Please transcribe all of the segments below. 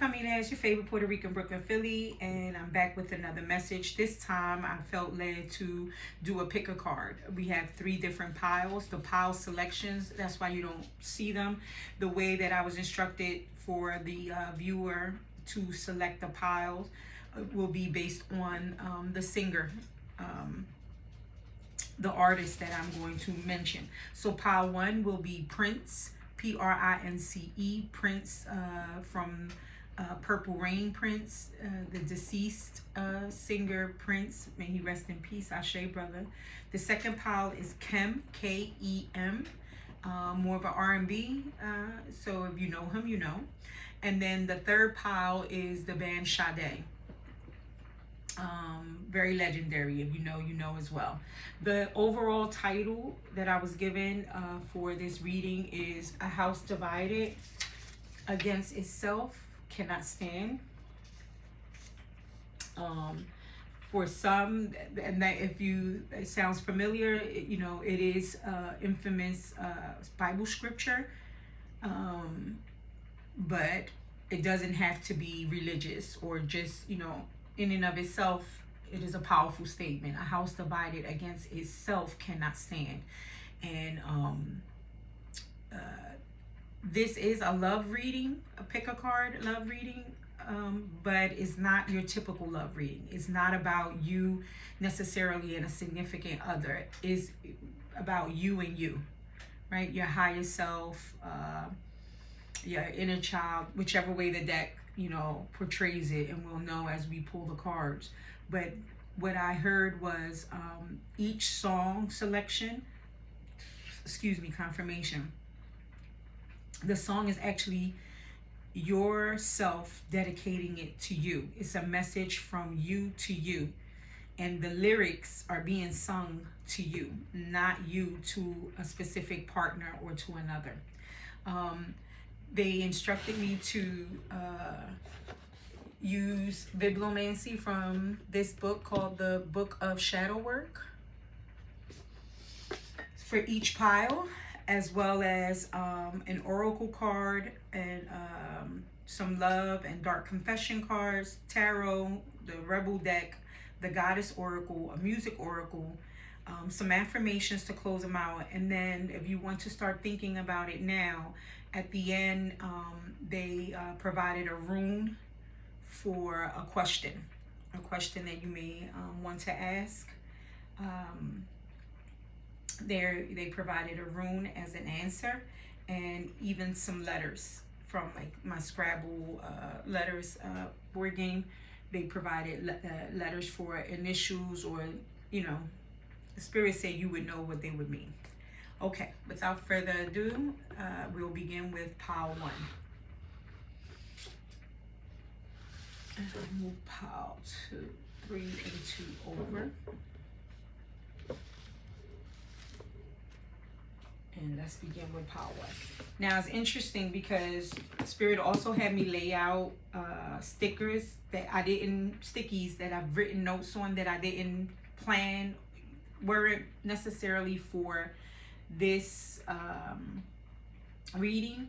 coming as your favorite Puerto Rican Brooklyn Philly, and I'm back with another message. This time I felt led to do a pick a card. We have 3 different piles. The pile selections, that's why you don't see them. The way that I was instructed for the viewer to select the piles will be based on the singer, the artist that I'm going to mention. So pile 1 will be Prince, Prince, Prince from Purple Rain Prince, the deceased singer Prince. May he rest in peace, Ashe, brother. The second pile is Kem, Kem, more of an R&B. So if you know him, you know. And then the third pile is the band Sade. Very legendary. If you know, you know as well. The overall title that I was given for this reading is A House Divided Against Itself Cannot Stand. For some, and that if you, it sounds familiar, you know, it is infamous Bible scripture, but it doesn't have to be religious or just, you know, in and of itself. It is a powerful statement. A house divided against itself cannot stand. And this is a love reading, a pick a card love reading, but it's not your typical love reading. It's not about you necessarily and a significant other. It's about you and you, right? Your higher self, your inner child, whichever way the deck, you know, portrays it, and we'll know as we pull the cards. But what I heard was each song selection, confirmation. The song is actually yourself dedicating it to you. It's a message from you to you. And the lyrics are being sung to you, not you to a specific partner or to another. They instructed me to use bibliomancy from this book called the Book of Shadow Work for each pile, as well as an oracle card and some love and dark confession cards, tarot, the rebel deck, the goddess oracle, a music oracle, some affirmations to close them out. And then if you want to start thinking about it now, at the end, they provided a rune for a question that you may want to ask. They provided a rune as an answer, and even some letters from like my Scrabble letters board game. They provided letters for initials, or, you know, the spirit said you would know what they would mean. Okay, without further ado, we'll begin with pile 1. And I'll move pile 2, 3, and 2 over. And let's begin with pile 1. Now it's interesting because Spirit also had me lay out stickers that I didn't, stickies that I've written notes on that I didn't plan, weren't necessarily for this reading.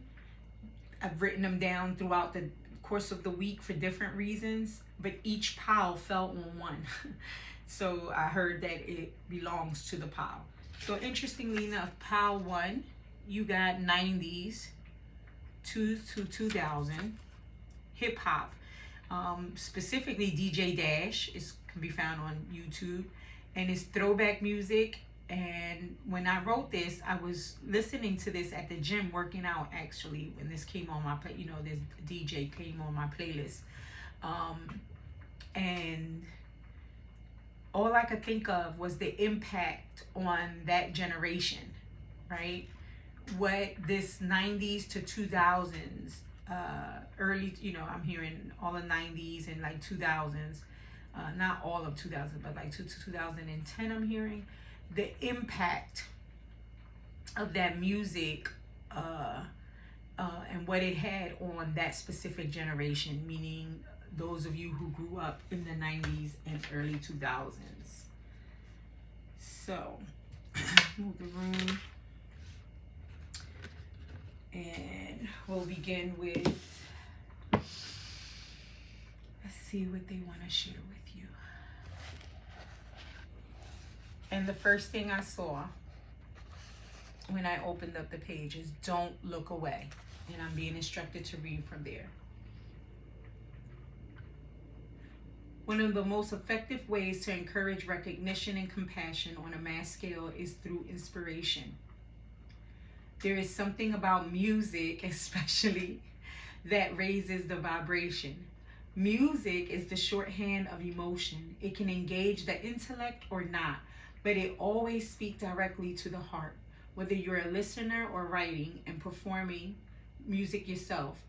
I've written them down throughout the course of the week for different reasons, but each pile fell on one. So I heard that it belongs to the pile. So interestingly enough, pile 1, you got 90s to 2000 hip hop, specifically DJ Dash. It can be found on YouTube, and it's throwback music. And when I wrote this, I was listening to this at the gym working out, actually, when this came on my play, you know, this DJ came on my playlist. And all I could think of was the impact on that generation, right? What this 90s to 2000s, early, you know, I'm hearing all the 90s and like 2000s, not all of 2000, but like to 2010, I'm hearing the impact of that music and what it had on that specific generation, meaning those of you who grew up in the 90s and early 2000s. So, move the room. And we'll begin with Let's see what they want to share with you. And the first thing I saw when I opened up the page is don't look away. And I'm being instructed to read from there. One of the most effective ways to encourage recognition and compassion on a mass scale is through inspiration. There is something about music, especially, that raises the vibration. Music is the shorthand of emotion. It can engage the intellect or not, but it always speaks directly to the heart. Whether you're a listener or writing and performing music yourself,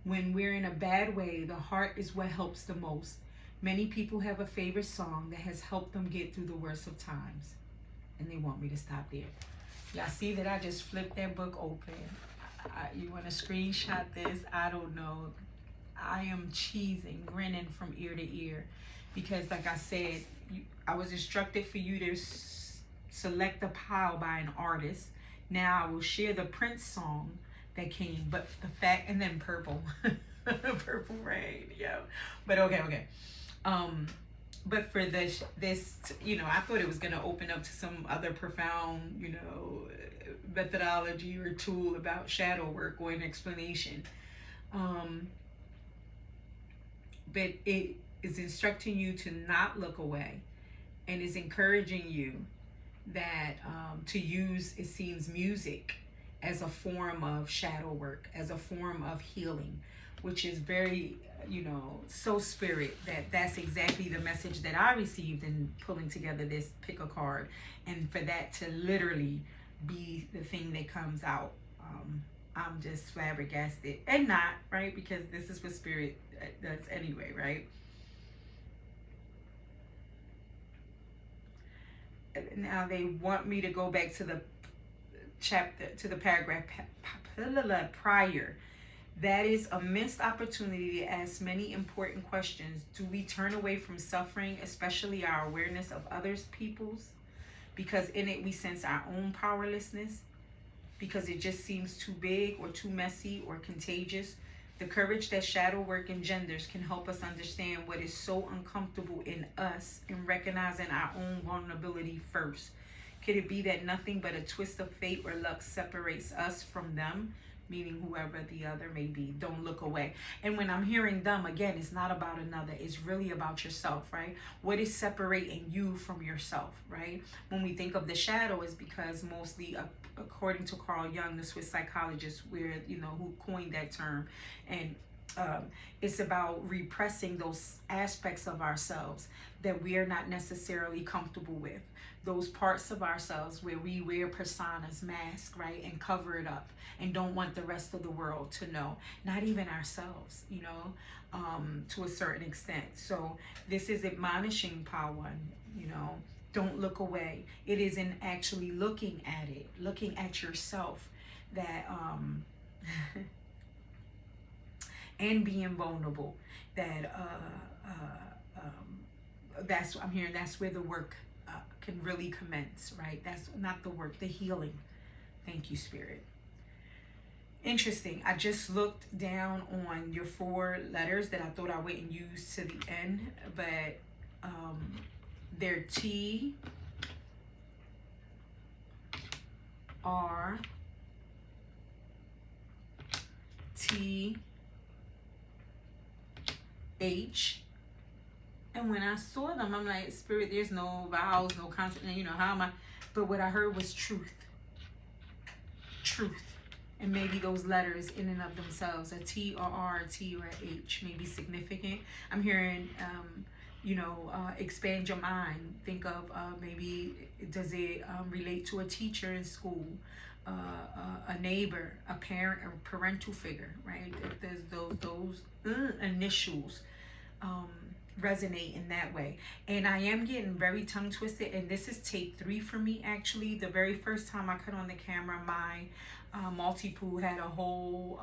when we're in a bad way, the heart is what helps the most. Many people have a favorite song that has helped them get through the worst of times. And they want me to stop there. Y'all see that I just flipped that book open. You want to screenshot this? I don't know. I am cheesing, grinning from ear to ear. Because like I said, I was instructed for you to select a pile by an artist. Now I will share the Prince song that came, but the fact, and then Purple. Purple Rain, yeah. But okay. But for this, I thought it was going to open up to some other profound, methodology or tool about shadow work or an explanation. But it is instructing you to not look away and is encouraging you that to use, it seems, music as a form of shadow work, as a form of healing, which is very, so spirit, that's exactly the message that I received in pulling together this pick a card, and for that to literally be the thing that comes out. I'm just flabbergasted, and not, right? Because this is what spirit does anyway, right? Now they want me to go back to the chapter, to the paragraph prior. That is a missed opportunity to ask many important questions. Do we turn away from suffering, especially our awareness of others' people's? Because in it we sense our own powerlessness, because it just seems too big or too messy or contagious. The courage that shadow work engenders can help us understand what is so uncomfortable in us and recognizing our own vulnerability first. Could it be that nothing but a twist of fate or luck separates us from them? Meaning whoever the other may be. Don't look away. And when I'm hearing them, again, it's not about another. It's really about yourself, right? What is separating you from yourself, right? When we think of the shadow, is because mostly, according to Carl Jung, the Swiss psychologist, who coined that term, and it's about repressing those aspects of ourselves that we are not necessarily comfortable with. Those parts of ourselves where we wear personas, masks, right, and cover it up and don't want the rest of the world to know, not even ourselves, to a certain extent. So this is admonishing power, don't look away. It isn't actually looking at it, looking at yourself, that and being vulnerable, that that's, I'm hearing, that's where the work can really commence, right? That's not the work, the healing. Thank you, Spirit. Interesting. I just looked down on your 4 letters that I thought I wouldn't use to the end, but they're T, R, T, H. And when I saw them, I'm like, Spirit, there's no vowels, no consonant, how am I? But what I heard was truth. Truth. And maybe those letters in and of themselves, a T or R, a T or a H, may be significant. I'm hearing, expand your mind. Think of maybe, does it relate to a teacher in school, a neighbor, a parent, or parental figure, right? If there's those initials, resonate in that way. And I am getting very tongue twisted, and this is take 3 for me, actually. The very first time I cut on the camera, my multi-poo had a whole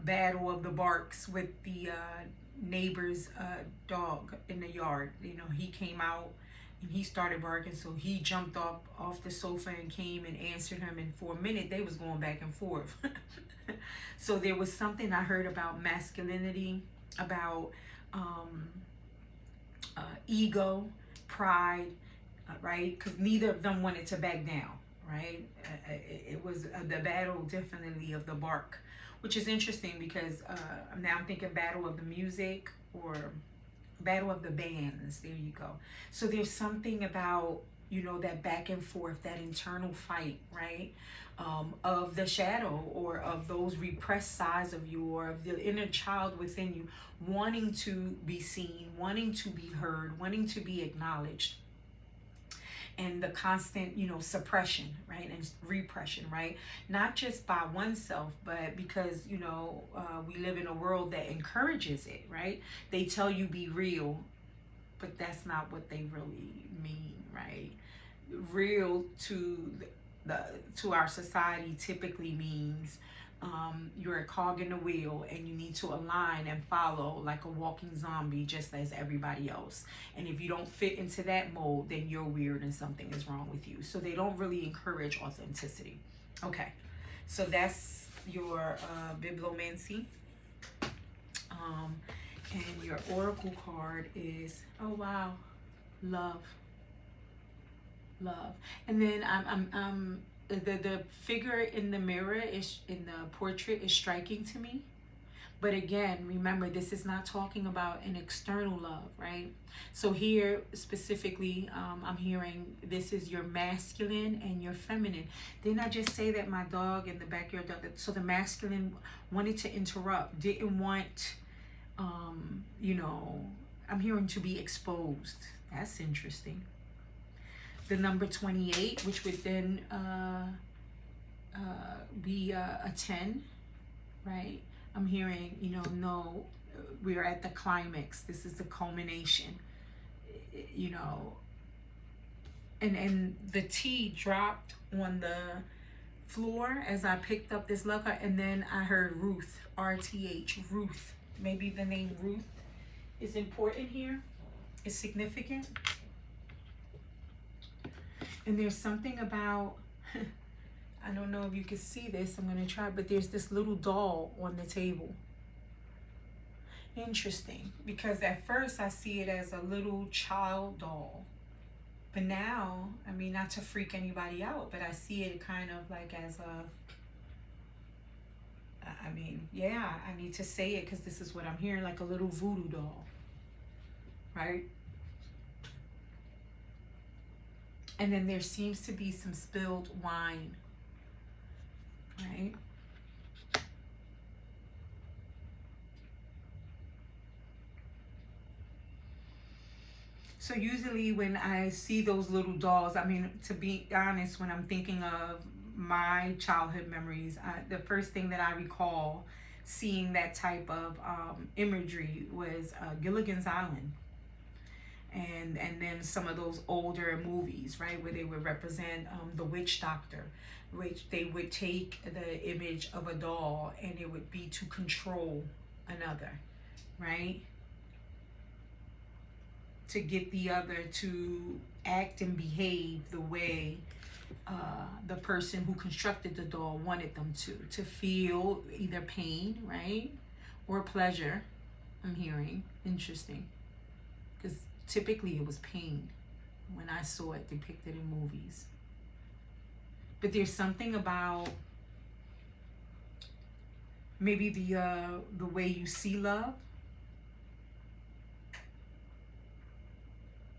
battle of the barks with the neighbor's dog in the yard. He came out and he started barking, so he jumped off the sofa and came and answered him, and for a minute they was going back and forth. So there was something I heard about masculinity about um, ego, pride, right? Because neither of them wanted to back down, right? It was the battle definitely of the bark, which is interesting because now I'm thinking battle of the music or battle of the bands. There you go. So there's something about, you know, that back and forth, that internal fight, right? Of the shadow or of those repressed sides of you or of the inner child within you wanting to be seen, wanting to be heard, wanting to be acknowledged, and the constant, you know, suppression, right, and repression, right, not just by oneself, but because, you know, we live in a world that encourages it, right? They tell you be real, but that's not what they really mean, right? Real to the to our society typically means you're a cog in the wheel and you need to align and follow like a walking zombie just as everybody else. And if you don't fit into that mold, then you're weird and something is wrong with you. So they don't really encourage authenticity. Okay, so that's your bibliomancy. Um, and your oracle card is, oh wow, love. Love. And then the figure in the mirror is in the portrait is striking to me. But again, remember, this is not talking about an external love, right? So here specifically, I'm hearing this is your masculine and your feminine. Didn't I just say that my dog in the backyard dog? So the masculine wanted to interrupt, didn't want, you know, I'm hearing to be exposed. That's interesting. The number 28, which would then be a 10, right? I'm hearing, you know, no, we're at the climax. This is the culmination, you know. And the T dropped on the floor as I picked up this love card, and then I heard Ruth, RTH, Ruth. Maybe the name Ruth is important here, is significant. And there's something about, I don't know if you can see this, I'm going to try, but there's this little doll on the table. Interesting, because at first I see it as a little child doll. But now, I mean, not to freak anybody out, but I see it kind of like as I mean, yeah, I need to say it because this is what I'm hearing, like a little voodoo doll, right? And then there seems to be some spilled wine, right? So usually when I see those little dolls, I mean, to be honest, when I'm thinking of my childhood memories, the first thing that I recall seeing that type of imagery was Gilligan's Island. And then some of those older movies, right, where they would represent the witch doctor, which they would take the image of a doll and it would be to control another, right, to get the other to act and behave the way the person who constructed the doll wanted them to feel either pain, right, or pleasure. I'm hearing interesting, because typically it was pain when I saw it depicted in movies. But there's something about maybe the way you see love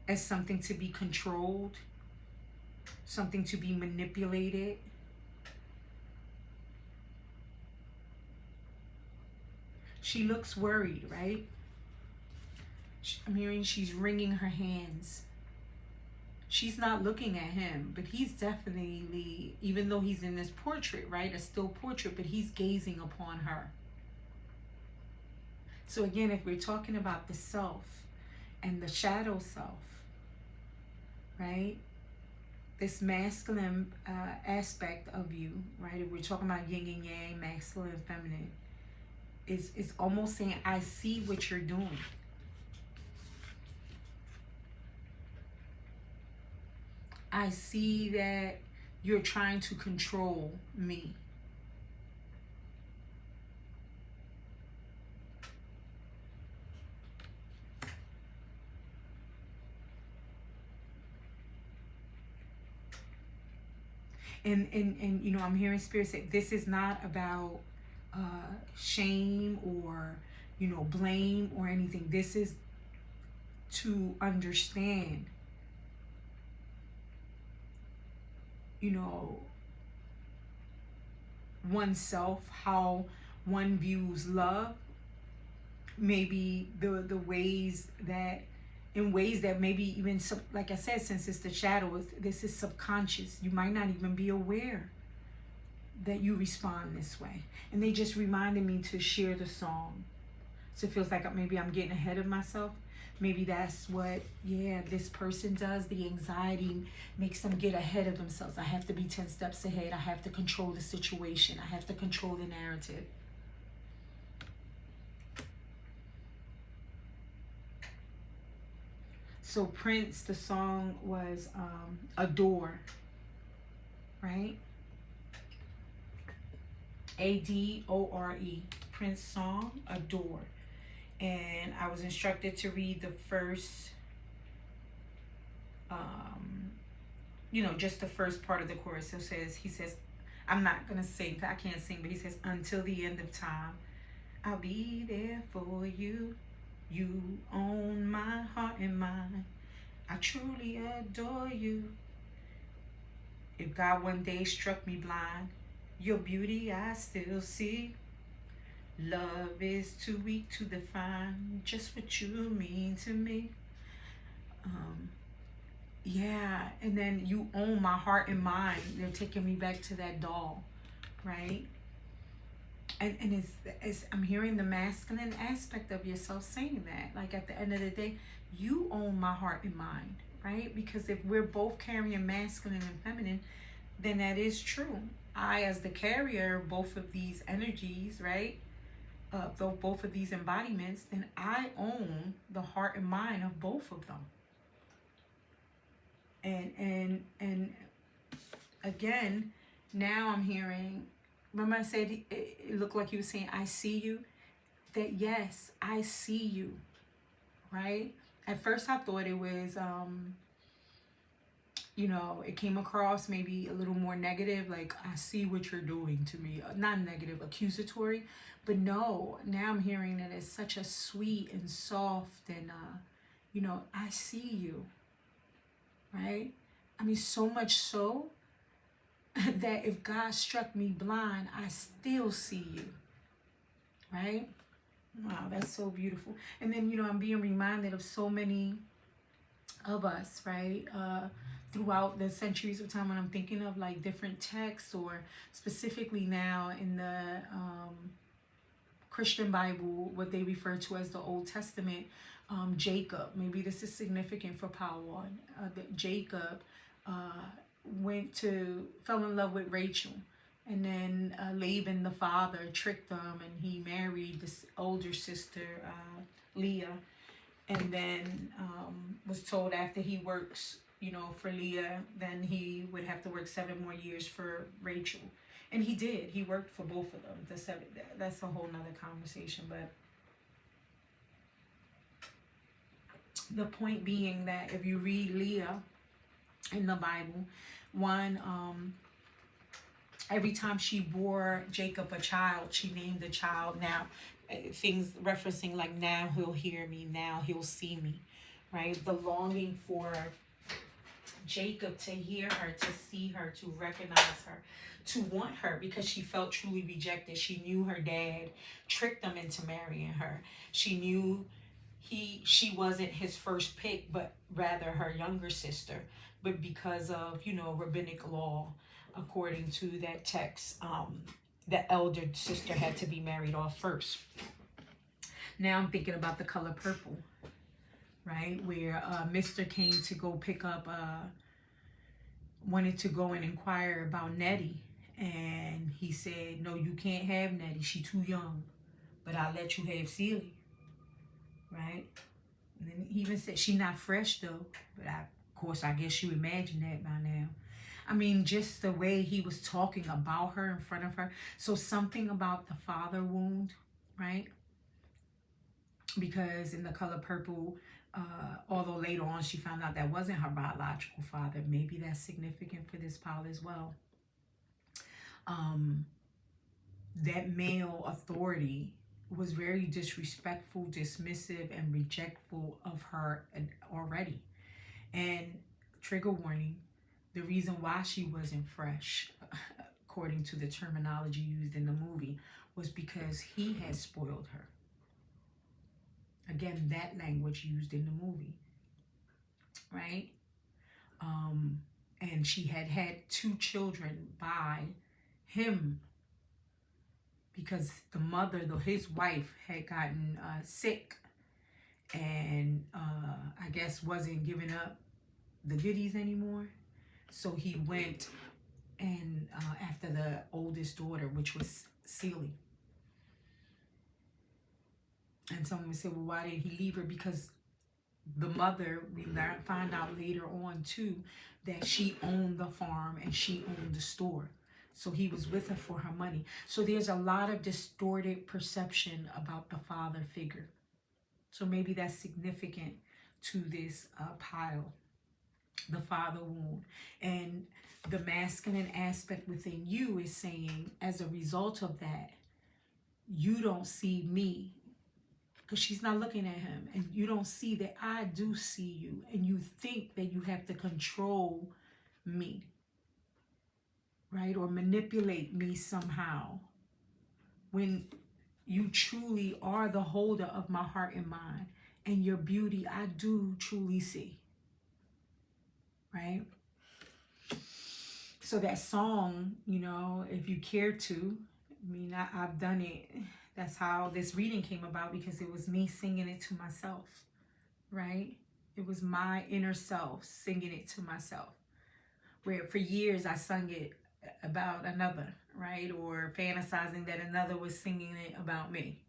as something to be controlled, something to be manipulated. She looks worried, right? I'm hearing she's wringing her hands. She's not looking at him, but he's definitely, even though he's in this portrait, right, a still portrait, but he's gazing upon her. So again, if we're talking about the self and the shadow self, right, this masculine aspect of you, right, if we're talking about yin and yang, masculine and feminine, is almost saying, I see what you're doing. I see that you're trying to control me. And you know, I'm hearing Spirit say this is not about shame or, you know, blame or anything. This is to understand, you know, oneself, how one views love, maybe the ways that, in ways that maybe even like I said, since it's the shadow, this is subconscious. You might not even be aware that you respond this way. And they just reminded me to share the song. So it feels like maybe I'm getting ahead of myself. Maybe that's what, yeah, this person does. The anxiety makes them get ahead of themselves. I have to be 10 steps ahead. I have to control the situation. I have to control the narrative. So Prince, the song was Adore, right? Adore. Prince song, Adore. And I was instructed to read the first, you know, just the first part of the chorus. So he says, I'm not going to sing, I can't sing, but he says, until the end of time, I'll be there for you. You own my heart and mind. I truly adore you. If God one day struck me blind, your beauty I still see. Love is too weak to define just what you mean to me. Yeah, and then you own my heart and mind. They're taking me back to that doll, right? And it's I'm hearing the masculine aspect of yourself saying that. Like at the end of the day, you own my heart and mind, right? Because if we're both carrying masculine and feminine, then that is true. I, as the carrier of both of these energies, right? Both of these embodiments, then I own the heart and mind of both of them. And again, now I'm hearing, remember I said it looked like he was saying, I see you? That yes, I see you, right? At first I thought it was, you know, it came across maybe a little more negative, like, I see what you're doing to me. Not negative, accusatory. But no, now I'm hearing that it's such a sweet and soft and, you know, I see you, right? I mean, so much so that if God struck me blind, I still see you, right? Wow, that's so beautiful. And then, you know, I'm being reminded of so many of us, right? Throughout the centuries of time, when I'm thinking of like different texts, or specifically now in the Christian Bible, what they refer to as the Old Testament, Jacob. Maybe this is significant for Power One. That Jacob fell in love with Rachel, and then Laban, the father, tricked them, and he married this older sister, Leah, and then was told after he works, you know, for Leah, then he would have to work 7 more years for Rachel. And he did. He worked for both of them. That's a whole nother conversation. But the point being that if you read Leah in the Bible, every time she bore Jacob a child, she named the child, now things referencing like, now he'll hear me, now he'll see me, right? The longing for Jacob to hear her, to see her, to recognize her, to want her, because she felt truly rejected. She knew her dad tricked them into marrying her. She knew she wasn't his first pick, but rather her younger sister. But because of, you know, rabbinic law, according to that text, the elder sister had to be married off first. Now I'm thinking about The Color Purple, right? Where Mr. came to go pick up, wanted to go and inquire about Nettie. And he said, no, you can't have Nettie. She's too young. But I'll let you have Celie, right? And then he even said, she's not fresh though. But of course, I guess you imagine that by now. I mean, just the way he was talking about her in front of her. So something about the father wound, right? Because in The Color Purple, although later on she found out that wasn't her biological father, maybe that's significant for this Paul as well. um, that male authority was very disrespectful, dismissive, and rejectful of her already. And trigger warning, the reason why she wasn't fresh, according to the terminology used in the movie, was because he had spoiled her. Again, that language used in the movie, right? Um, and she had had 2 children by him because the mother, though his wife, had gotten sick and I guess wasn't giving up the goodies anymore. So he went and after the oldest daughter, which was Celie. And someone would say, well, why didn't he leave her? Because the mother, we find out later on too, that she owned the farm and she owned the store. So he was with her for her money. So there's a lot of distorted perception about the father figure. So maybe that's significant to this pile, the father wound. And the masculine aspect within you is saying, as a result of that, you don't see me, because she's not looking at him, and you don't see that I do see you, and you think that you have to control me, right, or manipulate me somehow, when you truly are the holder of my heart and mind, and your beauty I do truly see, right? So that song, you know, if you care to, I mean, I've done it. That's how this reading came about, because it was me singing it to myself, right? It was my inner self singing it to myself. Where for years I sung it about another, right? Or fantasizing that another was singing it about me.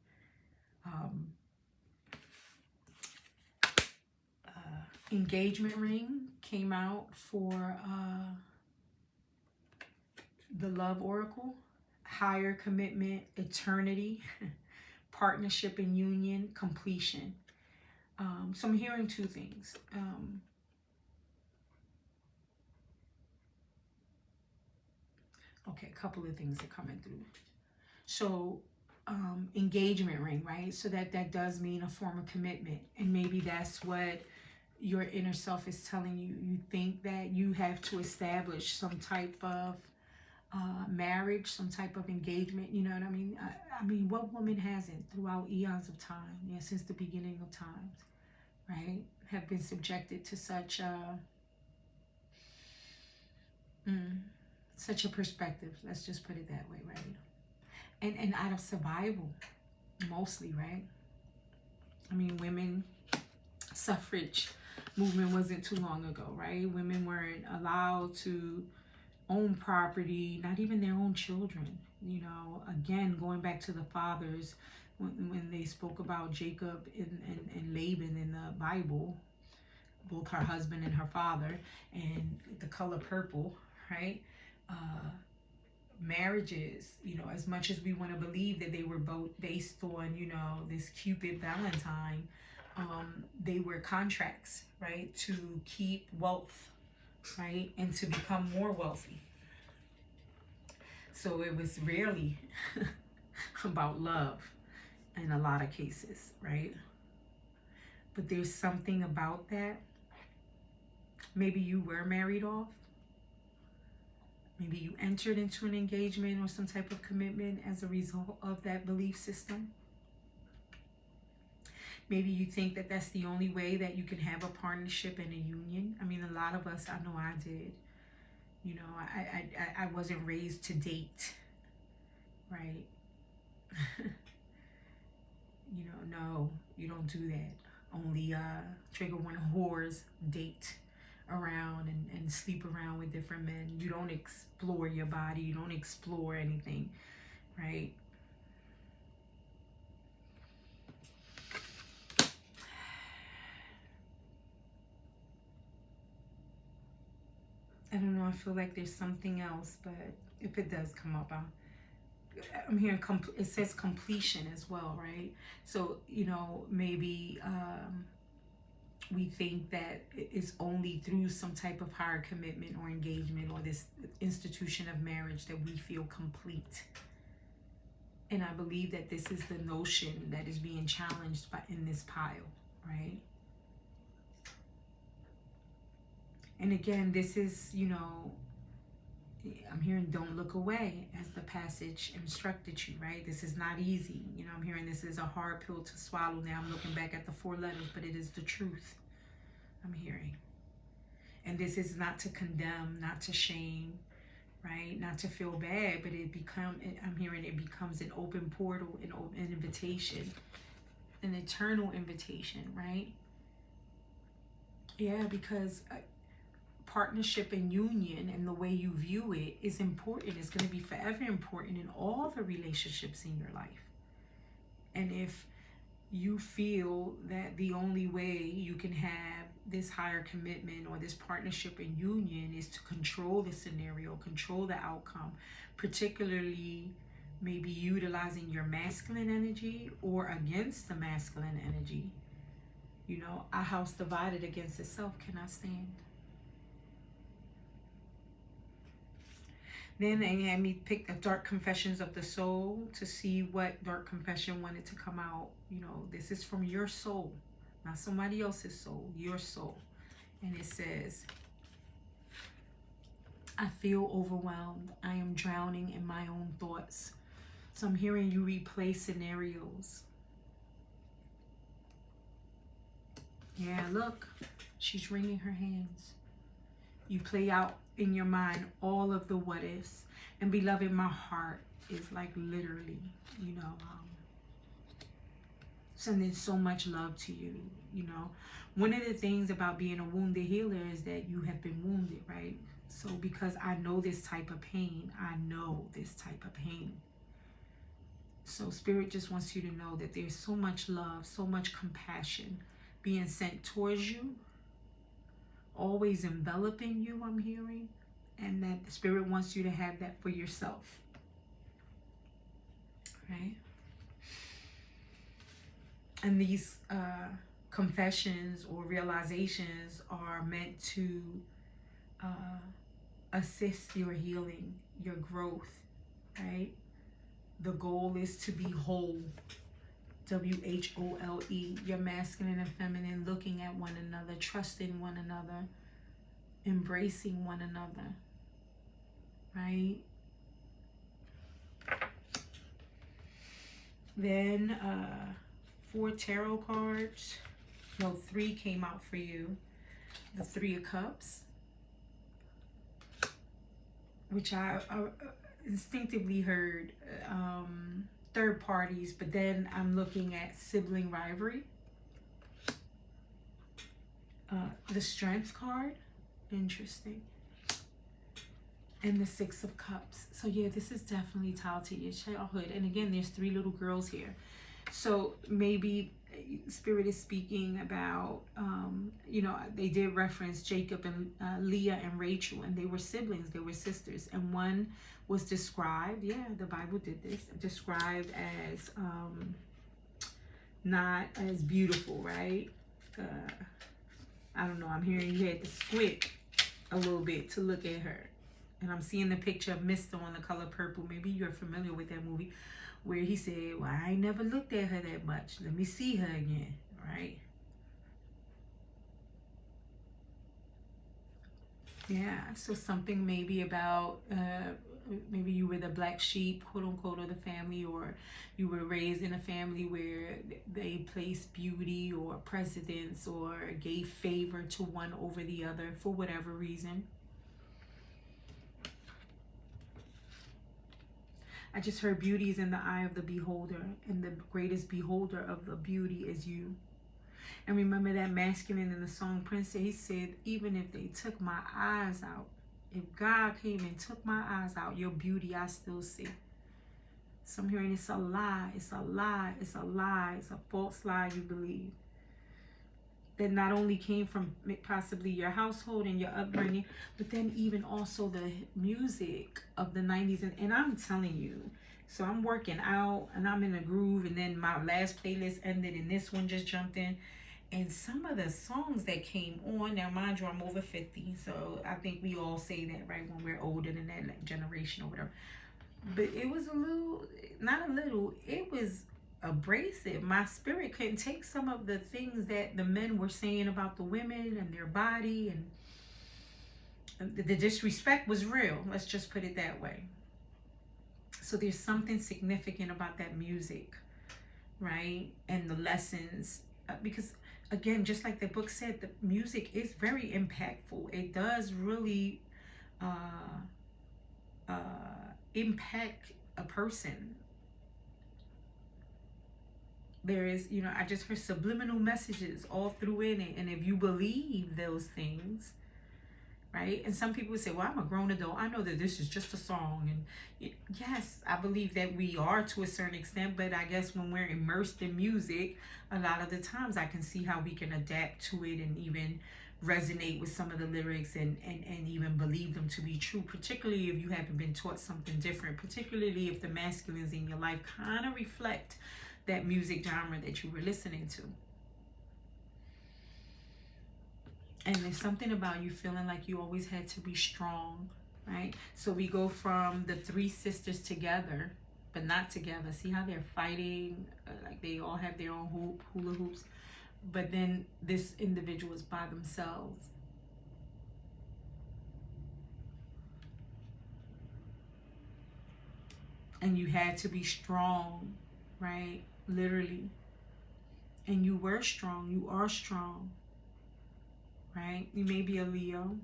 Engagement ring came out for the love oracle. Higher commitment, eternity, partnership and union, completion. So I'm hearing 2 things. Okay, a couple of things are coming through. So engagement ring, right? So that does mean a form of commitment. And maybe that's what your inner self is telling you. You think that you have to establish some type of marriage, some type of engagement. You know what I mean? I mean, what woman hasn't throughout eons of time, yeah, since the beginning of times, right? Have been subjected to such such a perspective. Let's just put it that way, right? And out of survival, mostly, right? I mean, women suffrage movement wasn't too long ago, right? Women weren't allowed to own property, not even their own children. You know, again, going back to the fathers, when they spoke about Jacob and Laban in the Bible, both her husband and her father, and the color purple, right? Marriages, you know, as much as we want to believe that they were both based on, you know, this Cupid Valentine, they were contracts, right, to keep wealth, right, and to become more wealthy. So it was rarely about love in a lot of cases, right? But there's something about that. Maybe you were married off. Maybe you entered into an engagement or some type of commitment as a result of that belief system. Maybe you think that that's the only way that you can have a partnership and a union. I mean, a lot of us, I know I did. You know, I wasn't raised to date, right? You know, no, you don't do that. Only trigger one whores date around and sleep around with different men. You don't explore your body. You don't explore anything, right? I don't know. I feel like there's something else, but if it does come up, I'm hearing it says completion as well, right? So, you know, maybe we think that it's only through some type of higher commitment or engagement or this institution of marriage that we feel complete. And I believe that this is the notion that is being challenged in this pile, right? And again, this is, I'm hearing don't look away as the passage instructed you, right? This is not easy. I'm hearing this is a hard pill to swallow. Now I'm looking back at the 4 letters, but it is the truth I'm hearing. And this is not to condemn, not to shame, right? Not to feel bad, but I'm hearing it becomes an open portal, an invitation, an eternal invitation, right? Yeah, because partnership and union and the way you view it is important. It's going to be forever important in all the relationships in your life. And if you feel that the only way you can have this higher commitment or this partnership and union is to control the scenario, control the outcome, particularly maybe utilizing your masculine energy or against the masculine energy, a house divided against itself cannot stand. Then they had me pick the Dark Confessions of the Soul to see what dark confession wanted to come out. This is from your soul, not somebody else's soul, your soul. And it says, I feel overwhelmed. I am drowning in my own thoughts. So I'm hearing you replay scenarios. Yeah, look, she's wringing her hands. You play out in your mind all of the what ifs. And beloved, my heart is like literally, sending so much love to you. One of the things about being a wounded healer is that you have been wounded, right? So because I know this type of pain, So Spirit just wants you to know that there's so much love, so much compassion being sent towards you, always enveloping you, I'm hearing, and that the Spirit wants you to have that for yourself, right? And these confessions or realizations are meant to assist your healing, your growth, right? The goal is to be whole, WHOLE, your masculine and feminine, looking at one another, trusting one another, embracing one another, right? Then 4 tarot cards, 3 came out for you. The 3 of Cups, which I instinctively heard third parties, but then I'm looking at sibling rivalry. The Strength card, interesting. And the 6 of Cups. So yeah, this is definitely tied to your childhood. And again, there's 3 little girls here. So maybe Spirit is speaking about, they did reference Jacob and Leah and Rachel, and they were siblings, they were sisters. And one was described, the Bible did this, described as not as beautiful, right? I don't know, I'm hearing you had to squint a little bit to look at her. And I'm seeing the picture of Mr. on The Color Purple. Maybe you're familiar with that movie, where he said, well, I ain't never looked at her that much. Let me see her again, right? Yeah, so something maybe about, maybe you were the black sheep, quote unquote, of the family, or you were raised in a family where they placed beauty or precedence or gave favor to one over the other for whatever reason. I just heard beauty is in the eye of the beholder, and the greatest beholder of the beauty is you. And remember that masculine in the song Prince, he said, even if they took my eyes out, if God came and took my eyes out, your beauty I still see. So I'm hearing it's a lie, it's a lie, it's a lie, it's a false lie you believe. That not only came from possibly your household and your upbringing, but then even also the music of the 90s. And I'm telling you, so I'm working out and I'm in a groove, and then my last playlist ended and this one just jumped in. And some of the songs that came on, now mind you, I'm over 50, so I think we all say that, right, when we're older than that, like, generation or whatever. But it was a little, not a little, it was abrasive. My spirit couldn't take some of the things that the men were saying about the women and their body, and the disrespect was real. Let's just put it that way. So there's something significant about that music, right? And the lessons, because again, just like the book said, the music is very impactful. It does really uh, uh, impact a person. There is, I just heard subliminal messages all through in it. And if you believe those things, right? And some people would say, well, I'm a grown adult. I know that this is just a song. And yes, I believe that we are to a certain extent, but I guess when we're immersed in music, a lot of the times I can see how we can adapt to it and even resonate with some of the lyrics, and even believe them to be true, particularly if you haven't been taught something different, particularly if the masculines in your life kind of reflect that music genre that you were listening to. And there's something about you feeling like you always had to be strong, right? So we go from the three sisters together, but not together. See how they're fighting? Like they all have their own hula hoops. But then this individual is by themselves. And you had to be strong, right? Literally. And you were strong. You are strong. Right? You may be a Leo.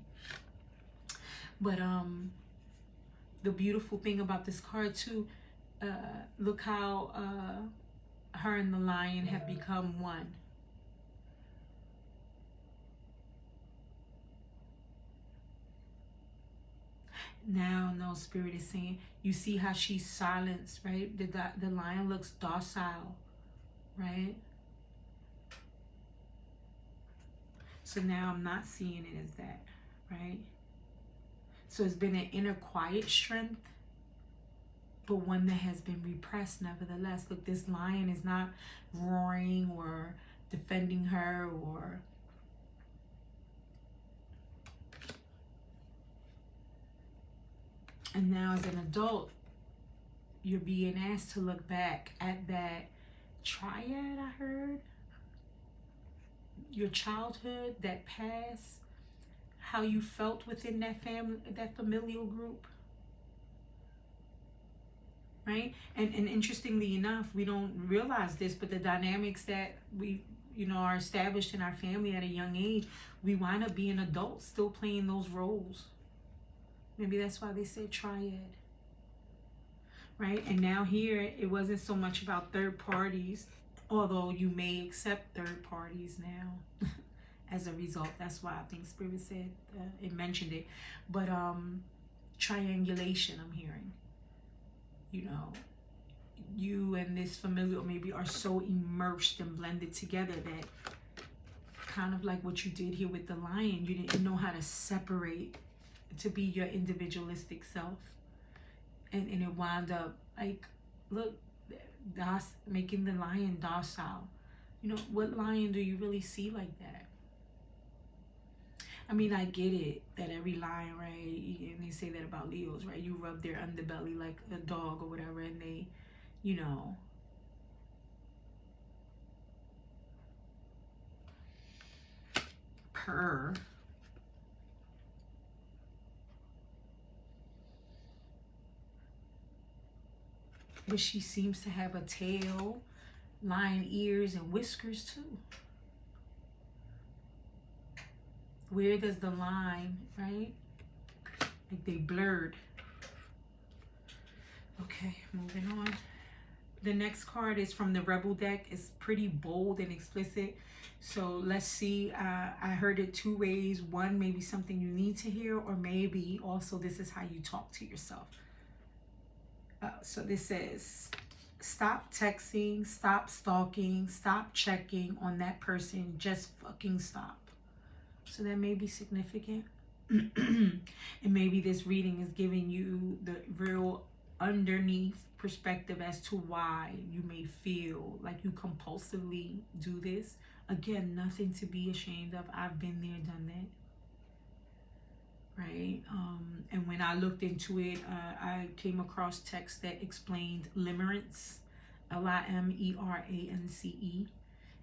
But the beautiful thing about this card too, look how her and the lion have become one. Now, no, Spirit is saying, you see how she's silenced, right? The lion looks docile, right? So now I'm not seeing it as that, right? So it's been an inner quiet strength, but one that has been repressed nevertheless. Look, this lion is not roaring or defending her or... And now as an adult, you're being asked to look back at that triad, I heard. Your childhood, that past, how you felt within that family, that familial group. Right? And interestingly enough, we don't realize this, but the dynamics that we, are established in our family at a young age, we wind up being adults still playing those roles. Maybe that's why they say triad. Right? And now here, it wasn't so much about third parties, although you may accept third parties now as a result. That's why I think Spirit said, it mentioned it. But triangulation, I'm hearing. You and this familiar maybe are so immersed and blended together that kind of like what you did here with the lion, you didn't know how to separate to be your individualistic self. And it wound up like, look, making the lion docile. What lion do you really see like that? I mean, I get it that every lion, right, and they say that about Leos, right, you rub their underbelly like a dog or whatever, and they, purr. But she seems to have a tail, lion ears, and whiskers too. Where does the line, right? Like they blurred. Okay, moving on. The next card is from the Rebel deck. It's pretty bold and explicit. So let's see. I heard it two ways. One, maybe something you need to hear, or maybe also this is how you talk to yourself. So this says, stop texting, stop stalking, stop checking on that person. Just fucking stop. So that may be significant. And maybe this reading is giving you the real underneath perspective as to why you may feel like you compulsively do this Again, nothing to be ashamed of. I've been there, done that, right? And when I looked into it, I came across text that explained limerence, Limerance,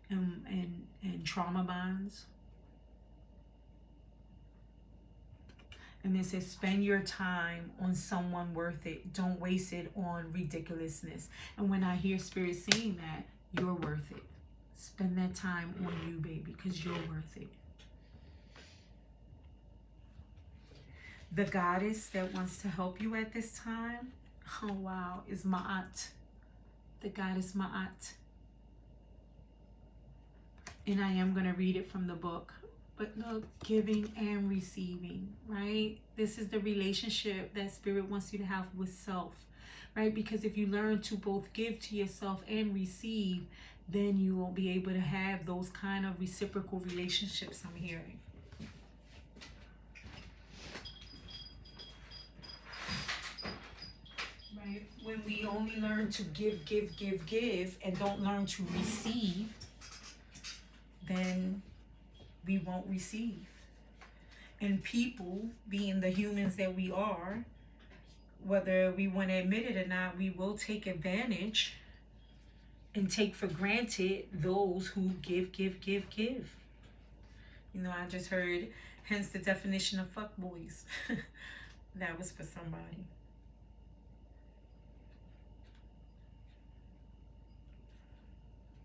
and trauma bonds. And it says, spend your time on someone worth it. Don't waste it on ridiculousness. And when I hear Spirit saying that, you're worth it. Spend that time on you, baby, because you're worth it. The goddess that wants to help you at this time, oh wow, is Ma'at. The goddess Ma'at. And I am going to read it from the book. But look, giving and receiving, right? This is the relationship that Spirit wants you to have with self, right? Because if you learn to both give to yourself and receive, then you will be able to have those kind of reciprocal relationships, I'm hearing. Right? When we only learn to give, and don't learn to receive, then we won't receive. And people, being the humans that we are, whether we want to admit it or not, we will take advantage and take for granted those who give. You know, I just heard, hence the definition of fuckboys. That was for somebody.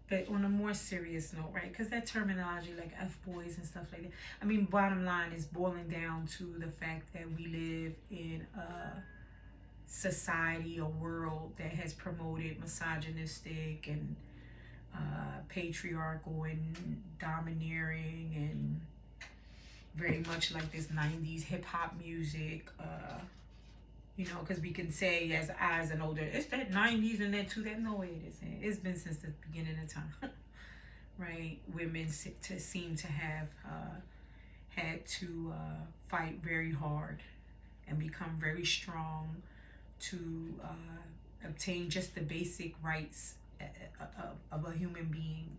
But on a more serious note, right? Because that terminology, like F-boys and stuff like that, I mean, bottom line is boiling down to the fact that we live in a society, a world that has promoted misogynistic and patriarchal and domineering and very much like this 90s hip-hop music, you know, because we can say as an older, it's that 90s and that too. That no way it isn't. It's been since the beginning of time, right? Women seem to have had to fight very hard and become very strong to obtain just the basic rights of a human being.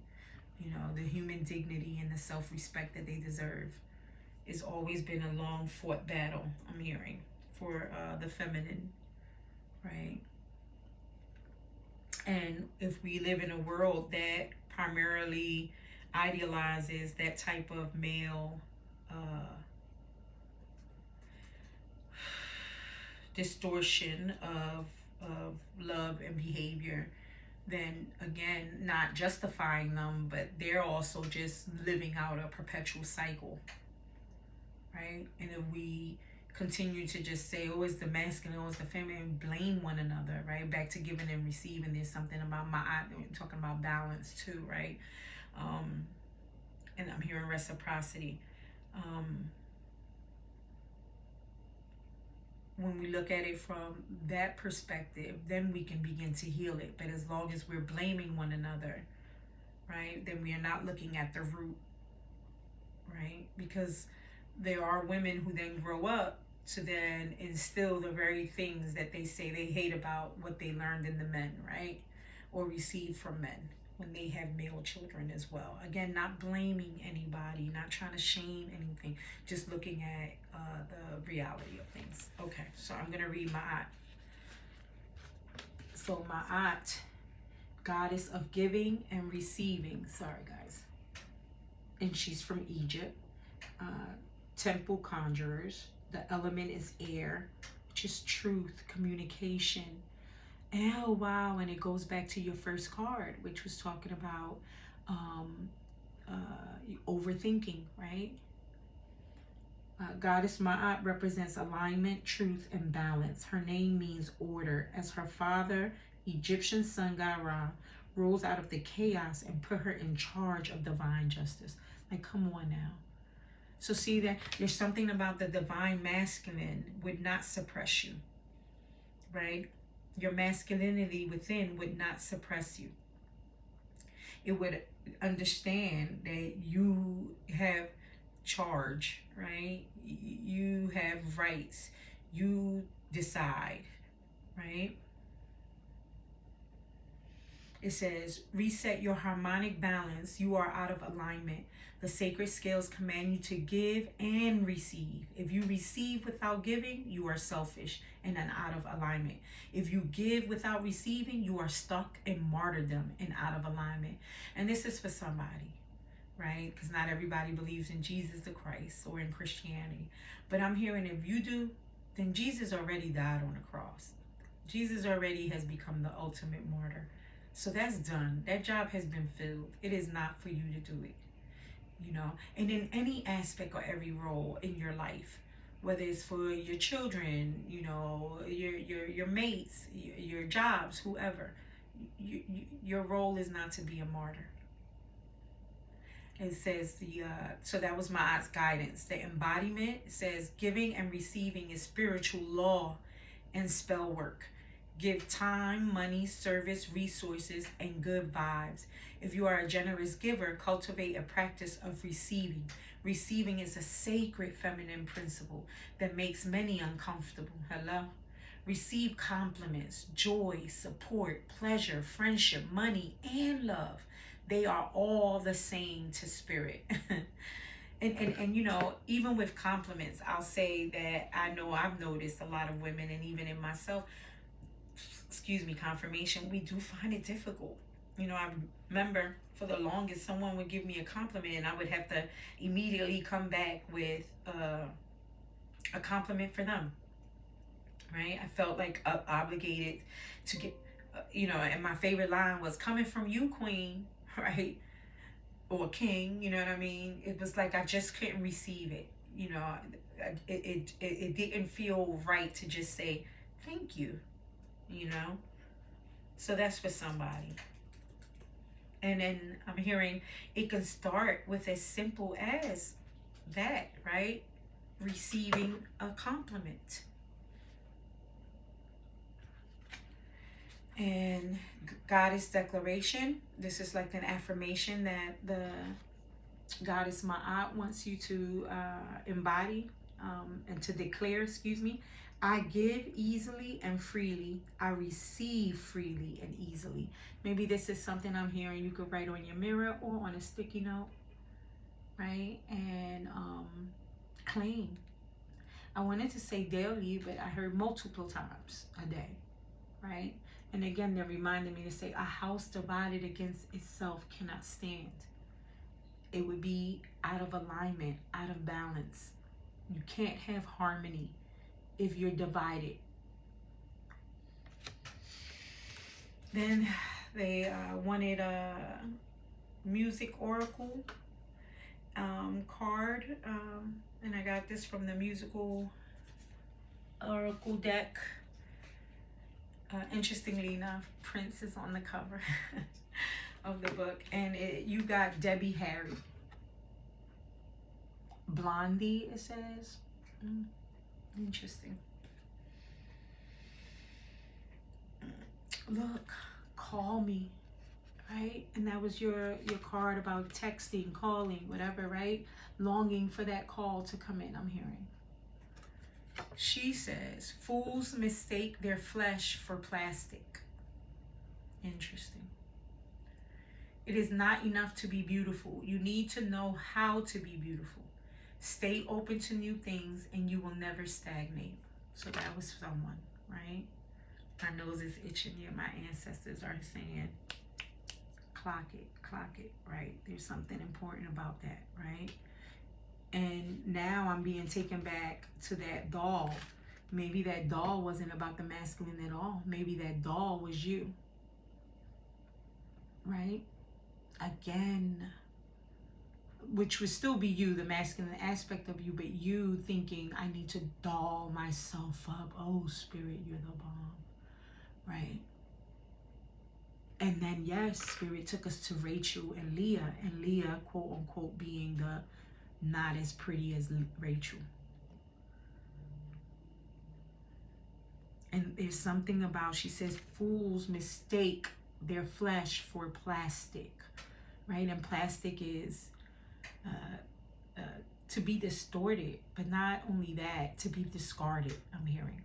You know, the human dignity and the self-respect that they deserve. It's always been a long fought battle, I'm hearing, for the feminine, right? And if we live in a world that primarily idealizes that type of male distortion of love and behavior, then again, not justifying them, but they're also just living out a perpetual cycle, right? And if we continue to just say, oh, it's the masculine, oh, it's the feminine, blame one another, right? Back to giving and receiving, there's something about talking about balance too, right? And I'm hearing reciprocity. When we look at it from that perspective, then we can begin to heal it. But as long as we're blaming one another, right, then we are not looking at the root, right? Because there are women who then grow up to then instill the very things that they say they hate about what they learned in the men, right? Or received from men when they have male children as well. Again, not blaming anybody, not trying to shame anything, just looking at the reality of things. Okay, so I'm going to read Ma'at. So Ma'at, goddess of giving and receiving. Sorry, guys. And she's from Egypt. Temple conjurers. The element is air, which is truth, communication. Oh, wow. And it goes back to your first card, which was talking about overthinking, right? Goddess Ma'at represents alignment, truth, and balance. Her name means order, as her father, Egyptian sun god Ra, rose out of the chaos and put her in charge of divine justice. Like, come on now. So see that there's something about the divine masculine would not suppress you, right? Your masculinity within would not suppress you. It would understand that you have charge, right? You have rights. You decide, right? It says, reset your harmonic balance. You are out of alignment. The sacred scales command you to give and receive. If you receive without giving, you are selfish and out of alignment. If you give without receiving, you are stuck in martyrdom and out of alignment. And this is for somebody, right? Because not everybody believes in Jesus the Christ or in Christianity. But I'm hearing if you do, then Jesus already died on the cross. Jesus already has become the ultimate martyr. So that's done. That job has been filled. It is not for you to do it. And in any aspect or every role in your life, whether it's for your children, your mates, your jobs, whoever, your role is not to be a martyr. It says so that was my guidance. The embodiment says giving and receiving is spiritual law and spell work. Give time, money, service, resources, and good vibes. If you are a generous giver, cultivate a practice of receiving. Receiving is a sacred feminine principle that makes many uncomfortable. Hello? Receive compliments, joy, support, pleasure, friendship, money, and love. They are all the same to spirit. And even with compliments, I'll say that I know I've noticed a lot of women, and even in myself, confirmation, we do find it difficult. I remember for the longest, someone would give me a compliment and I would have to immediately come back with a compliment for them, right? I felt like obligated to get, and my favorite line was, coming from you, queen, right? Or king, you know what I mean? It was like I just couldn't receive it. It didn't feel right to just say, thank you. So that's for somebody. And then I'm hearing it can start with as simple as that, right? Receiving a compliment. And Goddess declaration, this is like an affirmation that the Goddess Ma'at wants you to embody and to declare, I give easily and freely. I receive freely and easily. Maybe this is something I'm hearing you could write on your mirror or on a sticky note, right? And claim. I wanted to say daily, but I heard multiple times a day, right? And again, they're reminding me to say, a house divided against itself cannot stand. It would be out of alignment, out of balance. You can't have harmony if you're divided. Then they wanted a music oracle card, and I got this from the musical oracle deck. Interestingly enough, Prince is on the cover of the book, and you got Debbie Harry. Blondie, it says. Interesting. Look, call me, right? And that was your card about texting, calling, whatever, right? Longing for that call to come in, I'm hearing. She says, fools mistake their flesh for plastic. Interesting. It is not enough to be beautiful. You need to know how to be beautiful. Stay open to new things and you will never stagnate. So that was someone, right? My nose is itching here. My ancestors are saying, clock it, right? There's something important about that, right? And now I'm being taken back to that doll. Maybe that doll wasn't about the masculine at all. Maybe that doll was you, right? Again, which would still be you, the masculine aspect of you, but you thinking, I need to doll myself up. Oh, Spirit, you're the bomb, right? And then, yes, Spirit took us to Rachel and Leah, quote unquote, being the not as pretty as Rachel. And there's something about, she says, fools mistake their flesh for plastic, right? And plastic is to be distorted, but not only that, to be discarded, I'm hearing.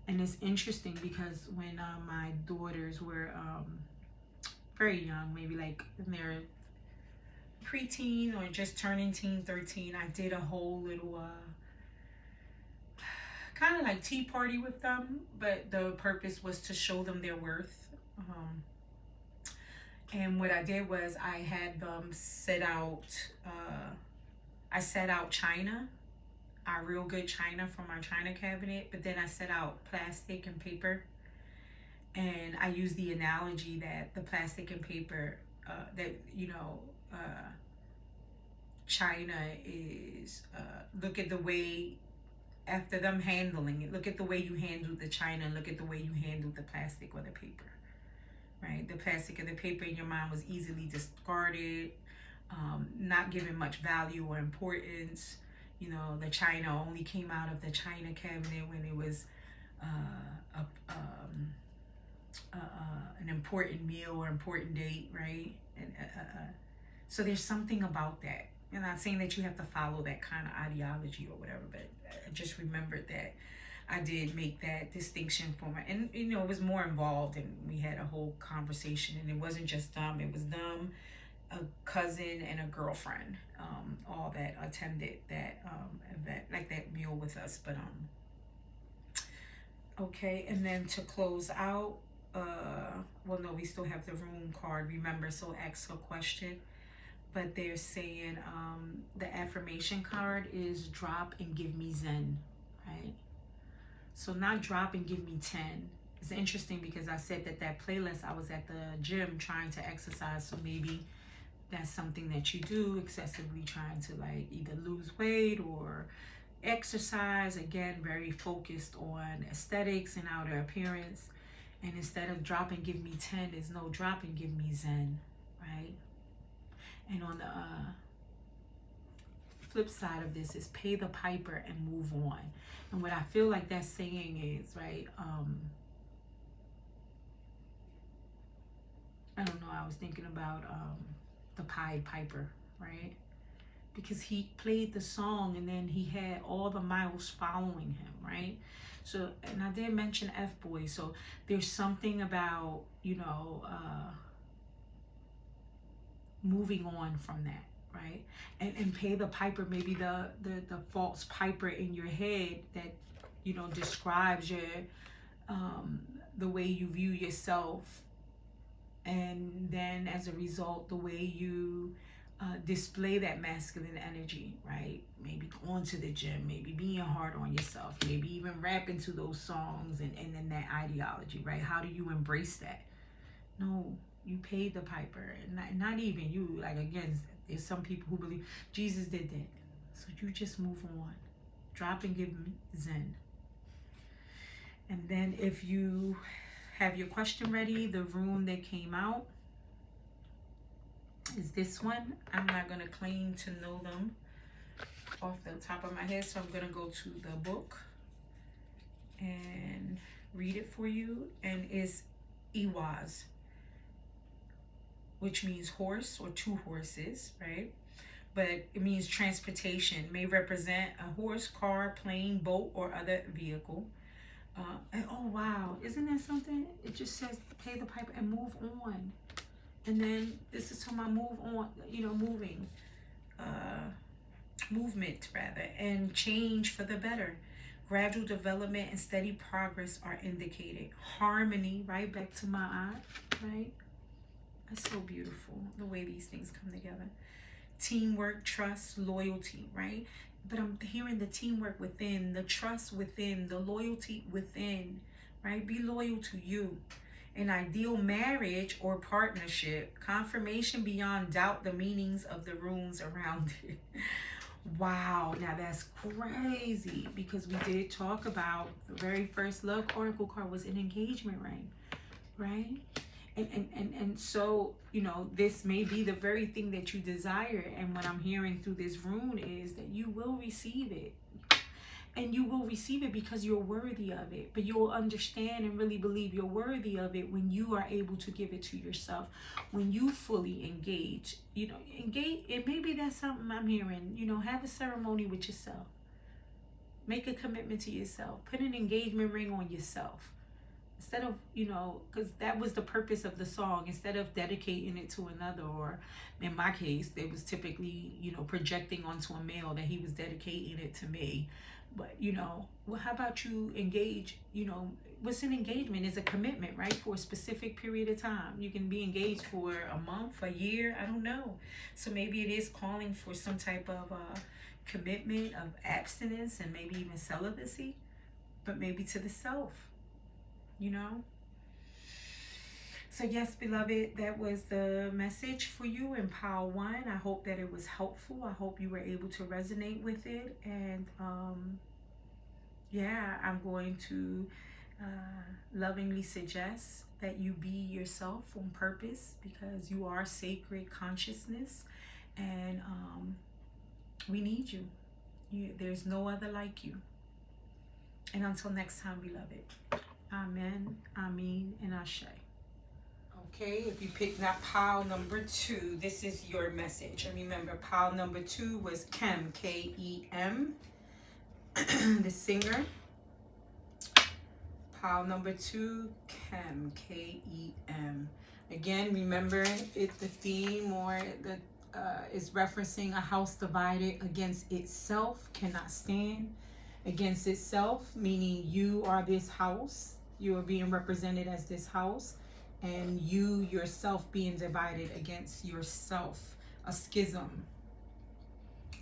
And it's interesting because when my daughters were very young, maybe like in their preteen or just turning teen, 13. I did a whole little kind of like tea party with them, but the purpose was to show them their worth. And what I did was I had them set out, I set out china, our real good china from our china cabinet, but then I set out plastic and paper. And I use the analogy that the plastic and paper, that, china is, look at the way, after them handling it, look at the way you handle the china and look at the way you handle the plastic or the paper, right? The plastic or the paper in your mind was easily discarded, not given much value or importance. The china only came out of the china cabinet when it was an important meal or important date, right? And so there's something about that. I'm not saying that you have to follow that kind of ideology or whatever, but I just remembered that I did make that distinction for my, and it was more involved, and we had a whole conversation, and it wasn't just them, it was them, a cousin, and a girlfriend, all that attended that event, like that meal with us. But okay, and then to close out, well, no, we still have the room card, remember, so ask a question. But they're saying the affirmation card is drop and give me Zen, right? So not drop and give me 10. It's interesting because I said that playlist, I was at the gym trying to exercise, so maybe that's something that you do, excessively trying to like either lose weight or exercise, again, very focused on aesthetics and outer appearance. And instead of drop and give me 10, there's no drop and give me Zen, right? And on the flip side of this is pay the piper and move on. And what I feel like that's saying is, right, I don't know, I was thinking about the Pied Piper, right? Because he played the song and then he had all the miles following him, right? So, and I did mention F-Boy, so there's something about, moving on from that, right? And pay the piper, maybe the false piper in your head that, describes your, the way you view yourself. And then as a result, the way you display that masculine energy, right? Maybe going to the gym, maybe being hard on yourself, maybe even rapping to those songs and then that ideology, right? How do you embrace that? No, you paid the piper. And not even you. Like, again, there's some people who believe Jesus did that. So you just move on. Drop and give them Zen. And then if you have your question ready, the room that came out is this one. I'm not going to claim to know them off the top of my head, so I'm going to go to the book and read it for you. And it's Iwaz, which means horse or two horses, right? But it means transportation, may represent a horse, car, plane, boat, or other vehicle. And oh wow, isn't that something? It just says pay the piper and move on. And then this is talking about move on, moving, movement rather, and change for the better. Gradual development and steady progress are indicated. Harmony, right back to my eye, right? That's so beautiful, the way these things come together. Teamwork, trust, loyalty, right? But I'm hearing the teamwork within, the trust within, the loyalty within, right? Be loyal to you. An ideal marriage or partnership, confirmation beyond doubt, the meanings of the runes around it. Wow, now that's crazy, because we did talk about the very first love oracle card was an engagement ring, right? And so, this may be the very thing that you desire. And what I'm hearing through this rune is that you will receive it. And you will receive it because you're worthy of it. But you'll understand and really believe you're worthy of it when you are able to give it to yourself. When you fully engage. Engage. And maybe that's something I'm hearing. Have a ceremony with yourself. Make a commitment to yourself. Put an engagement ring on yourself. Instead of, because that was the purpose of the song, instead of dedicating it to another, or in my case, they was typically, projecting onto a male that he was dedicating it to me. But, well, how about you engage, what's an engagement is a commitment, right? For a specific period of time. You can be engaged for a month, a year, I don't know. So maybe it is calling for some type of commitment of abstinence and maybe even celibacy, but maybe to the self, you know? So yes, beloved, that was the message for you in Pile 1. I hope that it was helpful. I hope you were able to resonate with it. And yeah, I'm going to lovingly suggest that you be yourself on purpose, because you are sacred consciousness, and we need you. There's no other like you. And until next time, beloved, amen, amen, and ashe. Okay, if you picked that pile number 2, this is your message. And remember, pile number 2 was Kem, K-E-M, the singer. Pile number 2, Kem, K-E-M. Again, remember, if the theme or the is referencing a house divided against itself cannot stand. Against itself, meaning you are this house. You are being represented as this house. And you yourself being divided against yourself. A schism.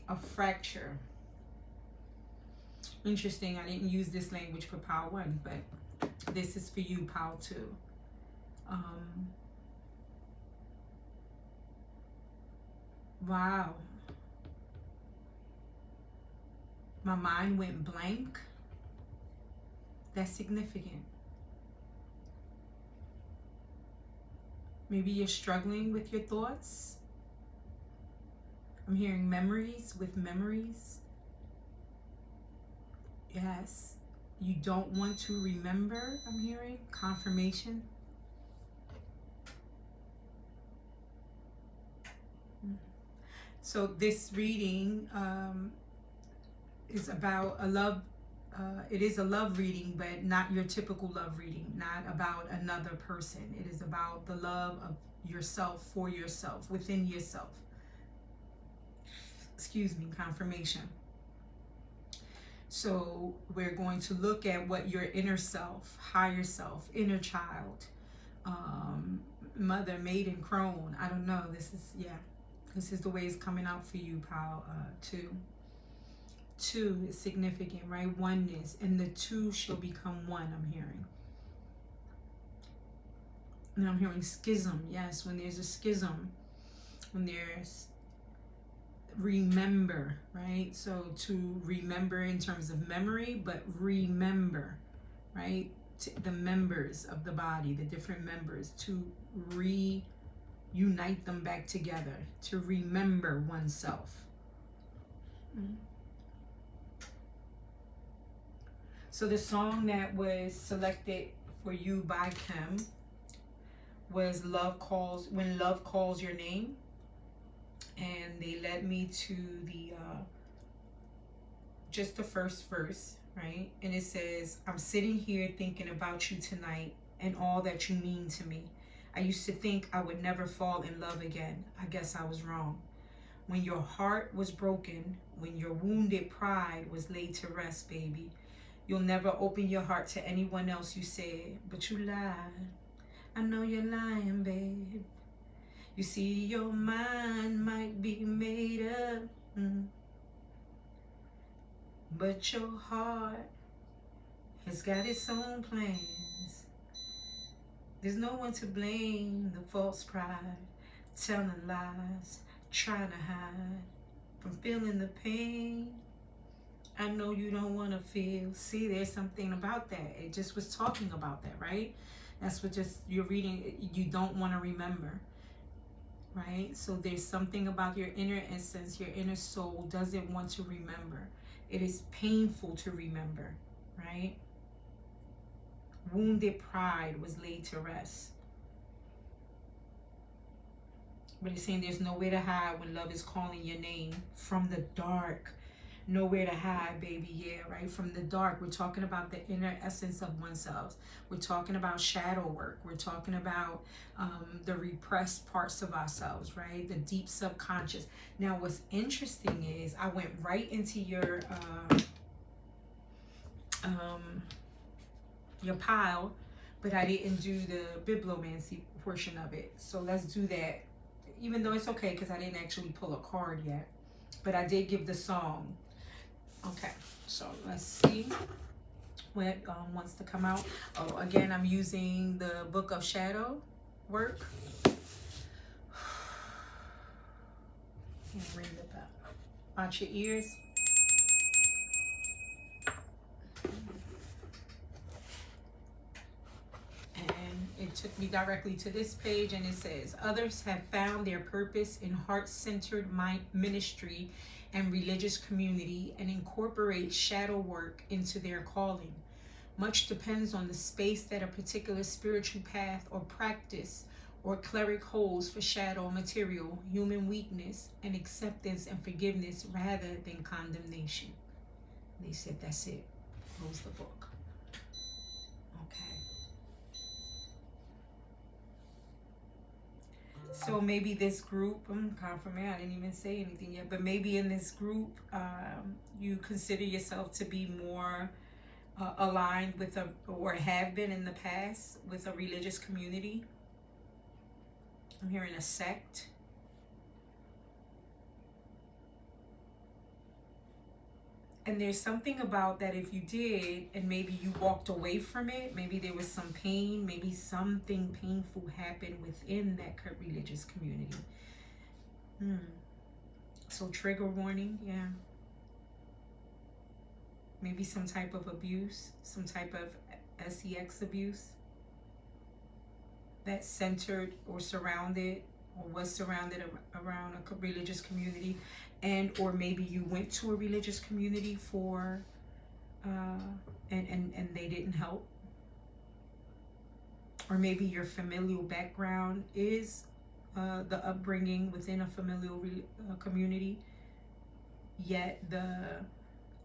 A fracture. Interesting, I didn't use this language for pile 1, but this is for you, pile 2. Wow. My mind went blank. That's significant. Maybe you're struggling with your thoughts. I'm hearing memories with memories. Yes. You don't want to remember, I'm hearing. Confirmation. So this reading is about a love. It is a love reading, but not your typical love reading. Not about another person. It is about the love of yourself, for yourself, within yourself. Excuse me, confirmation. So we're going to look at what your inner self, higher self, inner child, mother, maiden, crone. I don't know. This is the way it's coming out for you, pile 2. 2 is significant, right? Oneness. And the 2 shall become 1, I'm hearing. And I'm hearing schism. Yes, when there's a schism, when there's remember, right? So to remember in terms of memory, but remember, right? The members of the body, the different members, to reunite them back together, to remember oneself. So the song that was selected for you by Kem was When Love Calls Your Name. And they led me to the just the first verse, right? And it says, I'm sitting here thinking about you tonight and all that you mean to me. I used to think I would never fall in love again. I guess I was wrong. When your heart was broken, when your wounded pride was laid to rest, baby, you'll never open your heart to anyone else, you said, but you lied. I know you're lying, babe. You see, your mind might be made up, but your heart has got its own plans. There's no one to blame, the false pride, telling lies, trying to hide from feeling the pain. I know you don't want to feel. See, there's something about that. It just was talking about that, right? That's what just you're reading. You don't want to remember. Right? So there's something about your inner essence, your inner soul doesn't want to remember. It is painful to remember, right? Wounded pride was laid to rest. But it's saying there's no way to hide when love is calling your name from the dark, nowhere to hide, baby. Yeah, right? From the dark. We're talking about the inner essence of oneself. We're talking about shadow work. We're talking about the repressed parts of ourselves, right? The deep subconscious. Now, what's interesting is I went right into your pile, but I didn't do the bibliomancy portion of it. So let's do that. Even though it's okay because I didn't actually pull a card yet, but I did give the song. Okay, so let's see what wants to come out. Oh, again, I'm using the Book of Shadow work. And ring the bell. Watch your ears. And it took me directly to this page, and it says, others have found their purpose in heart-centered ministry and religious community and incorporate shadow work into their calling. Much depends on the space that a particular spiritual path or practice or cleric holds for shadow material, human weakness, and acceptance and forgiveness rather than condemnation. They said that's it. Close the book. Okay. So maybe this group, confirmation, I didn't even say anything yet, but maybe in this group, you consider yourself to be more aligned with or have been in the past with a religious community. I'm hearing a sect. And there's something about that if you did, and maybe you walked away from it, maybe there was some pain, maybe something painful happened within that religious community. So trigger warning, yeah. Maybe some type of abuse, some type of sex abuse that centered or surrounded or was surrounded around a religious community, and or maybe you went to a religious community for and they didn't help, or maybe your familial background is the upbringing within a familial community, yet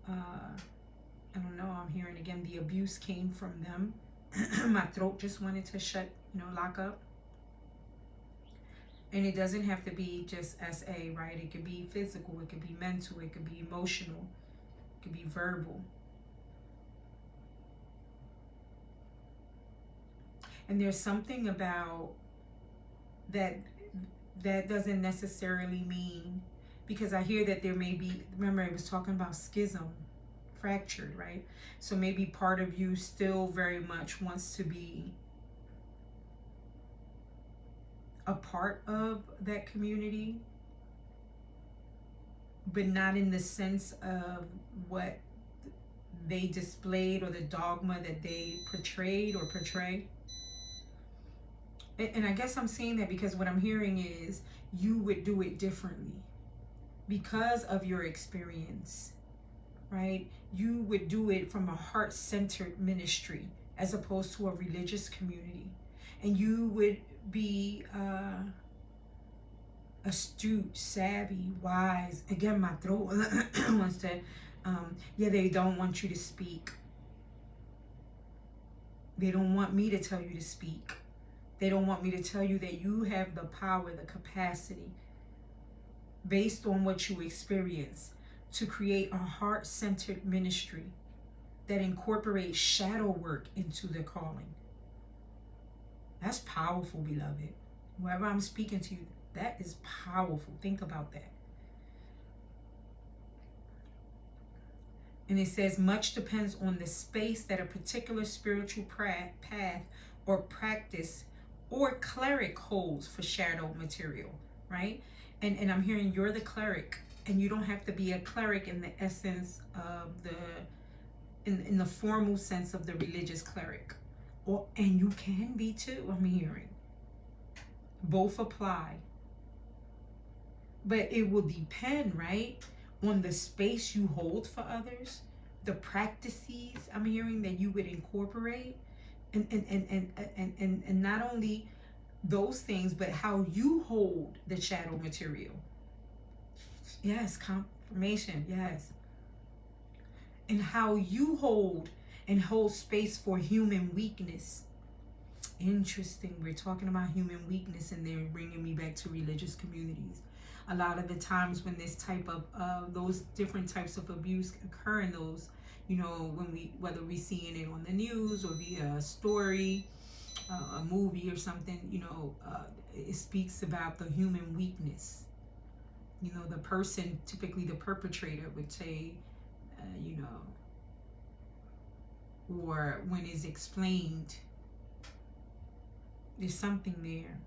I don't know, I'm hearing again the abuse came from them. My throat just wanted to shut, lock up. And it doesn't have to be just SA, right? It could be physical, it could be mental, it could be emotional, it could be verbal. And there's something about that doesn't necessarily mean, because I hear that there may be, remember I was talking about schism, fractured, right? So maybe part of you still very much wants to be a part of that community, but not in the sense of what they displayed or the dogma that they portrayed or portray. And I guess I'm saying that because what I'm hearing is you would do it differently because of your experience, right? You would do it from a heart-centered ministry as opposed to a religious community. And you would be astute, savvy, wise. Again, my throat wants to, they don't want you to speak. They don't want me to tell you to speak. They don't want me to tell you that you have the power, the capacity, based on what you experience, to create a heart-centered ministry that incorporates shadow work into the calling. That's powerful, beloved. Whoever I'm speaking to, that is powerful. Think about that. And it says, much depends on the space that a particular spiritual path or practice or cleric holds for shadow material, right? And I'm hearing you're the cleric, and you don't have to be a cleric in the essence of in the formal sense of the religious cleric. And you can be too, I'm hearing. Both apply. But it will depend, right, on the space you hold for others, the practices I'm hearing that you would incorporate, and not only those things, but how you hold the shadow material. Yes, confirmation, yes. and how you hold space for human weakness. Interesting. We're talking about human weakness, and they're bringing me back to religious communities. A lot of the times when this type of those different types of abuse occur in those, whether we seeing it on the news or via a story, a movie or something, it speaks about the human weakness. The person, typically the perpetrator, would say, or when it's explained, there's something there.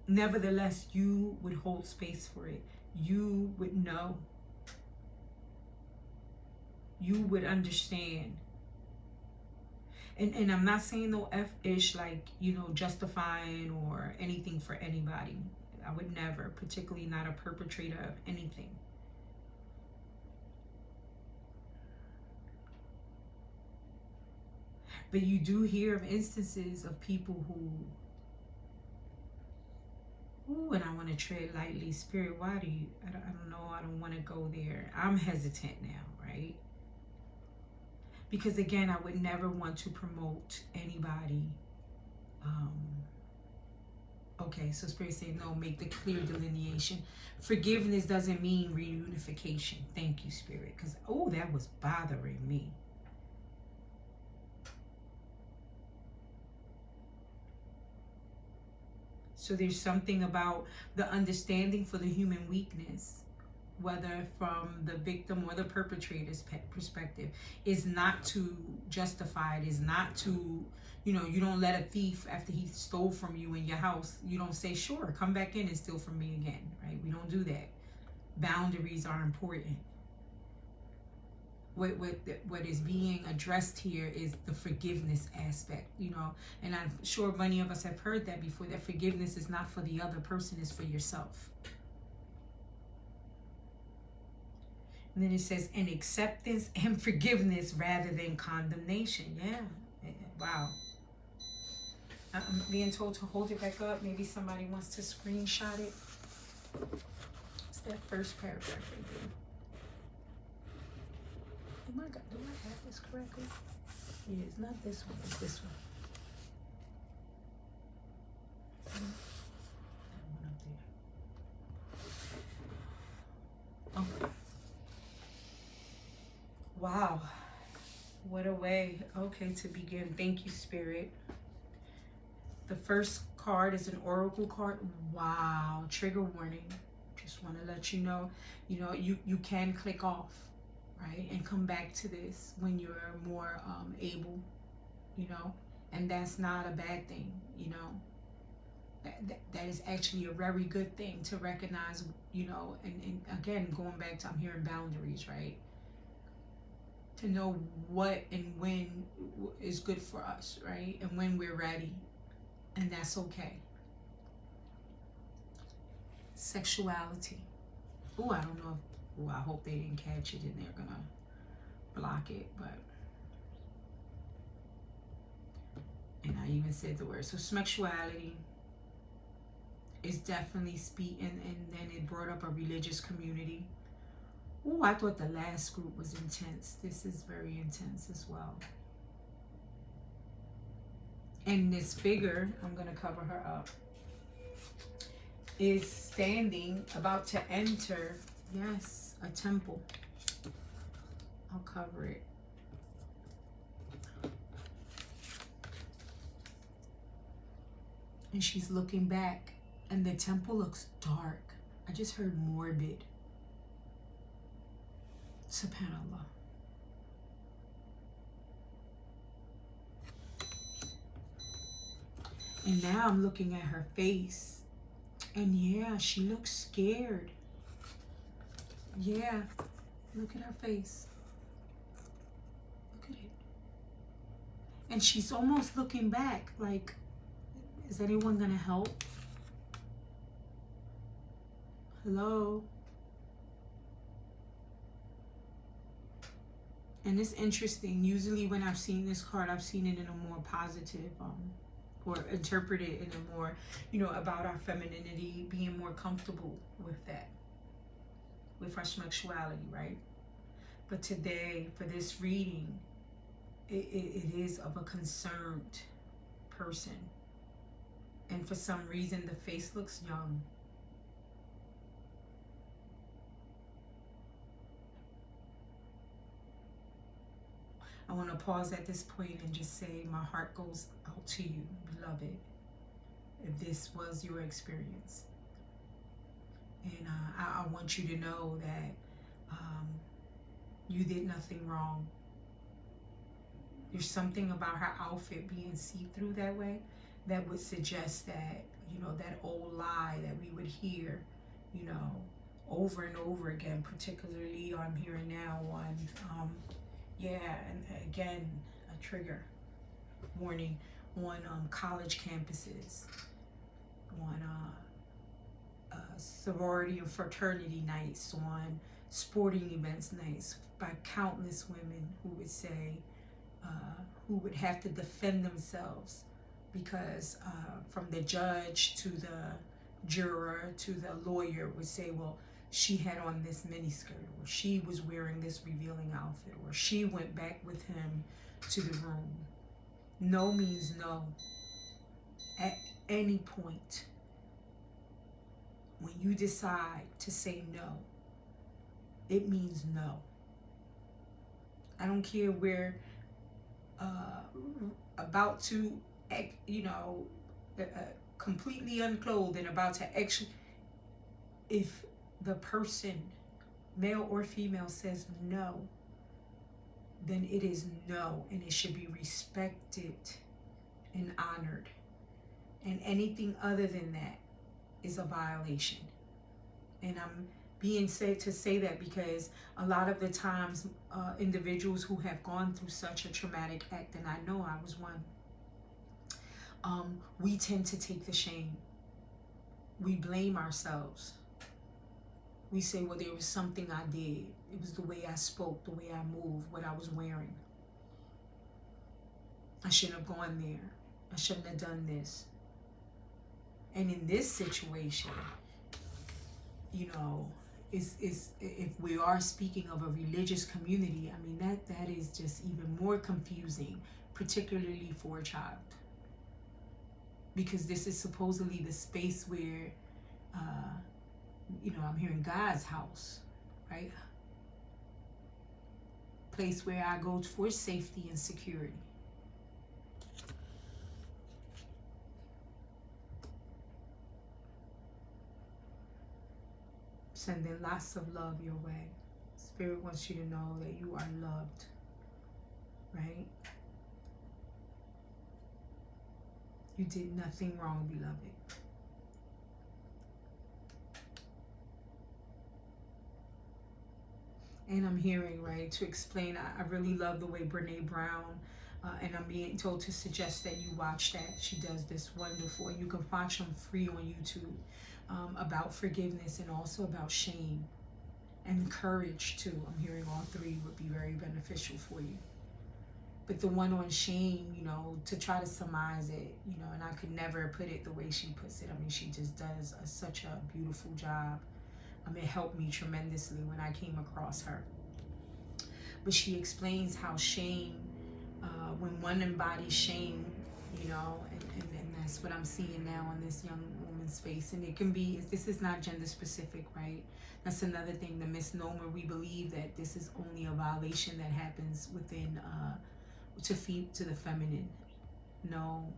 Nevertheless, you would hold space for it. You would know. You would understand. And I'm not saying no F-ish, like, justifying or anything for anybody. I would never, particularly not a perpetrator of anything. But you do hear of instances of people who, and I want to tread lightly. Spirit, why do you, I don't know, I don't want to go there. I'm hesitant now, right? Because again, I would never want to promote anybody. Okay, so Spirit saying, no, make the clear delineation. Forgiveness doesn't mean reunification. Thank you, Spirit. Because, that was bothering me. So there's something about the understanding for the human weakness, whether from the victim or the perpetrator's perspective, is not to justify it, is not to, you don't let a thief, after he stole from you in your house, you don't say, sure, come back in and steal from me again, right? We don't do that. Boundaries are important. What is being addressed here is the forgiveness aspect, and I'm sure many of us have heard that before, that forgiveness is not for the other person, it's for yourself. And then it says, and acceptance and forgiveness rather than condemnation. Yeah. Wow. I'm being told to hold it back up. Maybe somebody wants to screenshot it. It's that first paragraph right there. Oh my God, do I have this correctly? Yeah, it's not this one, it's this one. That one up there. Okay. Wow. What a way. Okay, to begin. Thank you, Spirit. The first card is an oracle card. Wow. Trigger warning. Just want to let you know, you can click off. Right, and come back to this when you're more able, and that's not a bad thing, that is actually a very good thing to recognize, and again, going back to, I'm hearing boundaries, right, to know what and when is good for us, right, and when we're ready, and that's okay. Sexuality. I don't know if, I hope they didn't catch it and they're gonna block it, but, and I even said the word. So sexuality is definitely speaking, and then it brought up a religious community. I thought the last group was intense. This is very intense as well. And this figure, I'm gonna cover her up, is standing, about to enter, yes, a temple. I'll cover it. And she's looking back, and the temple looks dark. I just heard morbid. Subhanallah. And now I'm looking at her face, and yeah, she looks scared. Yeah, look at her face. Look at it. And she's almost looking back like, is anyone gonna help? Hello? And it's interesting. Usually when I've seen this card, I've seen it in a more positive, or interpreted in a more, about our femininity, being more comfortable with that. With our sexuality, right? But today, for this reading, it is of a concerned person. And for some reason, the face looks young. I want to pause at this point and just say my heart goes out to you, beloved, if this was your experience. And I want you to know that you did nothing wrong. There's something about her outfit being see-through that way that would suggest that, that old lie that we would hear, over and over again, particularly I'm hearing now on, and again, a trigger warning on college campuses, on sorority and fraternity nights, on sporting events nights, by countless women who would say, who would have to defend themselves because from the judge to the juror to the lawyer would say, well, she had on this miniskirt, or she was wearing this revealing outfit, or she went back with him to the room. No means no. At any point, when you decide to say no, it means no. I don't care where about to, completely unclothed and about to actually, if the person, male or female, says no, then it is no, and it should be respected and honored. And anything other than that is a violation. And I'm being said to say that because a lot of the times individuals who have gone through such a traumatic act, and I know I was one, we tend to take the shame. We blame ourselves. We say, well, there was something I did. It was the way I spoke, the way I moved, what I was wearing. I shouldn't have gone there. I shouldn't have done this. And in this situation, is if we are speaking of a religious community, I mean, that is just even more confusing, particularly for a child. Because this is supposedly the space where, I'm hearing God's house, right? Place where I go for safety and security. Sending lots of love your way. Spirit wants you to know that you are loved, right? You did nothing wrong, beloved. And I'm hearing, right, to explain, I really love the way Brene Brown, and I'm being told to suggest that you watch that. She does this wonderful, and you can watch them free on YouTube, about forgiveness and also about shame and courage too. I'm hearing all three would be very beneficial for you. But the one on shame, to try to surmise it, and I could never put it the way she puts it. I mean, she just does such a beautiful job. It helped me tremendously when I came across her. But she explains how shame, when one embodies shame, and that's what I'm seeing now on this young woman's face. And it can be, this is not gender specific, right? That's another thing, the misnomer. We believe that this is only a violation that happens within, to the feminine. No,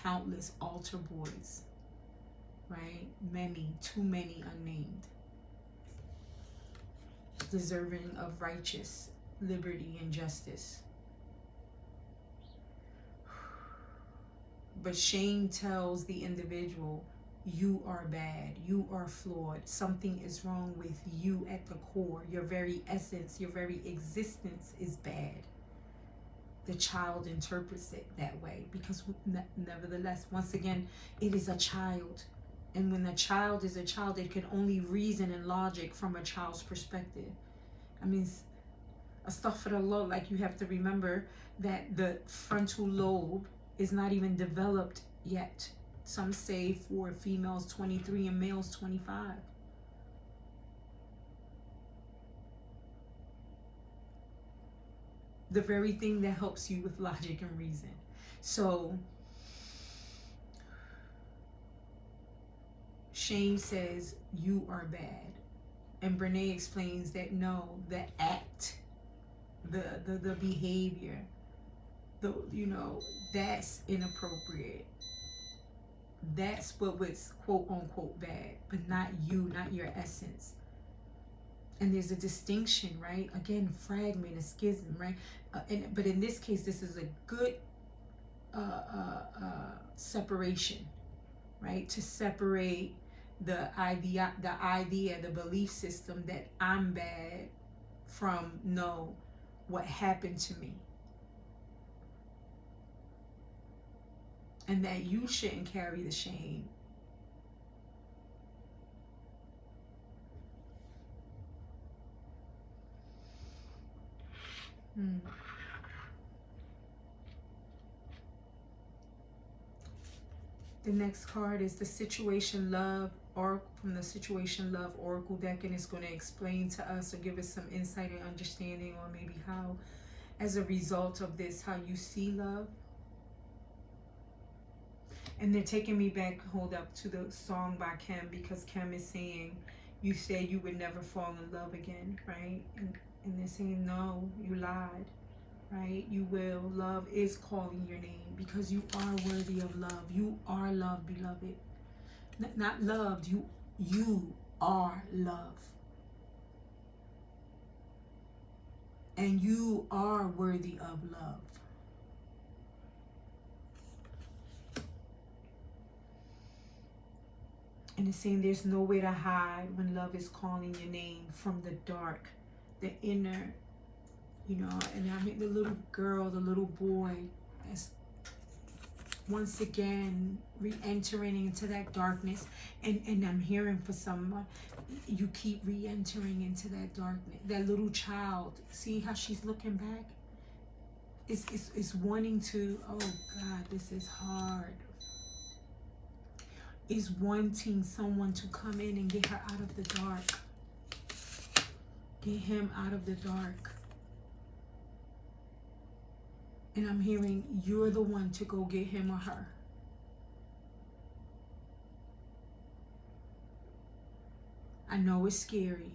countless altar boys, right? Many, too many unnamed, deserving of righteous liberty and justice. But shame tells the individual, you are bad, you are flawed, something is wrong with you at the core. Your very essence, your very existence is bad. The child interprets it that way because nevertheless, once again, it is a child. And when a child is a child, it can only reason and logic from a child's perspective. I mean, astaghfirullah, like, you have to remember that the frontal lobe is not even developed yet. Some say for females 23 and males 25. The very thing that helps you with logic and reason. So shame says you are bad. And Brene explains that no, the act, the behavior, that's inappropriate. That's what was quote unquote bad, but not you, not your essence. And there's a distinction, right? Again, fragment, a schism, right? But in this case, this is a good separation, right? To separate the idea, the belief system that I'm bad from no, what happened to me. And that you shouldn't carry the shame. The next card is the Situation Love Oracle from the Situation Love Oracle deck, and it's going to explain to us or give us some insight and understanding, or maybe how, as a result of this, how you see love. And they're taking me back, hold up, to the song by Kem, because Kem is saying, you said you would never fall in love again, right? And they're saying, no, you lied, right? You will. Love is calling your name because you are worthy of love. You are loved, beloved. Not loved, you are love. And you are worthy of love. And it's saying there's no way to hide when love is calling your name from the dark, the inner, and I mean the little girl, the little boy, as once again re-entering into that darkness. And I'm hearing for someone, you keep re-entering into that darkness. That little child, see how she's looking back? Is wanting to, oh God, this is hard. Is wanting someone to come in and get her out of the dark. Get him out of the dark. And I'm hearing you're the one to go get him or her. I know it's scary.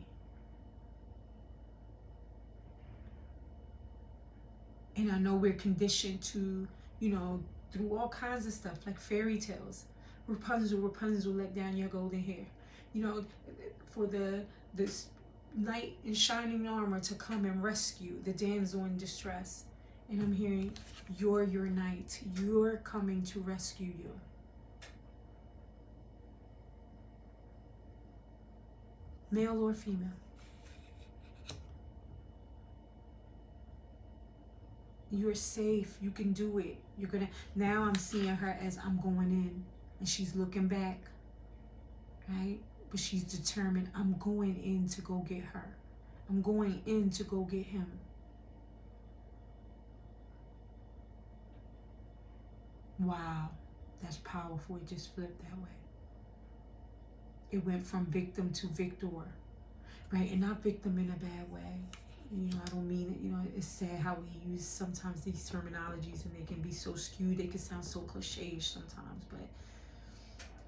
And I know we're conditioned to, through all kinds of stuff, like fairy tales. Rapunzel, let down your golden hair. For this knight in shining armor to come and rescue the damsel in distress. And I'm hearing, you're your knight. You're coming to rescue you. Male or female. You're safe. You can do it. Now I'm seeing her as I'm going in. And she's looking back, right? But she's determined, I'm going in to go get her. I'm going in to go get him. Wow, that's powerful. It just flipped that way. It went from victim to victor, right? And not victim in a bad way. I don't mean it. It's sad how we use sometimes these terminologies, and they can be so skewed. They can sound so cliche sometimes, but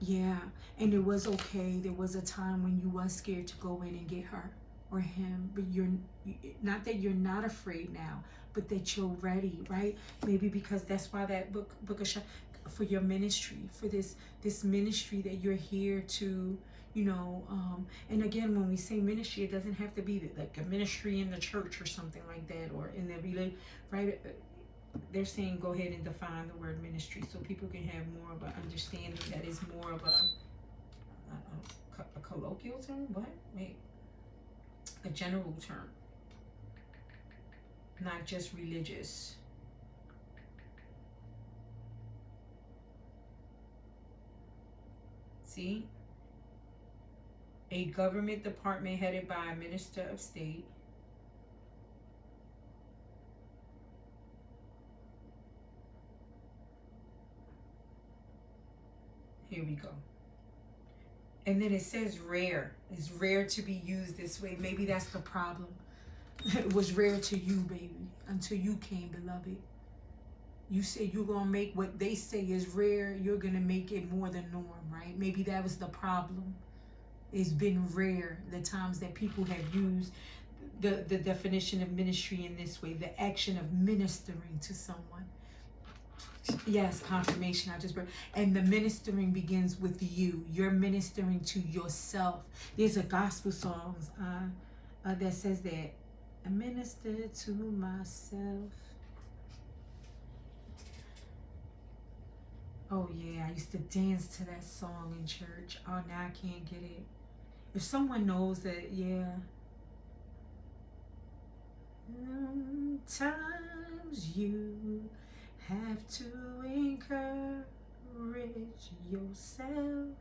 yeah. And it was okay. There was a time when you was scared to go in and get her or him, but you're not that you're not afraid now, but that you're ready, right? Maybe because that's why that book of for your ministry, for this ministry that you're here to, and again, when we say ministry, it doesn't have to be like a ministry in the church or something like that, or in the relay, right? They're saying go ahead and define the word ministry so people can have more of an understanding that is more of a colloquial term. What? Wait. A general term. Not just religious. See? A government department headed by a minister of state. Here we go. And then it says rare. It's rare to be used this way. Maybe that's the problem. It was rare to you, baby, until you came, beloved. You say you're going to make what they say is rare, you're going to make it more than norm, right? Maybe that was the problem. It's been rare, the times that people have used the definition of ministry in this way, the action of ministering to someone. Yes, confirmation. I just read. And the ministering begins with you. You're ministering to yourself. There's a gospel song that says that. I minister to myself. Oh yeah, I used to dance to that song in church. Oh, now I can't get it. If someone knows that, yeah. Sometimes you have to encourage yourself.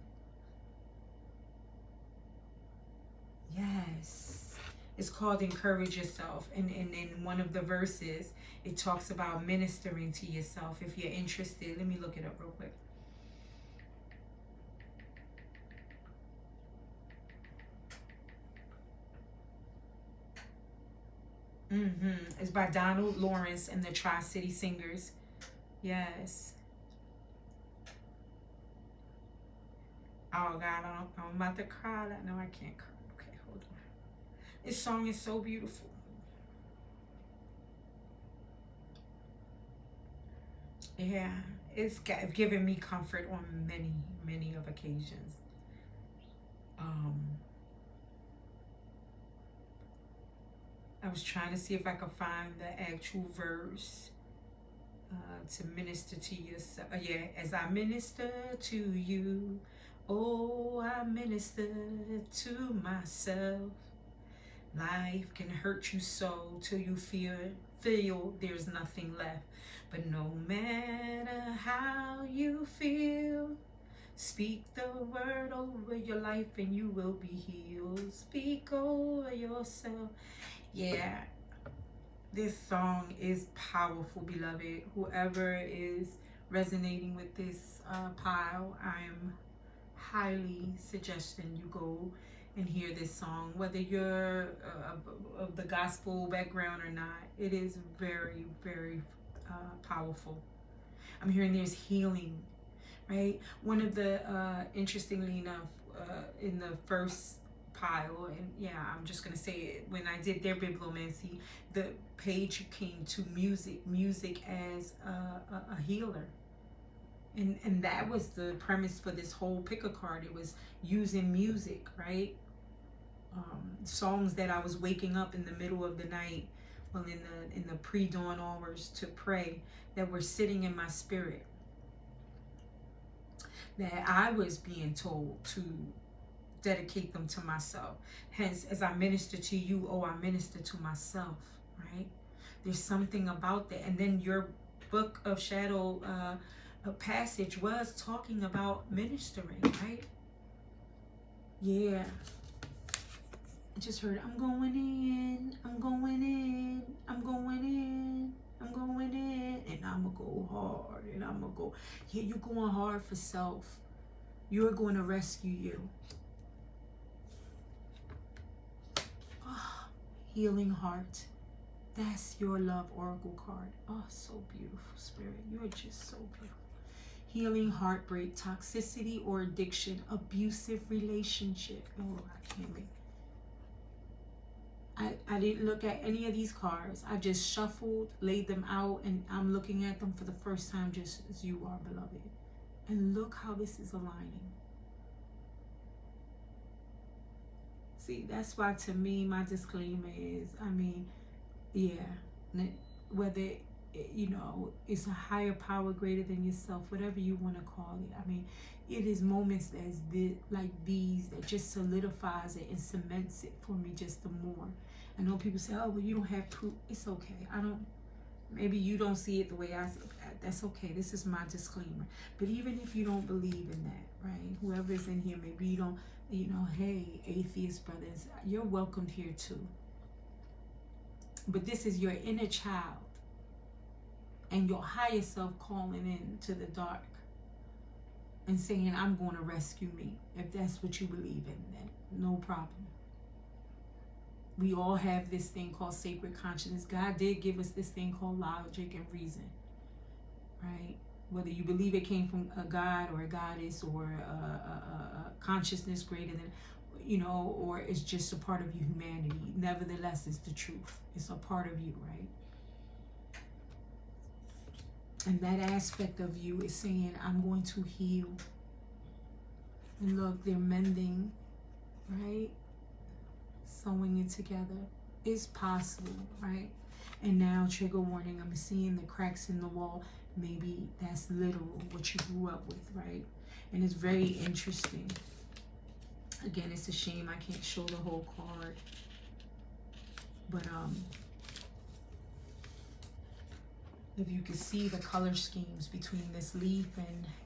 Yes. It's called Encourage Yourself. And in one of the verses, it talks about ministering to yourself. If you're interested, let me look it up real quick. It's by Donald Lawrence and the Tri-City Singers. Yes. Oh God, I'm about to cry. No, I can't cry. Okay, hold on. This song is so beautiful. Yeah, it's given me comfort on many of occasions. I was trying to see if I could find the actual verse to minister to yourself. Yeah, as I minister to you, oh, I minister to myself. Life can hurt you so till you feel there's nothing left. But no matter how you feel, speak the word over your life and you will be healed. Speak over yourself. Yeah, this song is powerful, beloved. Whoever is resonating with this pile, I am highly suggesting you go and hear this song, whether you're of the gospel background or not. It is very, very powerful. I'm hearing there's healing, right? One of the, interestingly enough, in the first pile, and yeah, I'm just gonna say it, when I did their bibliomancy, the page came to music as a healer. And that was the premise for this whole pick a card. It was using music, right? Songs that I was waking up in the middle of the night, well, in the pre-dawn hours to pray, that were sitting in my spirit, that I was being told to dedicate them to myself. Hence, as I minister to you, oh, I minister to myself, right? There's something about that. And then your book of shadow passage was talking about ministering, right? Yeah. I just heard, I'm going in, I'm going in, I'm going in, I'm going in, and I'm going to go hard, and I'm going to go. Yeah, you're going hard for self. You're going to rescue you. Oh, healing heart. That's your love oracle card. Oh, so beautiful, Spirit. You're just so beautiful. Healing heartbreak, toxicity or addiction, abusive relationship. Oh, I can't wait. I didn't look at any of these cards. I just shuffled, laid them out, and I'm looking at them for the first time just as you are, beloved. And look how this is aligning. See, that's why to me, my disclaimer is, I mean, yeah, whether, you know, it's a higher power greater than yourself, whatever you want to call it. I mean, it is moments like these that just solidifies it and cements it for me just the more. I know people say, oh, well, you don't have proof. It's okay. Maybe you don't see it the way I see it. That's okay. This is my disclaimer. But even if you don't believe in that, right? Whoever's in here, maybe you don't, you know, hey, atheist brothers, you're welcomed here too. But this is your inner child and your higher self calling in to the dark and saying, I'm going to rescue me. If that's what you believe in, then no problem. We all have this thing called sacred consciousness. God did give us this thing called logic and reason, right? Whether you believe it came from a god or a goddess or a consciousness greater than, or it's just a part of your humanity. Nevertheless, it's the truth. It's a part of you, right? And that aspect of you is saying, I'm going to heal. And look, they're mending, right? Sewing it together. It's possible, right? And now, trigger warning, I'm seeing the cracks in the wall. Maybe that's literal, what you grew up with, right? And it's very interesting. Again, it's a shame I can't show the whole card. But if you could see the color schemes between this leaf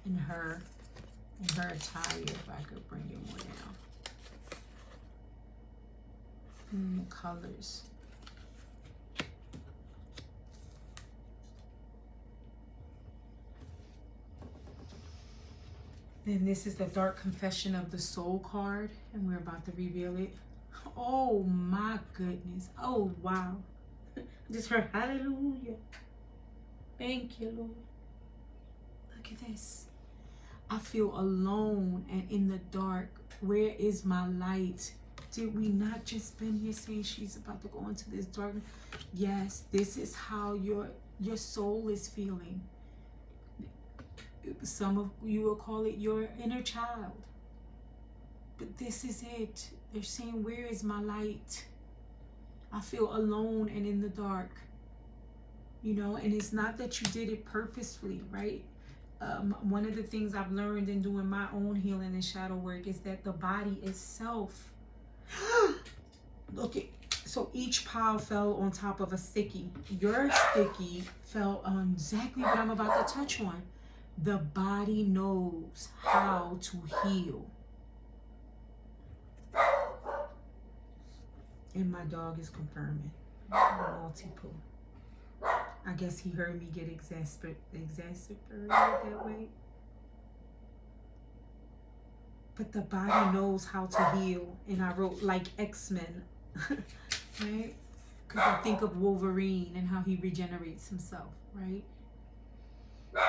and her attire, if I could bring it more down. And the colors. Then this is the Dark Confession of the Soul card, and we're about to reveal it. Oh my goodness. Oh wow. Just heard hallelujah. Thank you, Lord. Look at this. I feel alone and in the dark. Where is my light? Did we not just spend here saying she's about to go into this darkness? Yes, this is how your soul is feeling. Some of you will call it your inner child. But this is it. They're saying, where is my light? I feel alone and in the dark. And it's not that you did it purposefully, right? One of the things I've learned in doing my own healing and shadow work is that the body itself, look at, so each pile fell on top of a sticky. Your sticky fell on exactly what I'm about to touch on. The body knows how to heal. And my dog is confirming. Multiple. I guess he heard me get exasperated that way. But the body knows how to heal. And I wrote like X-Men, right? Because I think of Wolverine and how he regenerates himself, right? But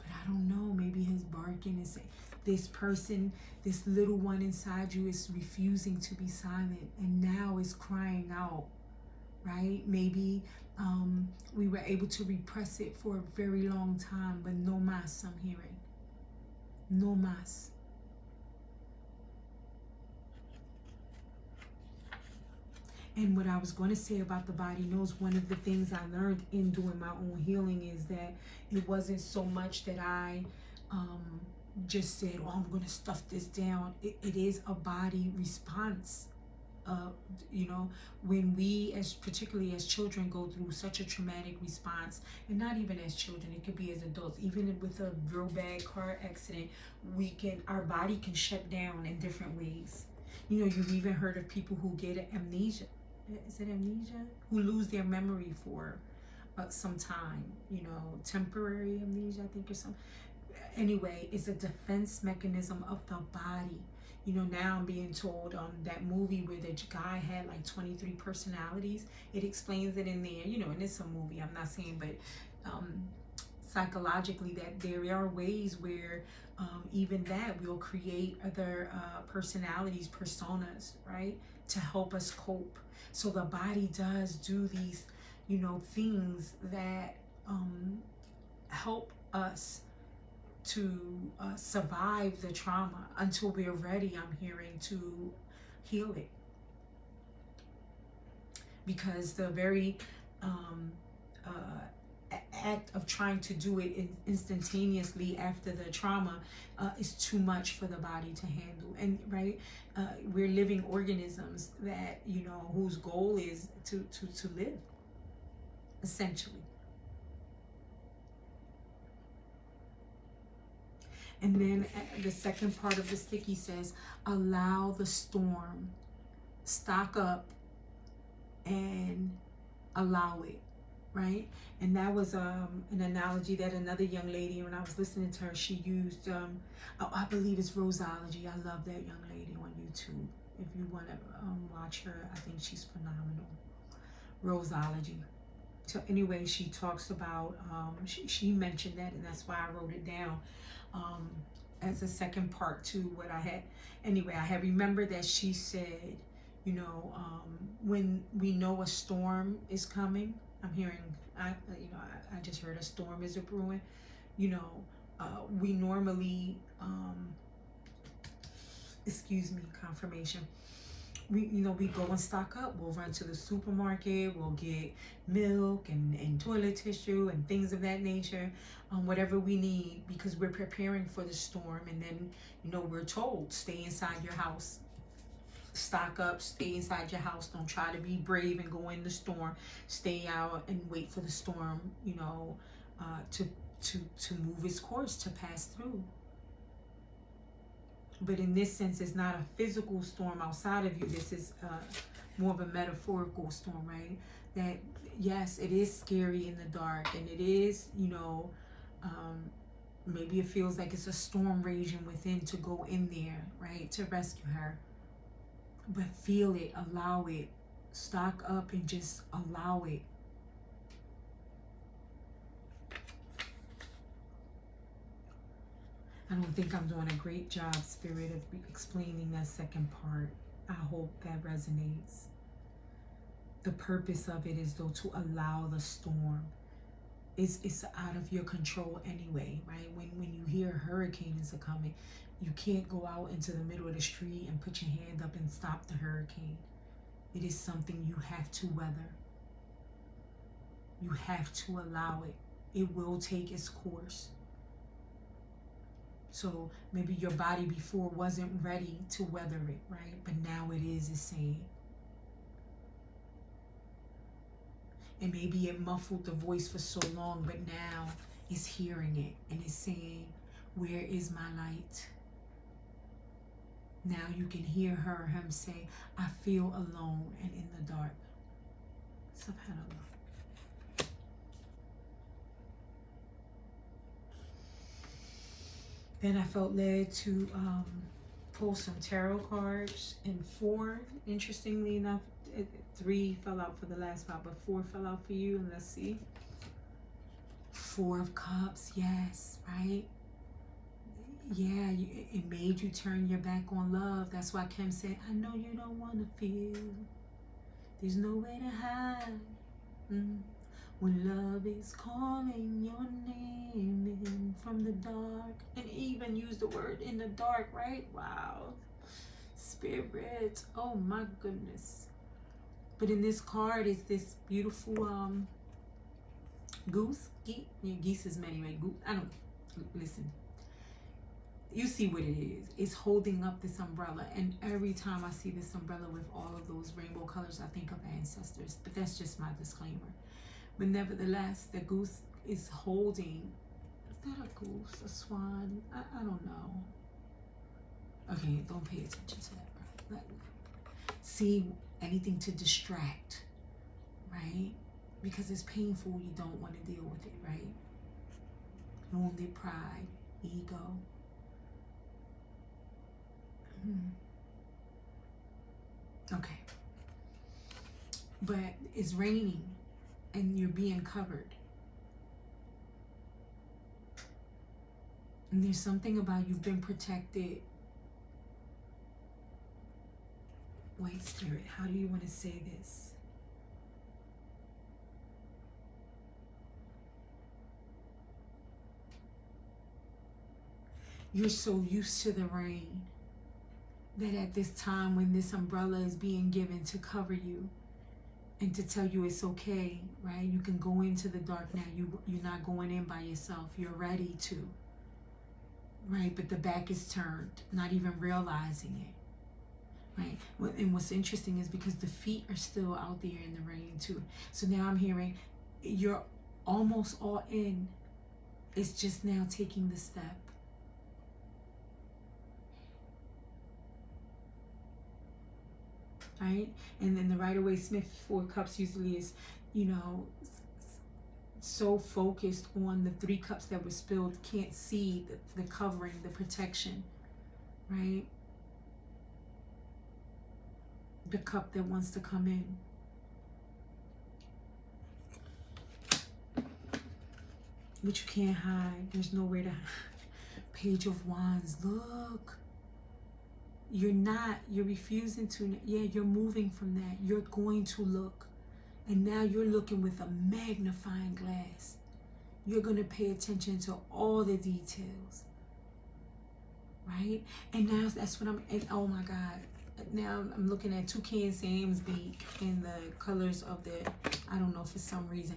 I don't know, maybe his barking is saying, this person, this little one inside you is refusing to be silent and now is crying out, right? Maybe we were able to repress it for a very long time, but no mas, I'm hearing. No mas. And what I was going to say about the body knows, one of the things I learned in doing my own healing is that it wasn't so much that I just said, oh, I'm going to stuff this down. It is a body response. When we, particularly as children, go through such a traumatic response, and not even as children, it could be as adults, even with a real bad car accident, our body can shut down in different ways. You've even heard of people who get amnesia. Is it amnesia? Who lose their memory for some time, temporary amnesia, I think, or something. Anyway, it's a defense mechanism of the body. Now I'm being told that movie where the guy had like 23 personalities, it explains it in there, and it's a movie, I'm not saying, but psychologically that there are ways where even that will create other personalities, personas, right, to help us cope. So the body does do these, things that help us to survive the trauma until we're ready, I'm hearing, to heal it. Because the very act of trying to do it instantaneously after the trauma is too much for the body to handle. And we're living organisms that, whose goal is to live, essentially. And then the second part of the sticky says, allow the storm, stock up and allow it, right? And that was an analogy that another young lady, when I was listening to her, she used. I believe it's Rosology. I love that young lady on YouTube. If you want to watch her, I think she's phenomenal. Rosology. So anyway, she talks about, she mentioned that, and that's why I wrote it down as a second part to what I had. Anyway, I had remembered that she said, you know, when we know a storm is coming, I'm hearing, I just heard a storm is a brewing, you know, we normally, excuse me, confirmation, we go and stock up. We'll run to the supermarket, we'll get milk and toilet tissue and things of that nature, whatever we need, because we're preparing for the storm. And then, we're told, stay inside your house, stock up, stay inside your house, don't try to be brave and go in the storm, stay out and wait for the storm, to move its course, to pass through. But in this sense, it's not a physical storm outside of you. This is more of a metaphorical storm, right? That, yes, it is scary in the dark, and it is, maybe it feels like it's a storm raging within, to go in there, right, to rescue her. But feel it, allow it, stock up and just allow it. I don't think I'm doing a great job, Spirit, of explaining that second part. I hope that resonates. The purpose of it is, though, to allow the storm. It's out of your control anyway, right? When you hear hurricanes are coming, you can't go out into the middle of the street and put your hand up and stop the hurricane. It is something you have to weather. You have to allow it. It will take its course. So maybe your body before wasn't ready to weather it, right? But now it is, it's saying. And maybe it muffled the voice for so long, but now it's hearing it and it's saying, where is my light? Now you can hear her or him say, I feel alone and in the dark. SubhanAllah. Then I felt led to pull some tarot cards, and 4, interestingly enough, 3 fell out for the last 5, but 4 fell out for you. And let's see. 4 of Cups, yes, right? Yeah, it made you turn your back on love. That's why Kem said, I know you don't want to feel. There's nowhere to hide. When love is calling your name in from the dark. And even use the word in the dark, right? Wow. Spirit. Oh my goodness. But in this card is this beautiful goose. Geese is many, right? I don't, listen. You see what it is. It's holding up this umbrella. And every time I see this umbrella with all of those rainbow colors, I think of ancestors. But that's just my disclaimer. But nevertheless, the goose is holding, is that a goose, a swan? I don't know. Okay, don't pay attention to that. See anything to distract, right? Because it's painful, you don't want to deal with it, right? Wounded pride, ego. Okay. But it's raining. And you're being covered. And there's something about you've been protected. Wait, Spirit, how do you want to say this? You're so used to the rain that at this time when this umbrella is being given to cover you, and to tell you it's okay, right? You can go into the dark now. You're not going in by yourself. You're ready to, right? But the back is turned, not even realizing it, right? And what's interesting is because the feet are still out there in the rain too. So now I'm hearing you're almost all in. It's just now taking the step. Right? And then the Rider-Waite Smith 4 Cups usually is, so focused on the 3 cups that were spilled, can't see the covering, the protection, right? The cup that wants to come in. But you can't hide. There's nowhere to hide. Page of Wands. Look. You're refusing to, you're moving from that. You're going to look. And now you're looking with a magnifying glass. You're going to pay attention to all the details. Right? And now that's what oh my God. Now I'm looking at Toucan Sam's beak in the colors of I don't know for some reason.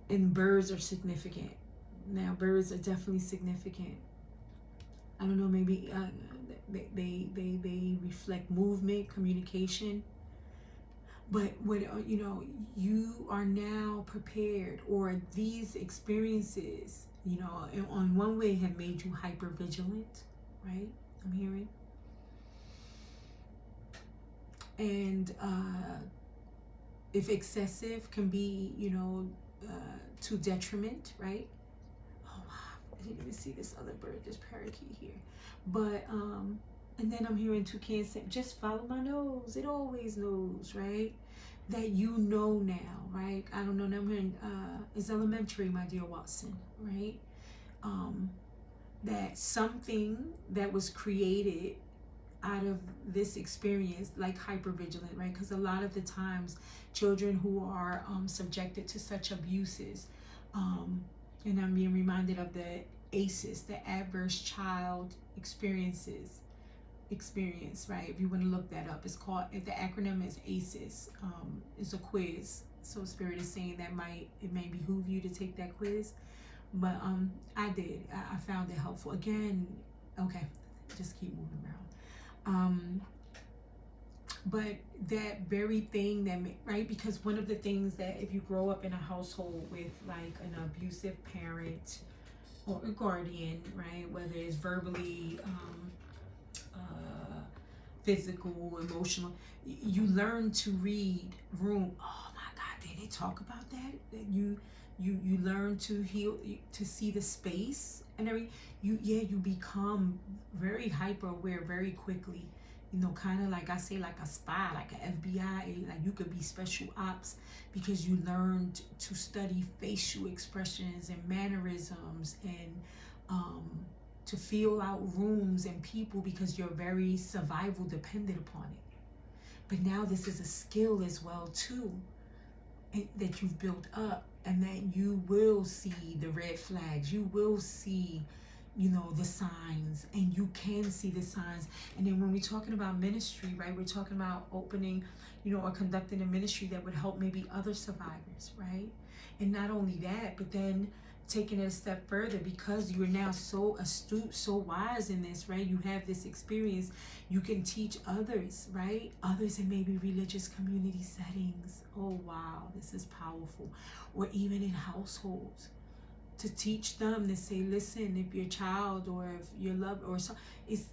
And birds are significant. Now birds are definitely significant. I don't know, maybe they reflect movement, communication. But what you are now prepared, or these experiences, on one way have made you hyper vigilant, right? I'm hearing. And if excessive can be, to detriment, right? Oh wow, I didn't even see this other bird, this parakeet here. But and then I'm hearing Toucan say, just follow my nose. It always knows, right? That now, right? I don't know. I'm hearing it's elementary, my dear Watson, right? That something that was created out of this experience, like hypervigilant, right? Because a lot of the times children who are subjected to such abuses, and I'm being reminded of the ACEs, the Adverse Child Experience, right? If you want to look that up, it's called, the acronym is ACEs. It's a quiz. So Spirit is saying that it may behoove you to take that quiz. But I did. I found it helpful. Again, okay, just keep moving around. But that very thing right? Because one of the things that if you grow up in a household with like an abusive parent or a guardian, right? Whether it's verbally, physical, emotional, you learn to read room. Oh my God, did they talk about that? That you learn to heal, to see the space and everything. You become very hyper aware very quickly. Kind of like I say, like a spy, like an FBI, like you could be special ops because you learned to study facial expressions and mannerisms and to feel out rooms and people because you're very survival dependent upon it. But now this is a skill as well too, that you've built up, and that you will see the red flags, you will see the signs, and you can see the signs. And then when we're talking about ministry, right, we're talking about opening, or conducting a ministry that would help maybe other survivors, right? And not only that, but then taking it a step further, because you're now so astute, so wise in this, right? You have this experience, you can teach others, right? Others in maybe religious community settings. Oh wow, this is powerful. Or even in households, to teach them, to say, listen, if your child or if your love or so is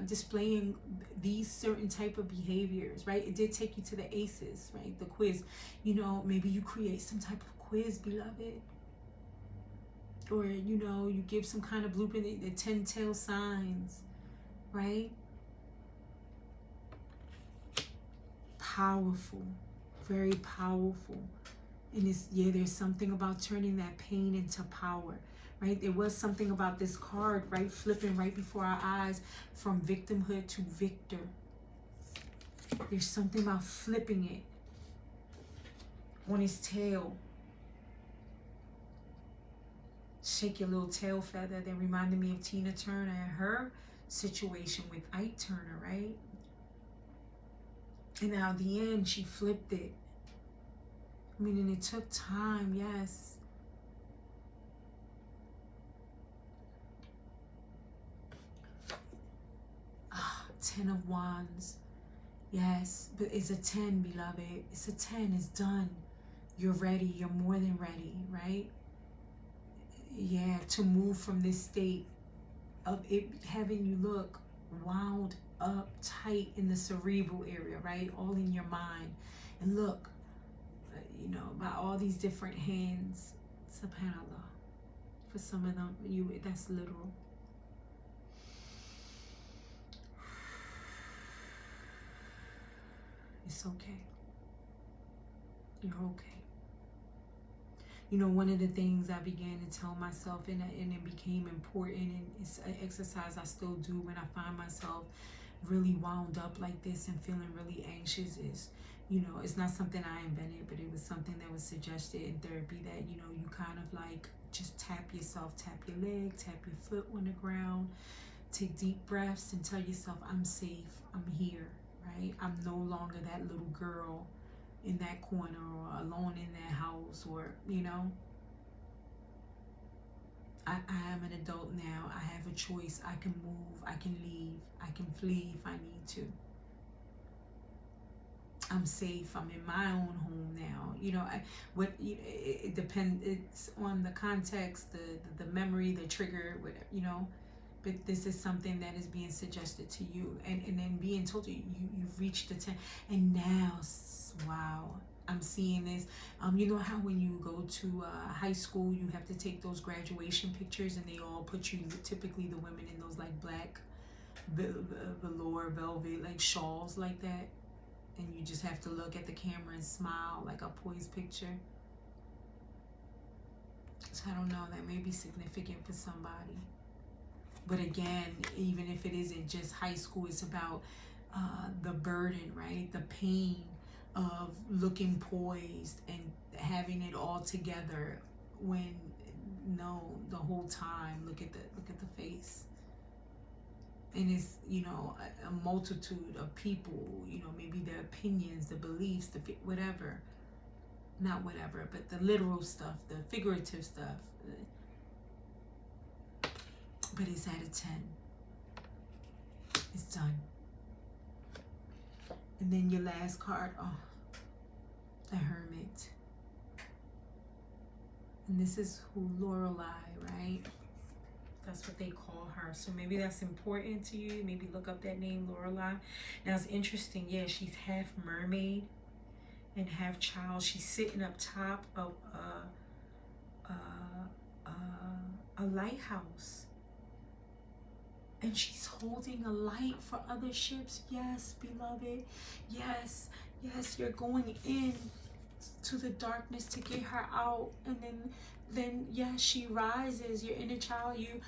displaying these certain type of behaviors, right? It did take you to the ACEs, right? The quiz. Maybe you create some type of quiz, beloved. Or, you give some kind of blueprint, the 10 tail signs, right? Powerful, very powerful. And there's something about turning that pain into power, right? There was something about this card, right? Flipping right before our eyes from victimhood to victor. There's something about flipping it on his tail. Shake your little tail feather. That reminded me of Tina Turner and her situation with Ike Turner, right? And now at the end, she flipped it. And it took time, yes. Ten of Wands. Yes, but it's a 10, beloved. It's a 10. It's done. You're ready. You're more than ready, right? Yeah, to move from this state of it having you look wound up tight in the cerebral area, right? All in your mind. And look, by all these different hands, SubhanAllah. For some of them, that's literal. It's okay. You're okay. You know, one of the things I began to tell myself, and it became important, and it's an exercise I still do when I find myself really wound up like this and feeling really anxious, is, you know, it's not something I invented, but it was something that was suggested in therapy, that, you know, you kind of like just tap yourself, tap your leg, tap your foot on the ground, take deep breaths and tell yourself, I'm safe, I'm here, right? I'm no longer that little girl in that corner or alone in that house, or, you know, I am an adult now. I have a choice. I can move, I can leave, I can flee if I need to. I'm safe. I'm in my own home now. You know, it depends. It's on the context, the memory, the trigger, whatever, you know. But this is something that is being suggested to you, and then being told you've reached the 10, and now, wow, I'm seeing this. You know how when you go to high school, you have to take those graduation pictures, and they all put you, typically the women, in those like black velour velvet like shawls like that, and you just have to look at the camera and smile like a poised picture. So I don't know, that may be significant for somebody. But again, even if it isn't just high school, it's about the burden, right? The pain of looking poised and having it all together, when no, the whole time, look at the face. And it's, you know, a multitude of people, you know, maybe their opinions, the beliefs, whatever. Not whatever, but the literal stuff, the figurative stuff. But it's at a 10. It's done. And then your last card, oh, the Hermit. And this is who Lorelei, right? That's what they call her. So maybe that's important to you. Maybe look up that name, Lorelei. Now it's interesting. Yeah, she's half mermaid and half child. She's sitting up top of a lighthouse. And she's holding a light for other ships. Yes, beloved. Yes, yes, you're going in to the darkness to get her out. And then yes, she rises. Your inner child, you,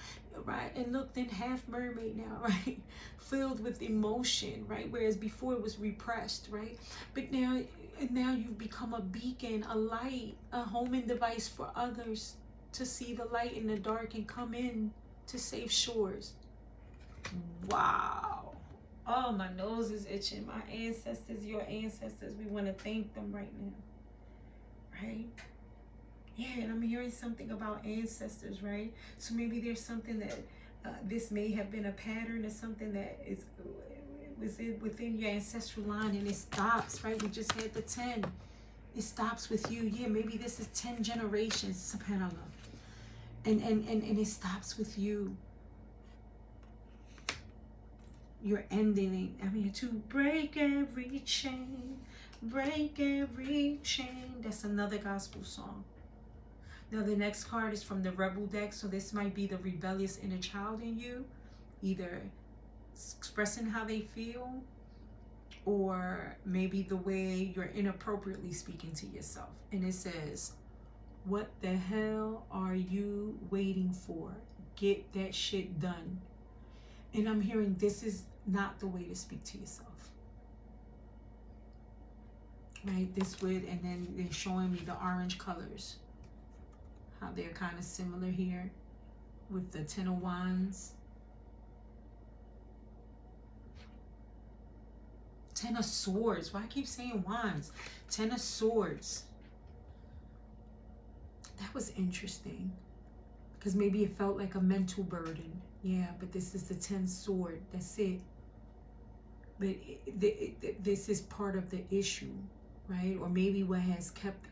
right? And look, then half mermaid now, right? Filled with emotion, right? Whereas before it was repressed, right? But now you've become a beacon, a light, a homing device for others to see the light in the dark and come in to safe shores. Wow. Oh, my nose is itching. My ancestors, your ancestors, we want to thank them right now. Right? Yeah, and I'm hearing something about ancestors, right? So maybe there's something that this may have been a pattern or something that was within your ancestral line, and it stops, right? We just had the 10. It stops with you. Yeah, maybe this is 10 generations, subhanAllah. And it stops with you. You're ending it. I mean, to break every chain, break every chain. That's another gospel song. Now the next card is from the Rebel deck, so this might be the rebellious inner child in you, either expressing how they feel, or maybe the way you're inappropriately speaking to yourself. And it says, what the hell are you waiting for? Get that shit done. And I'm hearing this is not the way to speak to yourself. Right? This would, and then they're showing me the orange colors. How they're kind of similar here with the 10 of Wands. 10 of Swords. Why I keep saying Wands? 10 of Swords. That was interesting. Because maybe it felt like a mental burden. Yeah, but this is the 10 sword. That's it. But this is part of the issue, right? Or maybe what has kept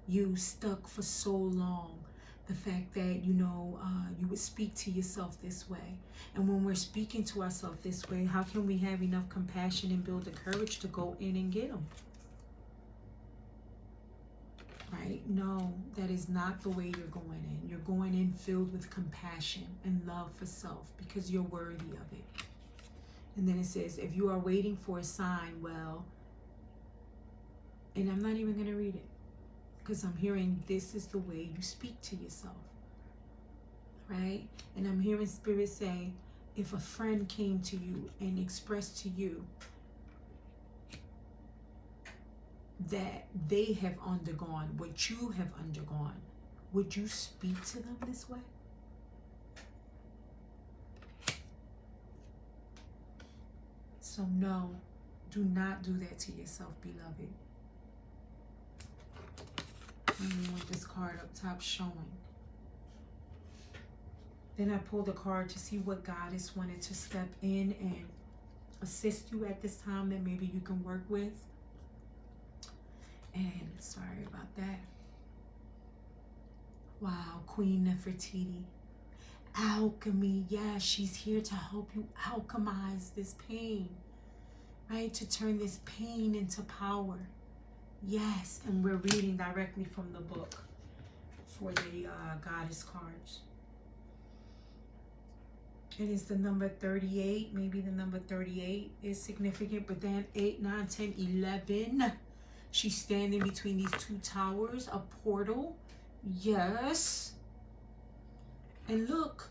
you stuck for so long. The fact that, you know, you would speak to yourself this way. And when we're speaking to ourselves this way, how can we have enough compassion and build the courage to go in and get them? right? No, that is not the way you're going in. You're going in filled with compassion and love for self because you're worthy of it. And then it says, if you are waiting for a sign, well, and I'm not even going to read it because I'm hearing this is the way you speak to yourself, right? And I'm hearing Spirit say, if a friend came to you and expressed to you that they have undergone what you have undergone, would you speak to them this way? So no, do not do that to yourself, beloved. I want this card up top showing. Then I pulled a card to see what goddess wanted to step in and assist you at this time that maybe you can work with. And sorry about that. Wow, Queen Nefertiti. Alchemy, yeah, she's here to help you alchemize this pain, right? To turn this pain into power. Yes, and we're reading directly from the book for the goddess cards. It is the number 38. Maybe the number 38 is significant, but then 8, 9, 10, 11. She's standing between these two towers, a portal. Yes. And look.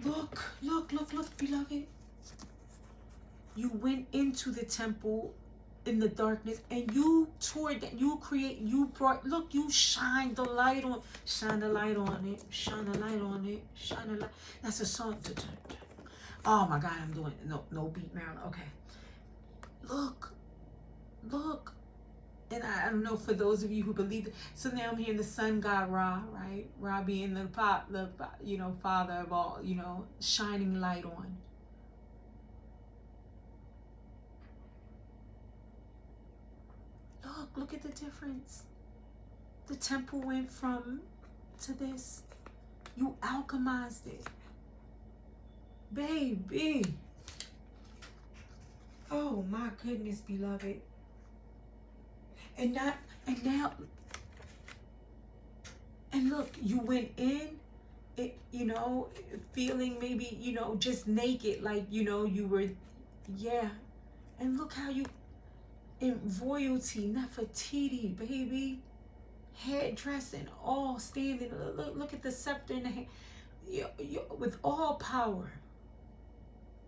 Look, beloved. You went into the temple in the darkness and you toured that, you brought, look, you shined the light on, shine the light on it, shine the light on it, shine the light. That's a song. Oh my God, I'm doing no beat, Marilyn. Okay. Look. And I don't know, for those of you who believe it. So now I'm hearing the sun god Ra, right? Ra being the father of all, shining light on. Look at the difference. The temple went from to this. You alchemized it. Baby. Oh my goodness, beloved. And look, you went in, feeling maybe, just naked, like, you were, yeah. And look how you, in royalty, Nefertiti, baby, hairdressing, all standing. Look at the scepter in the hand, with all power,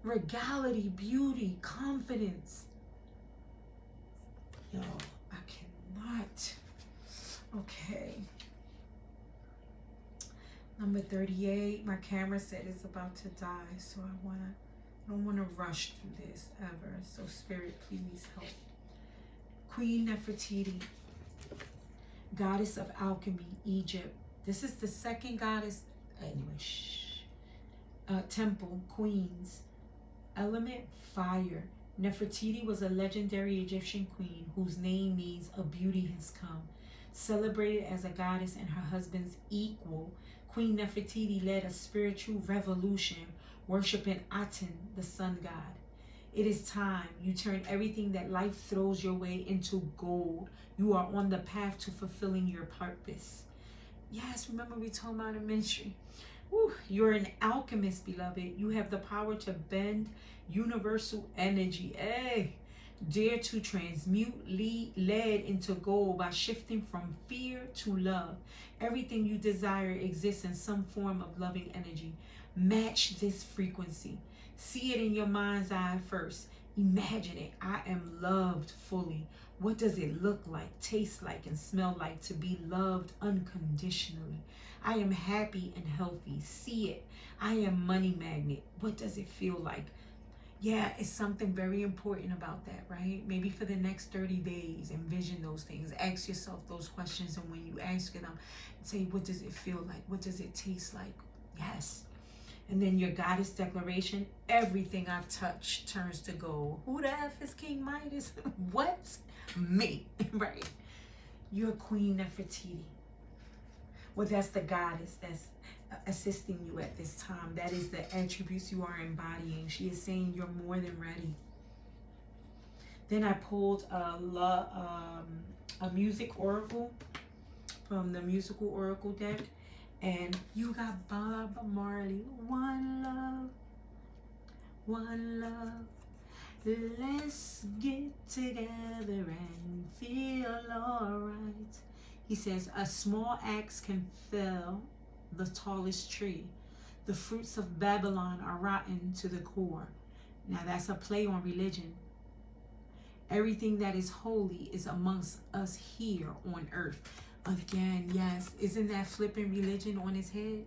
regality, beauty, confidence. Yo, I cannot. Okay. Number 38. My camera said it's about to die, so I don't want to rush through this ever. So Spirit, please help. Queen Nefertiti, goddess of alchemy, Egypt. This is the second goddess. Anyway, temple, queens. Element, fire. Nefertiti was a legendary Egyptian queen whose name means a beauty has come. Celebrated as a goddess and her husband's equal, Queen Nefertiti led a spiritual revolution, worshiping Aten, the sun god. It is time you turn everything that life throws your way into gold. You are on the path to fulfilling your purpose. Yes, remember we told about a ministry. You're an alchemist, beloved. You have the power to bend universal energy. Dare to transmute lead into gold by shifting from fear to love. Everything you desire exists in some form of loving energy. Match this frequency. See it in your mind's eye first. Imagine it. I am loved fully. What does it look like, taste like, and smell like to be loved unconditionally? I am happy and healthy. See it. I am money magnet. What does it feel like? Yeah, it's something very important about that, right? Maybe for the next 30 days, envision those things. Ask yourself those questions. And when you ask them, say, what does it feel like? What does it taste like? Yes. And then your goddess declaration, everything I touch turns to gold. Who the F is King Midas? What? Me, right? You're Queen Nefertiti. Well, that's the goddess that's assisting you at this time. That is the attributes you are embodying. She is saying you're more than ready. Then I pulled a music oracle from the musical oracle deck. And you got Bob Marley. One love, one love. Let's get together and feel alright. He says, a small axe can fell the tallest tree. The fruits of Babylon are rotten to the core. Now that's a play on religion. Everything that is holy is amongst us here on earth. Again, yes. Isn't that flipping religion on his head?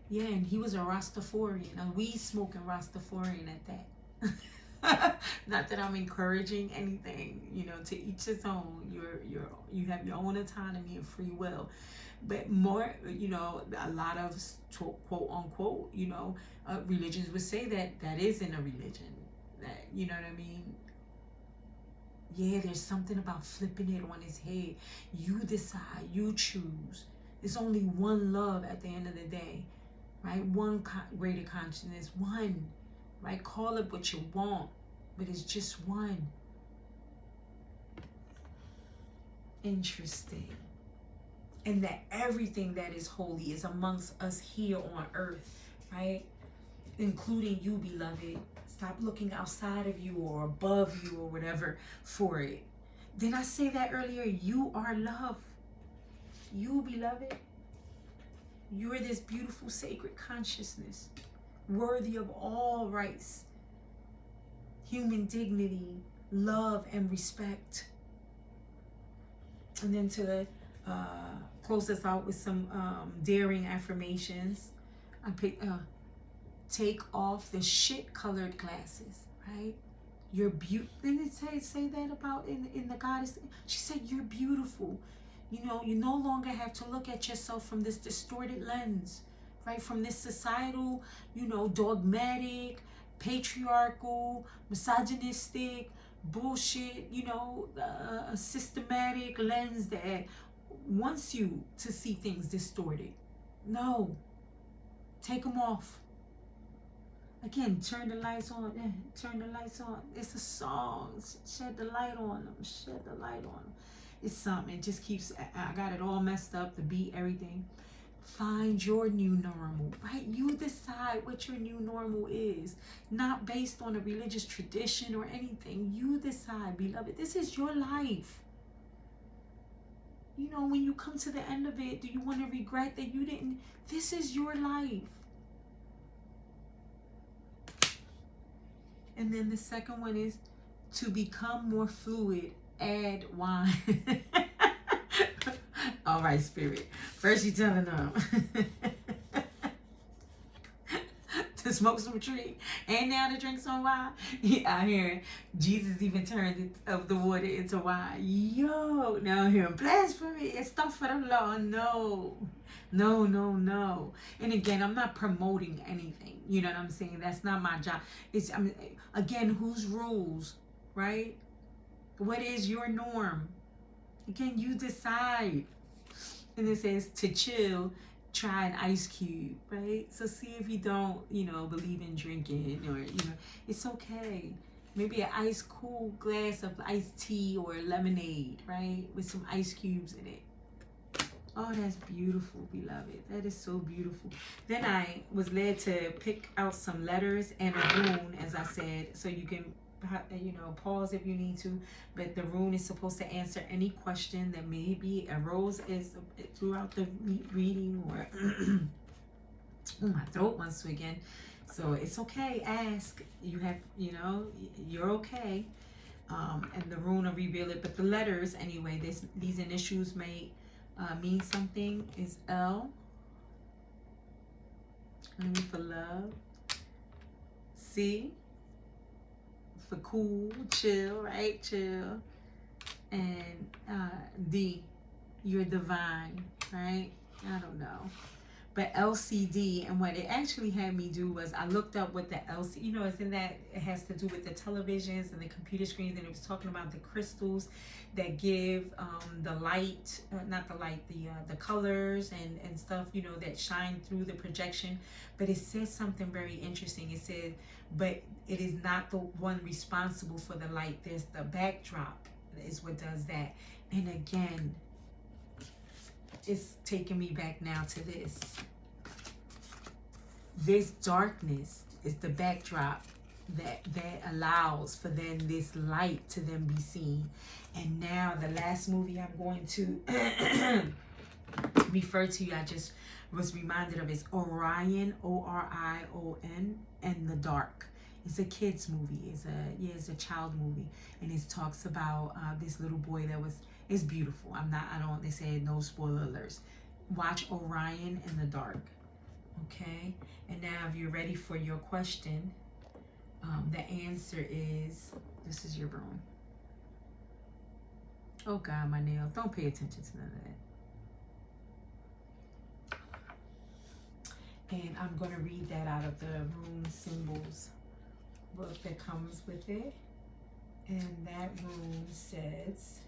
Yeah, and he was a Rastafarian, a weed smoking Rastafarian at that. Not that I'm encouraging anything, you know, to each his own. You have your own autonomy and free will. But more, you know, a lot of quote unquote, you know, religions would say that that isn't a religion. That, you know what I mean? Yeah, there's something about flipping it on his head. You decide, you choose. There's only one love at the end of the day, right? One greater consciousness, one, right? Call it what you want, but it's just one. Interesting. And that everything that is holy is amongst us here on earth, right? Including you, beloved. Stop looking outside of you or above you or whatever for it. Didn't I say that earlier? You are love. You, beloved. You are this beautiful sacred consciousness, worthy of all rights, human dignity, love, and respect. And then to close us out with some daring affirmations, I picked take off the shit colored glasses, right? You're beautiful. Didn't it say that about in the goddess? She said you're beautiful. You know, you no longer have to look at yourself from this distorted lens, right? From this societal, you know, dogmatic, patriarchal, misogynistic, bullshit, you know, a systematic lens that wants you to see things distorted. No. Take them off. Again, turn the lights on. Turn the lights on. It's a song. Shed the light on them. Shed the light on them. It's something. It just keeps, I got it all messed up, the beat, everything. Find your new normal, right? You decide what your new normal is. Not based on a religious tradition or anything. You decide, beloved. This is your life. You know, when you come to the end of it, do you want to regret that you didn't? This is your life. And then the second one is to become more fluid, add wine. All right, Spirit. First you telling them to smoke some tree and now to drink some wine. I hear Jesus even turned of the water into wine. Yo, now I hear blasphemy. It's stuff for the law. No. And again, I'm not promoting anything. You know what I'm saying? That's not my job. Again, whose rules, right? What is your norm? Again, you decide. And it says to chill, try an ice cube, right? So see if you don't, you know, believe in drinking or, you know, it's okay. Maybe an ice cool glass of iced tea or lemonade, right? With some ice cubes in it. Oh, that's beautiful, beloved. That is so beautiful. Then I was led to pick out some letters and a rune, as I said, so you can, you know, pause if you need to. But the rune is supposed to answer any question that maybe arose throughout the reading or oh, my throat wants to again. So it's okay. Ask. You have, you know, you're okay. And the rune will reveal it. But the letters, anyway, these initials may mean something. Is L for love, C for cool, chill, right? Chill. And D, you're divine, right? I don't know. But LCD, and what it actually had me do was I looked up what the LCD, you know, it's in that it has to do with the televisions and the computer screens, and it was talking about the crystals that give the light, not the light, the colors and stuff, you know, that shine through the projection. But it says something very interesting. It said, but it is not the one responsible for the light. There's the backdrop is what does that. And again, it's taking me back now to this. This darkness is the backdrop that allows for then this light to then be seen. And now the last movie I'm going to refer to, I just was reminded of, is Orion, Orion, and the Dark. It's a kid's movie. It's a child movie, and it talks about this little boy that was. It's beautiful. They say no spoiler alerts. Watch Orion in the Dark. Okay? And now if you're ready for your question, the answer is, this is your room. Oh God, my nails. Don't pay attention to none of that. And I'm going to read that out of the Room Symbols book that comes with it. And that room says...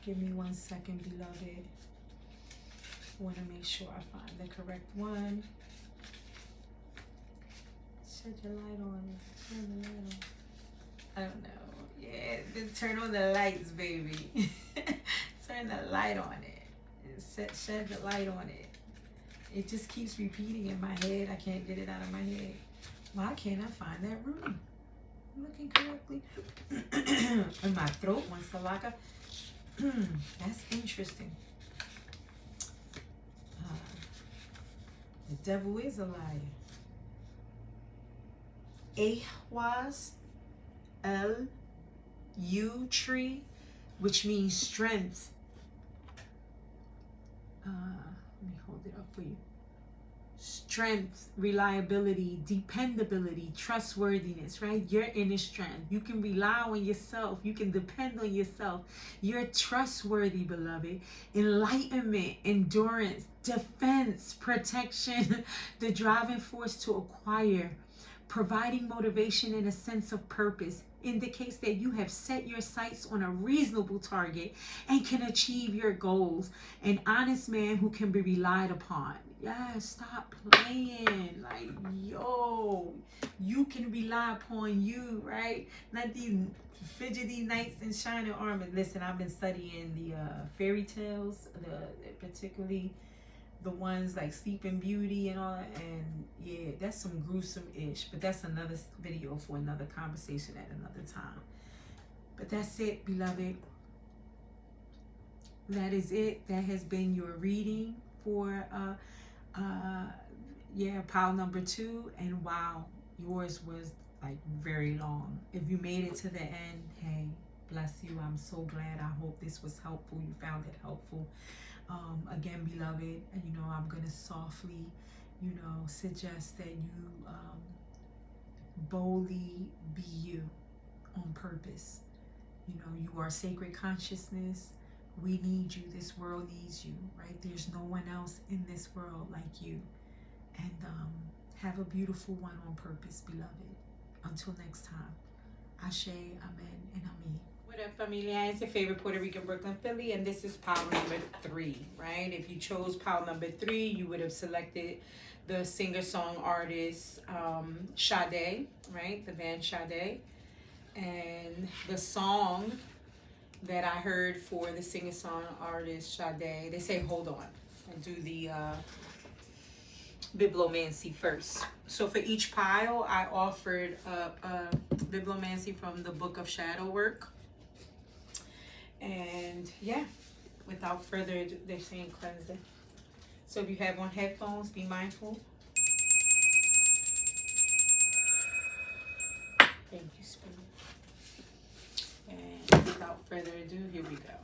give me 1 second, beloved. I want to make sure I find the correct one. Shed your light on it. Turn the light on. I don't know. Yeah, then turn on the lights, baby. Turn the light on it. Shed the light on it. It just keeps repeating in my head. I can't get it out of my head. Why can't I find that room? Looking correctly. In my throat wants to lock up. That's interesting. The devil is a liar. Ahwaz L-U tree, which means strength. Let me hold it up for you. Strength, reliability, dependability, trustworthiness, right? Your inner strength. You can rely on yourself. You can depend on yourself. You're trustworthy, beloved. Enlightenment, endurance, defense, protection, the driving force to acquire, providing motivation and a sense of purpose, indicates that you have set your sights on a reasonable target and can achieve your goals. An honest man who can be relied upon. Yeah, stop playing. Like, yo, you can rely upon you, right? Not these fidgety knights in shining armor. Listen, I've been studying the fairy tales, particularly the ones like Sleeping Beauty and all that. And yeah, that's some gruesome-ish. But that's another video for another conversation at another time. But that's it, beloved. That is it. That has been your reading for pile number 2. And wow, yours was like very long. If you made it to the end, hey, bless you. I'm so glad. I hope this was helpful. You found it helpful. Again, beloved, I'm gonna softly suggest that you boldly be you on purpose. You are sacred consciousness. We need you. This world needs you, right? There's no one else in this world like you. And have a beautiful one on purpose, beloved. Until next time. Ashe, amen, and amen. What up, familia? It's your favorite Puerto Rican Brooklyn Philly, and this is pile number 3, right? If you chose pile number 3, you would have selected the singer-song artist Sade, right? The band Sade. And the song that I heard for the singer-song artist Sade, they say, hold on. I'll do the bibliomancy first. So for each pile, I offered bibliomancy from the Book of Shadow Work. And yeah, without further ado, they're saying cleansing. So if you have on headphones, be mindful. Thank you, Spirit. And without further ado, here we go.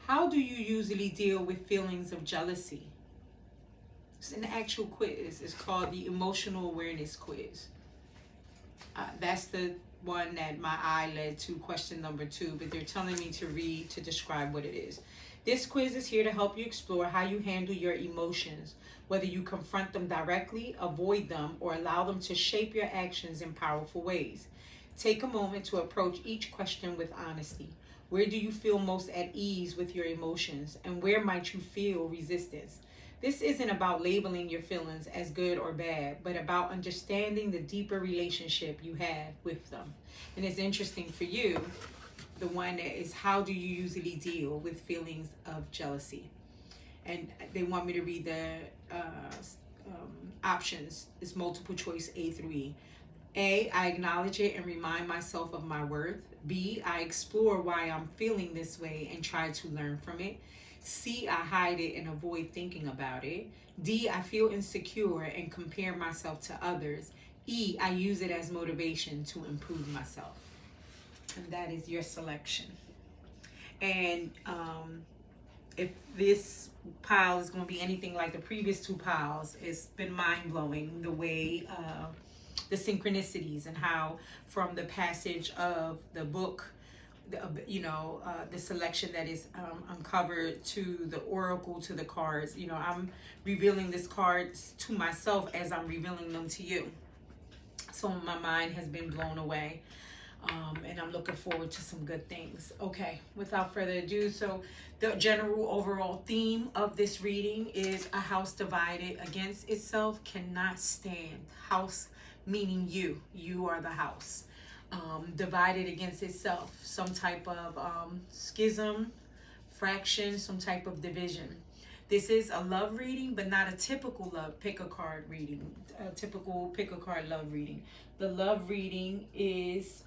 How do you usually deal with feelings of jealousy? It's an actual quiz. It's called the Emotional Awareness Quiz. That's the one that my eye led to question number 2, but they're telling me to read to describe what it is. This quiz is here to help you explore how you handle your emotions, whether you confront them directly, avoid them, or allow them to shape your actions in powerful ways. Take a moment to approach each question with honesty. Where do you feel most at ease with your emotions, and where might you feel resistance? This isn't about labeling your feelings as good or bad, but about understanding the deeper relationship you have with them. And it's interesting for you, the one that is, how do you usually deal with feelings of jealousy? And they want me to read the options. It's multiple choice A through E. A, I acknowledge it and remind myself of my worth. B, I explore why I'm feeling this way and try to learn from it. C, I hide it and avoid thinking about it. D, I feel insecure and compare myself to others. E, I use it as motivation to improve myself. And that is your selection. And if this pile is going to be anything like the previous 2 piles, it's been mind-blowing the way the synchronicities and how from the passage of the book, the selection that is uncovered to the oracle to the cards. I'm revealing these cards to myself as I'm revealing them to you. So my mind has been blown away. And I'm looking forward to some good things. Okay, without further ado, so the general overall theme of this reading is a house divided against itself cannot stand. House meaning you. You are the house. Divided against itself. Some type of schism, fraction, some type of division. This is a love reading, but not a typical love pick a card reading. A typical pick a card love reading. The love reading is,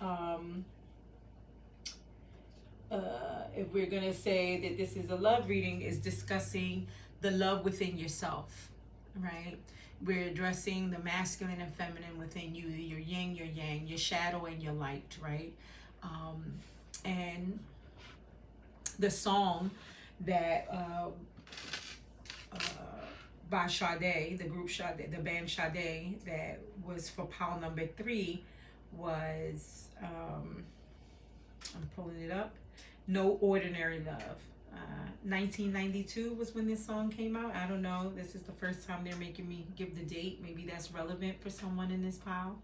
if we're going to say that this is a love reading, is discussing the love within yourself, right? We're addressing the masculine and feminine within you, your yin, your yang, your shadow and your light, right? And the song that by Sade, the group Sade, the band Sade, that was for pile number 3 was, I'm pulling it up, No Ordinary Love. 1992 was when this song came out. I don't know. This is the first time they're making me give the date. Maybe that's relevant for someone in this pile.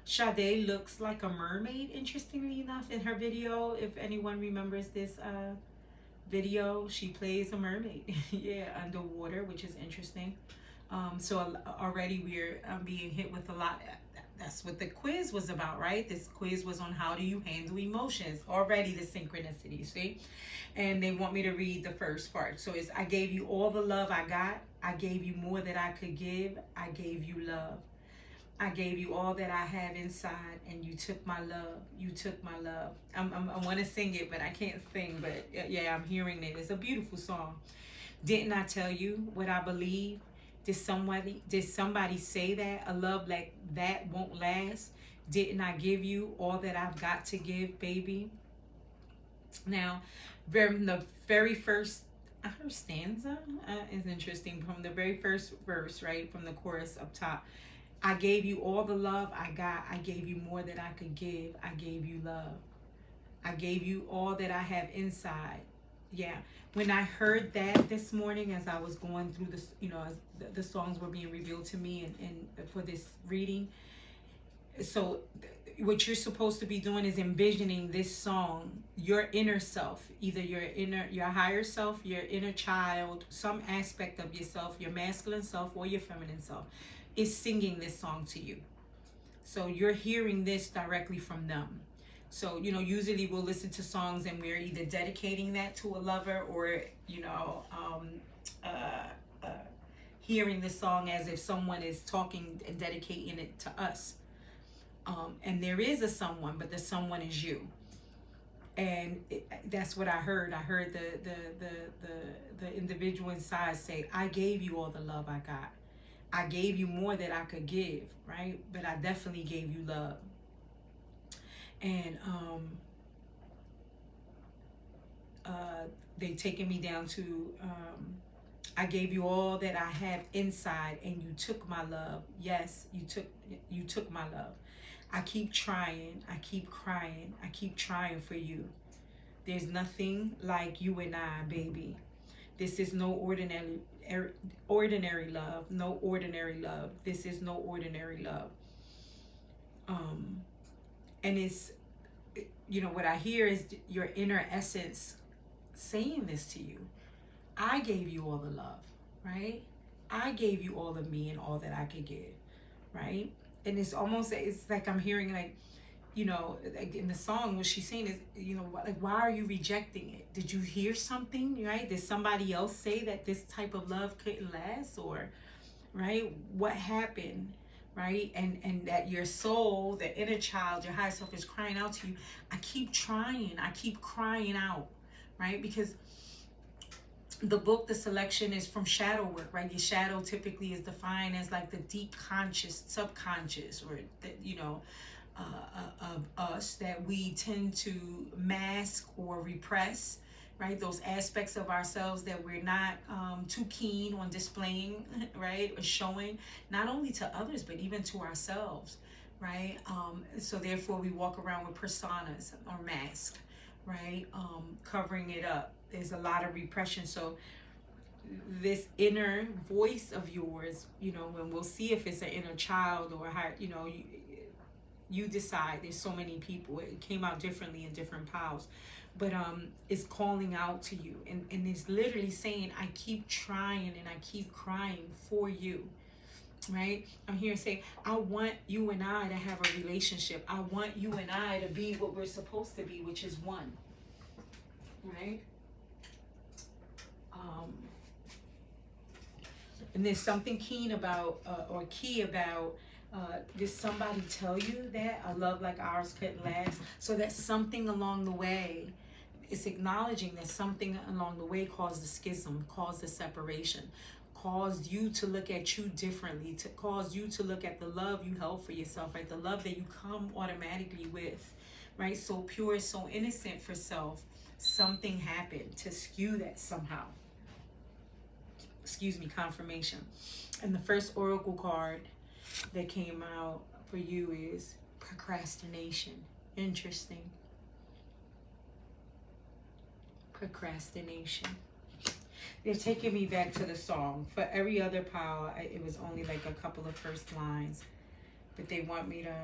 Sade looks like a mermaid, interestingly enough, in her video. If anyone remembers this video, she plays a mermaid. Yeah, underwater, which is interesting. So already we're being hit with a lot. That's what the quiz was about, right? This quiz was on how do you handle emotions. Already the synchronicity, see? And they want me to read the first part. So it's, I gave you all the love I got. I gave you more that I could give. I gave you love. I gave you all that I have inside, and you took my love. You took my love. I want to sing it, but I can't sing. But yeah, I'm hearing it. It's a beautiful song. Didn't I tell you what I believe? Did somebody say that a love like that won't last? Didn't I give you all that I've got to give, baby? Now, from the very first stanza is interesting. From the very first verse, right, from the chorus up top. I gave you all the love I got. I gave you more that I could give. I gave you love. I gave you all that I have inside. Yeah. When I heard that this morning as I was going through this, as the songs were being revealed to me and for this reading. So what you're supposed to be doing is envisioning this song, your inner self, either your higher self, your inner child, some aspect of yourself, your masculine self or your feminine self, is singing this song to you. So you're hearing this directly from them. So, usually we'll listen to songs and we're either dedicating that to a lover or, hearing the song as if someone is talking and dedicating it to us. And there is a someone, but the someone is you. And that's what I heard. I heard the individual inside say, I gave you all the love I got. I gave you more that I could give, right? But I definitely gave you love. And they taken me down to, I gave you all that I have inside, and you took my love. Yes, you took my love. I keep trying, I keep crying, I keep trying for you. There's nothing like you and I, baby. This is no ordinary love. No ordinary love. This is no ordinary love. And it's, what I hear is your inner essence saying this to you. I gave you all the love, right? I gave you all of me and all that I could give, right? And it's like I'm hearing, like, like in the song, what she's saying is, like, why are you rejecting it? Did you hear something, right? Did somebody else say that this type of love couldn't last? Or, right, what happened, right? And that your soul, the inner child, your higher self is crying out to you. I keep trying, I keep crying out, right? Because the book, the selection is from shadow work, right? Your shadow typically is defined as like the deep conscious, subconscious, or of us that we tend to mask or repress, right? Those aspects of ourselves that we're not too keen on displaying, right? Or showing, not only to others, but even to ourselves, right? So therefore we walk around with personas or masks, right? Covering it up. There's a lot of repression. So this inner voice of yours, and we'll see if it's an inner child or how, you decide. There's so many people. It came out differently in different piles. But it's calling out to you. And it's literally saying, I keep trying and I keep crying for you. Right? I'm here to say, I want you and I to have a relationship. I want you and I to be what we're supposed to be, which is one. Right? And there's something key about did somebody tell you that a love like ours couldn't last? So that something along the way, it's acknowledging that something along the way caused the schism, caused the separation, caused you to look at you differently, to cause you to look at the love you held for yourself, right? The love that you come automatically with, right? So pure, so innocent for self. Something happened to skew that somehow. Excuse me, confirmation. And the first oracle card that came out for you is procrastination. Interesting. Procrastination. They're taking me back to the song. For every other pile, it was only like a couple of first lines. But they want me to...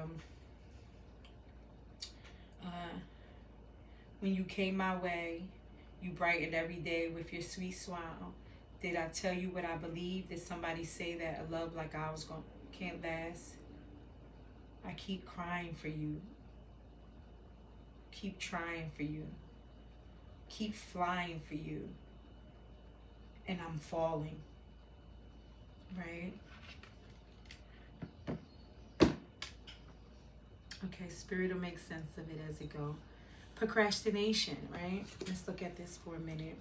when you came my way, you brightened every day with your sweet smile. Did I tell you what I believe? Did somebody say that a love like ours can't last? I keep crying for you. Keep trying for you. Keep flying for you. And I'm falling. Right? Okay, Spirit will make sense of it as it goes. Procrastination, right? Let's look at this for a minute.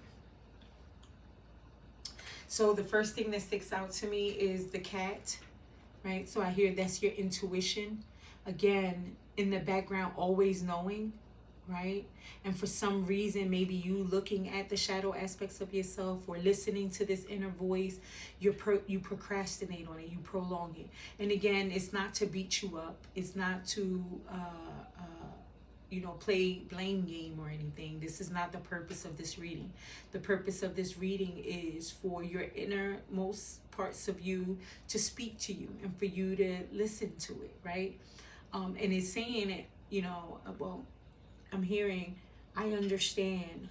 So the first thing that sticks out to me is the cat, right? So I hear that's your intuition. Again, in the background, always knowing, right? And for some reason, maybe you looking at the shadow aspects of yourself or listening to this inner voice, you procrastinate on it, you prolong it. And again, it's not to beat you up. It's not to, play blame game or anything. This is not the purpose of this reading. The purpose of this reading is for your innermost parts of you to speak to you and for you to listen to it, right? And it's saying it, I'm hearing, I understand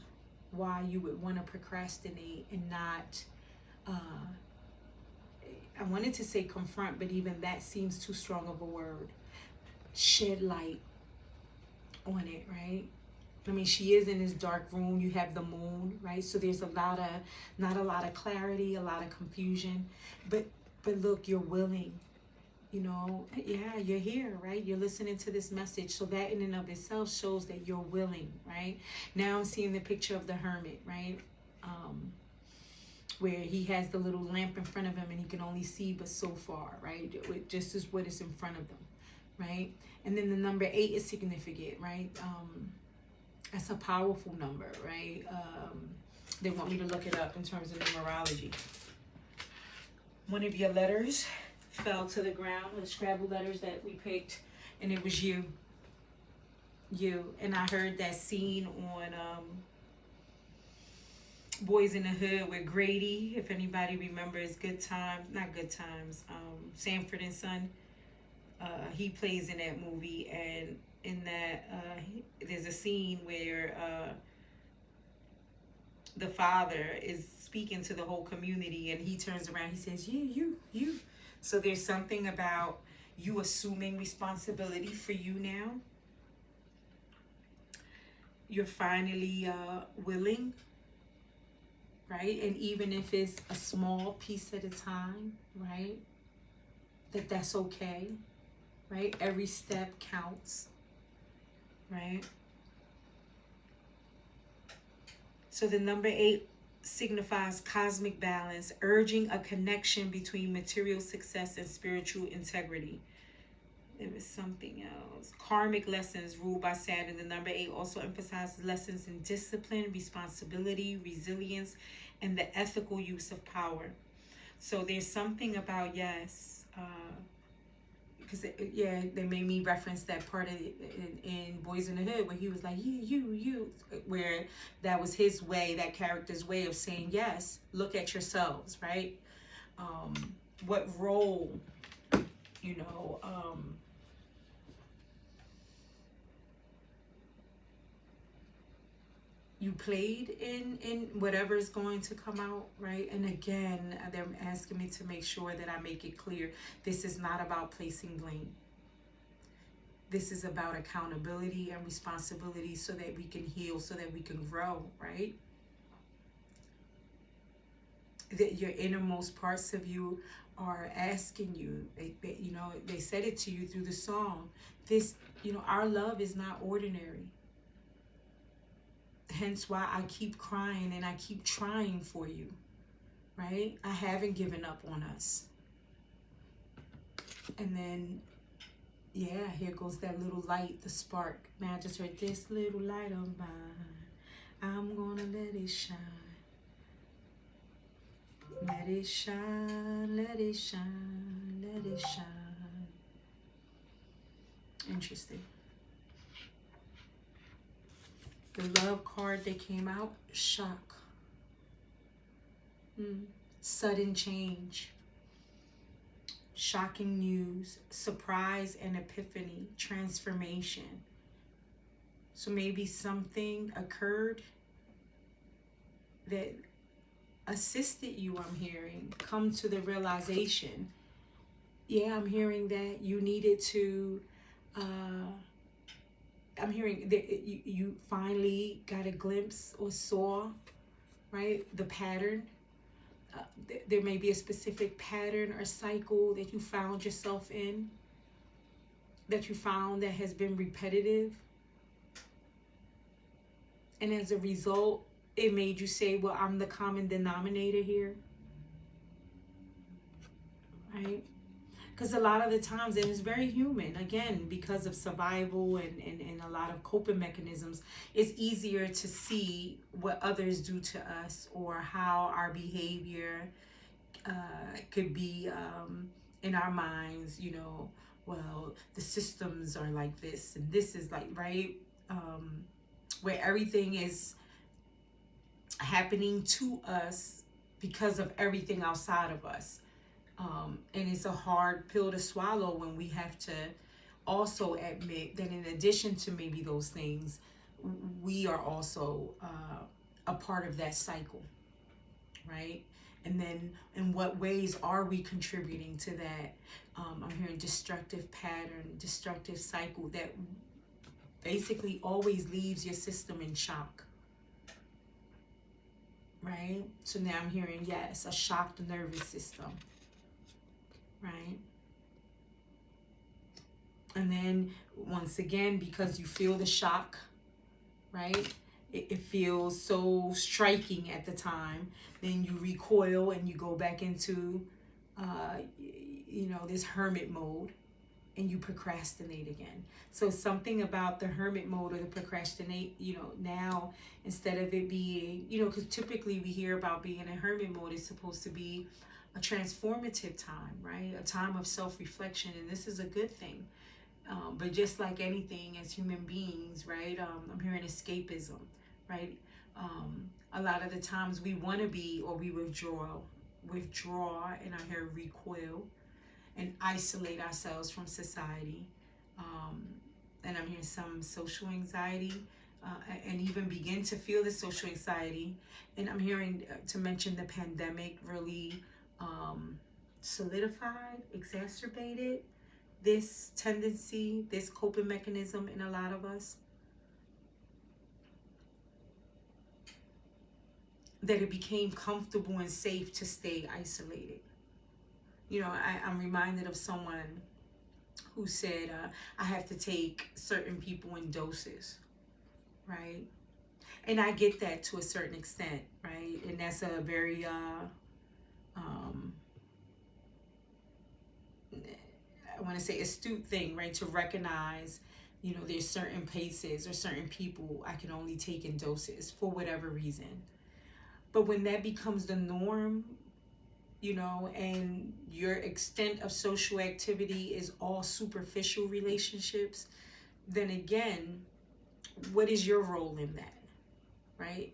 why you would want to procrastinate and not, I wanted to say confront, but even that seems too strong of a word. Shed light on it, right? I mean, she is in this dark room. You have the moon, right? So there's not a lot of clarity, a lot of confusion. But look, you're willing. Yeah, you're here, right? You're listening to this message. So that in and of itself shows that you're willing, right? Now I'm seeing the picture of the hermit, right? Where he has the little lamp in front of him and he can only see but so far, right? Just as what is in front of them, right? And then the number 8 is significant, right? That's a powerful number, right? They want me to look it up in terms of numerology. One of your letters fell to the ground, the Scrabble letters that we picked. and it was you. And I heard that scene on Boys in the Hood with Grady, if anybody remembers Good Times, not Good Times, Sanford and Son. He plays in that movie, and in that there's a scene where the father is speaking to the whole community, and he turns around, he says, you. So there's something about you assuming responsibility for you now. You're finally willing, right? And even if it's a small piece at a time, right? That's okay, right? Every step counts, right? So the number 8 signifies cosmic balance, urging a connection between material success and spiritual integrity. There was something else. Karmic lessons ruled by Saturn. The number 8 also emphasizes lessons in discipline, responsibility, resilience, and the ethical use of power. So there's something about, yes, because they made me reference that part of in Boys in the Hood where he was like, you, where that was his way, that character's way of saying, yes, look at yourselves, right? What role, you know, you played in whatever is going to come out, right? And again, they're asking me to make sure that I make it clear, this is not about placing blame. This is about accountability and responsibility so that we can heal, so that we can grow, right? That your innermost parts of you are asking you, they said it to you through the song, this, our love is not ordinary. Hence why I keep crying and I keep trying for you, right? I haven't given up on us. And then, yeah, here goes that little light, the spark. Man, I just heard this little light of mine. I'm gonna let it shine. Let it shine, let it shine, let it shine. Interesting. The love card that came out, shock. Sudden change. Shocking news, surprise and epiphany, transformation. So maybe something occurred that assisted you, I'm hearing, come to the realization. Yeah, I'm hearing that you needed to, I'm hearing that you finally got a glimpse or saw, right, the pattern. There may be a specific pattern or cycle that you found yourself in, that you found that has been repetitive. And as a result, it made you say, well, I'm the common denominator here, right? Because a lot of the times, and it's very human, again, because of survival and a lot of coping mechanisms, it's easier to see what others do to us or how our behavior could be in our minds, well, the systems are like this and this is like, right? Where everything is happening to us because of everything outside of us. And it's a hard pill to swallow when we have to also admit that in addition to maybe those things, we are also a part of that cycle, right? And then in what ways are we contributing to that? I'm hearing destructive pattern, destructive cycle that basically always leaves your system in shock, right? So now I'm hearing, yes, a shocked nervous system. Right? And then once again, because you feel the shock, right? It feels so striking at the time. Then you recoil and you go back into, this hermit mode, and you procrastinate again. So something about the hermit mode or the procrastinate, now instead of it being, because typically we hear about being in a hermit mode, it's supposed to be a transformative time, right? A time of self-reflection, and this is a good thing. But just like anything as human beings, right? I'm hearing escapism, right? A lot of the times we want to be, or we withdraw, and I hear recoil, and isolate ourselves from society. Um, and I'm hearing some social anxiety, and even begin to feel the social anxiety. And I'm hearing to mention the pandemic really solidified, exacerbated this tendency, this coping mechanism in a lot of us, that it became comfortable and safe to stay isolated. You know, I'm reminded of someone who said, I have to take certain people in doses, right? And I get that to a certain extent, right? And that's a very, um, I want to say astute thing, right? To recognize, you know, there's certain paces or certain people I can only take in doses for whatever reason. But when that becomes the norm, you know, and your extent of social activity is all superficial relationships, then again, what is your role in that, right?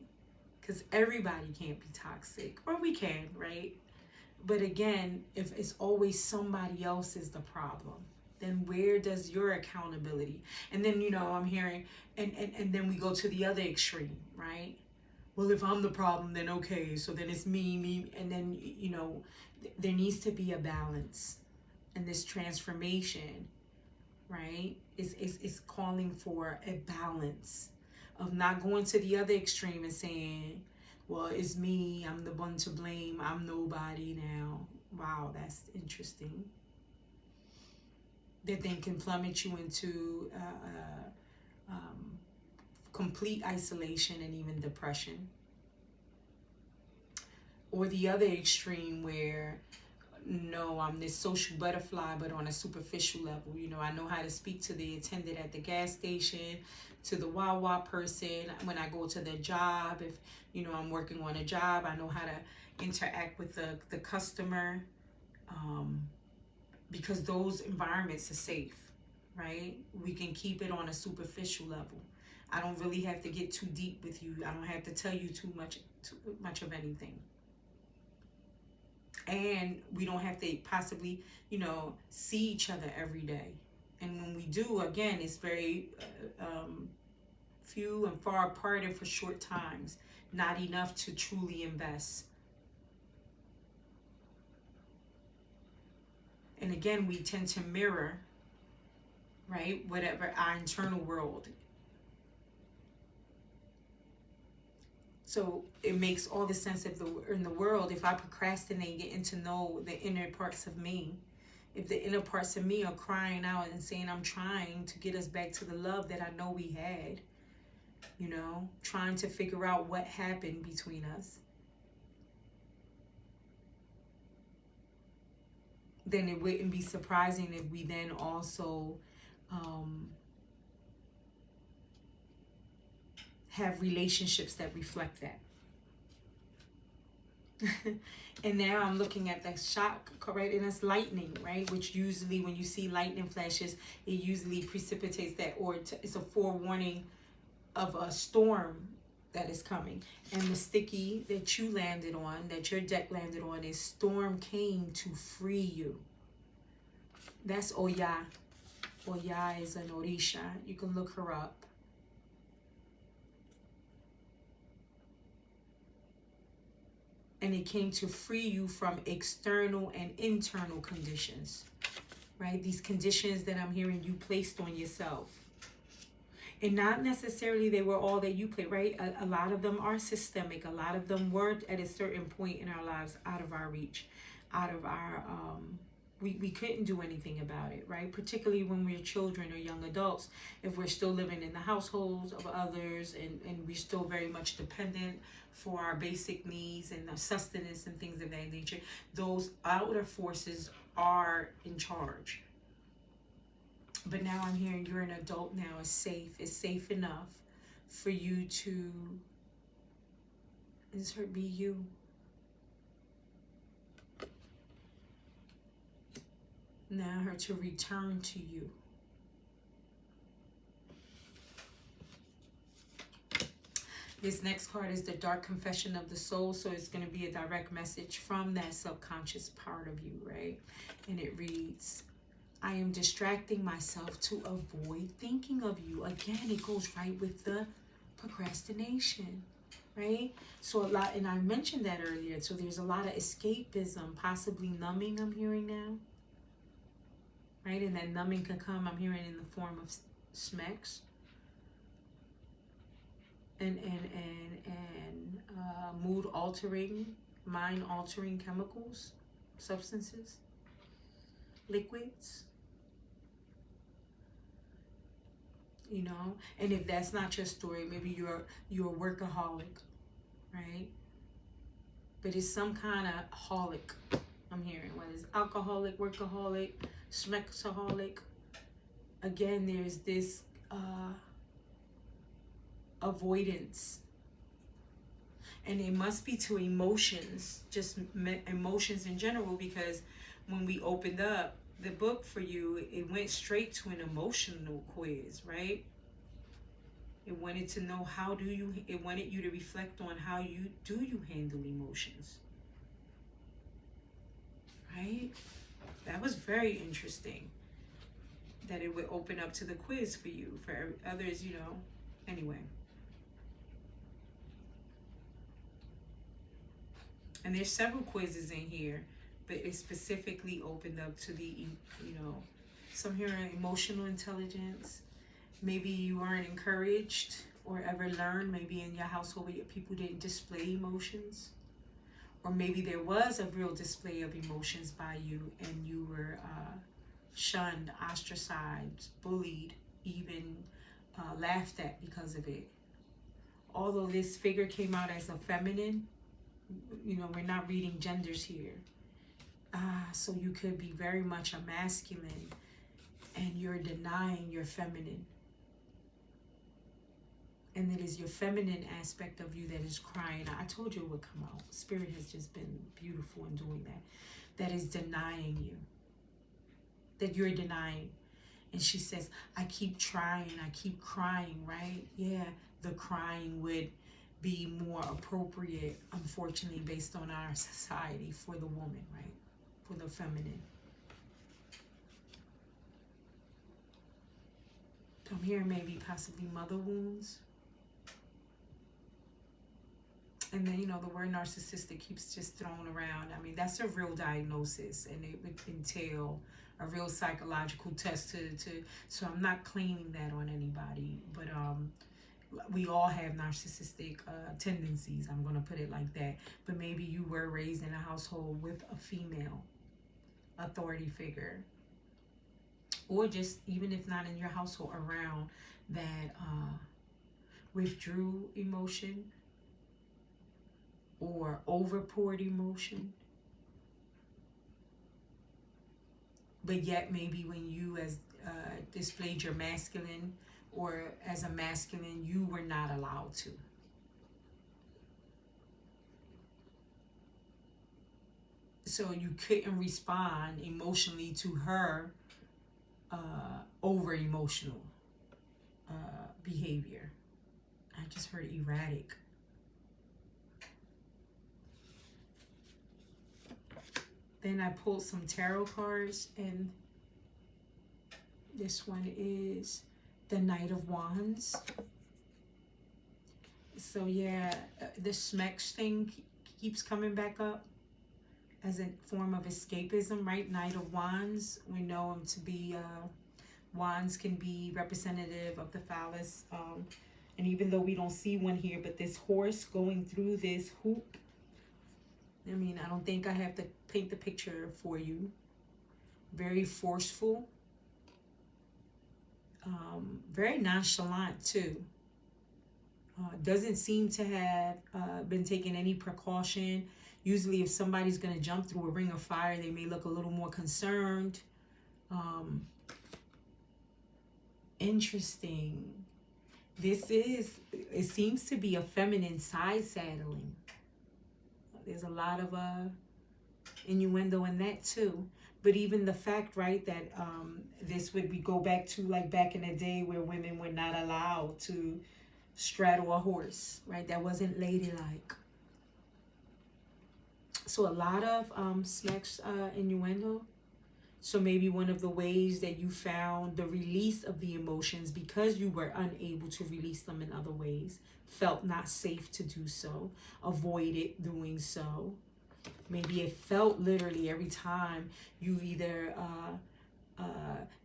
Because everybody can't be toxic, or we can, right? But again, if it's always somebody else is the problem, then where does your accountability? And then, you know, I'm hearing, and then we go to the other extreme, right? Well, if I'm the problem, then okay, so then it's me, and then, you know, there needs to be a balance. And this transformation, right, is calling for a balance of not going to the other extreme and saying, well, it's me, I'm the one to blame, I'm nobody now. Wow, that's interesting. That then can plummet you into complete isolation and even depression. Or the other extreme where, no, I'm this social butterfly, but on a superficial level. You know, I know how to speak to the attendant at the gas station, to the Wawa person. When I go to the job, if, you know, I'm working on a job, I know how to interact with the customer, because those environments are safe, right? We can keep it on a superficial level. I don't really have to get too deep with you. I don't have to tell you too much of anything. And we don't have to possibly, you know, see each other every day. And when we do, again, it's very few and far apart and for short times, not enough to truly invest. And again, we tend to mirror, right, whatever our internal world. So it makes all the sense in the world if I procrastinate getting to know the inner parts of me. If the inner parts of me are crying out and saying, I'm trying to get us back to the love that I know we had, you know, trying to figure out what happened between us, then it wouldn't be surprising if we then also have relationships that reflect that. And now I'm looking at that shock, right? And it's lightning, right? Which usually when you see lightning flashes, it usually precipitates that, or it's a forewarning of a storm that is coming. And the sticky that you landed on, that your deck landed on, is storm came to free you. That's Oya. Oya is an Orisha. You can look her up. And it came to free you from external and internal conditions, right? These conditions that I'm hearing you placed on yourself. And not necessarily they were all that you played, right? A lot of them are systemic. A lot of them were at a certain point in our lives out of our reach, out of our, we couldn't do anything about it, right? Particularly when we're children or young adults, if we're still living in the households of others and we're still very much dependent for our basic needs and our sustenance and things of that nature, those outer forces are in charge. But now I'm hearing you're an adult now, it's safe enough for you to be you. Now her to return to you. This next card is the Dark Confession of the Soul. So it's going to be a direct message from that subconscious part of you, right? And it reads, I am distracting myself to avoid thinking of you. Again, it goes right with the procrastination, right? So a lot, and I mentioned that earlier. So there's a lot of escapism, possibly numbing, I'm hearing now, right? And that numbing can come, I'm hearing, in the form of smecks and mood altering, mind altering chemicals, substances, liquids, you know. And if that's not your story, maybe you're a workaholic, right? But it's some kind of holic, I'm hearing, whether it's alcoholic, workaholic, schmexaholic. Again, there's this avoidance, and it must be to emotions, just emotions in general, because when we opened up the book for you, it went straight to an emotional quiz, right? It wanted to know it wanted you to reflect on how you handle emotions, right? That was very interesting that it would open up to the quiz for you. For others, you know, anyway. And there's several quizzes in here, but it specifically opened up to the, you know, some here are emotional intelligence. Maybe you weren't encouraged or ever learned, maybe in your household where people didn't display emotions. Or maybe there was a real display of emotions by you, and you were shunned, ostracized, bullied, even laughed at because of it. Although this figure came out as a feminine, you know, we're not reading genders here. So you could be very much a masculine, and you're denying your feminine. And it is your feminine aspect of you that is crying. I told you it would come out. Spirit has just been beautiful in doing that. That is denying you. That you're denying. And she says, I keep trying, I keep crying, right? Yeah, the crying would be more appropriate, unfortunately, based on our society, for the woman, right? For the feminine. I'm hearing maybe possibly mother wounds. And then, you know, the word narcissistic keeps just thrown around. I mean, that's a real diagnosis, and it would entail a real psychological test so I'm not claiming that on anybody, but we all have narcissistic tendencies, I'm going to put it like that. But maybe you were raised in a household with a female authority figure, or just, even if not in your household, around, that withdrew emotion or overpoured emotion. But yet maybe when you as displayed your masculine, or as a masculine, you were not allowed to. So you couldn't respond emotionally to her over emotional behavior. I just heard erratic. Then I pulled some tarot cards, and this one is the Knight of Wands. So yeah, the Smecks thing keeps coming back up as a form of escapism, right? Knight of Wands, we know him to be, wands can be representative of the phallus. And even though we don't see one here, but this horse going through this hoop, I mean, I don't think I have to paint the picture for you. Very forceful. Very nonchalant too. Doesn't seem to have been taking any precaution. Usually if somebody's going to jump through a ring of fire, they may look a little more concerned. Interesting. It seems to be a feminine side saddling. There's a lot of innuendo in that too. But even the fact, right, that this would go back to like back in the day where women were not allowed to straddle a horse, right? That wasn't ladylike. So a lot of Smecks innuendo. So maybe one of the ways that you found the release of the emotions, because you were unable to release them in other ways, felt not safe to do so, avoided doing so. Maybe it felt literally every time you either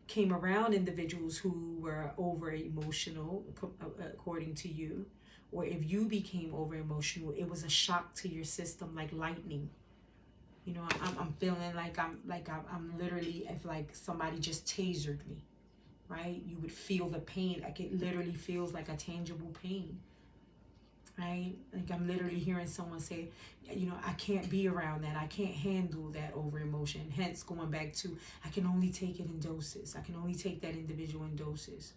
came around individuals who were over emotional, according to you, or if you became over emotional, it was a shock to your system, like lightning. You know, I'm feeling like I'm literally, if like somebody just tasered me, right? You would feel the pain. Like it literally feels like a tangible pain, right? Like I'm literally hearing someone say, you know, I can't be around that. I can't handle that over emotion. Hence going back to, I can only take it in doses. I can only take that individual in doses.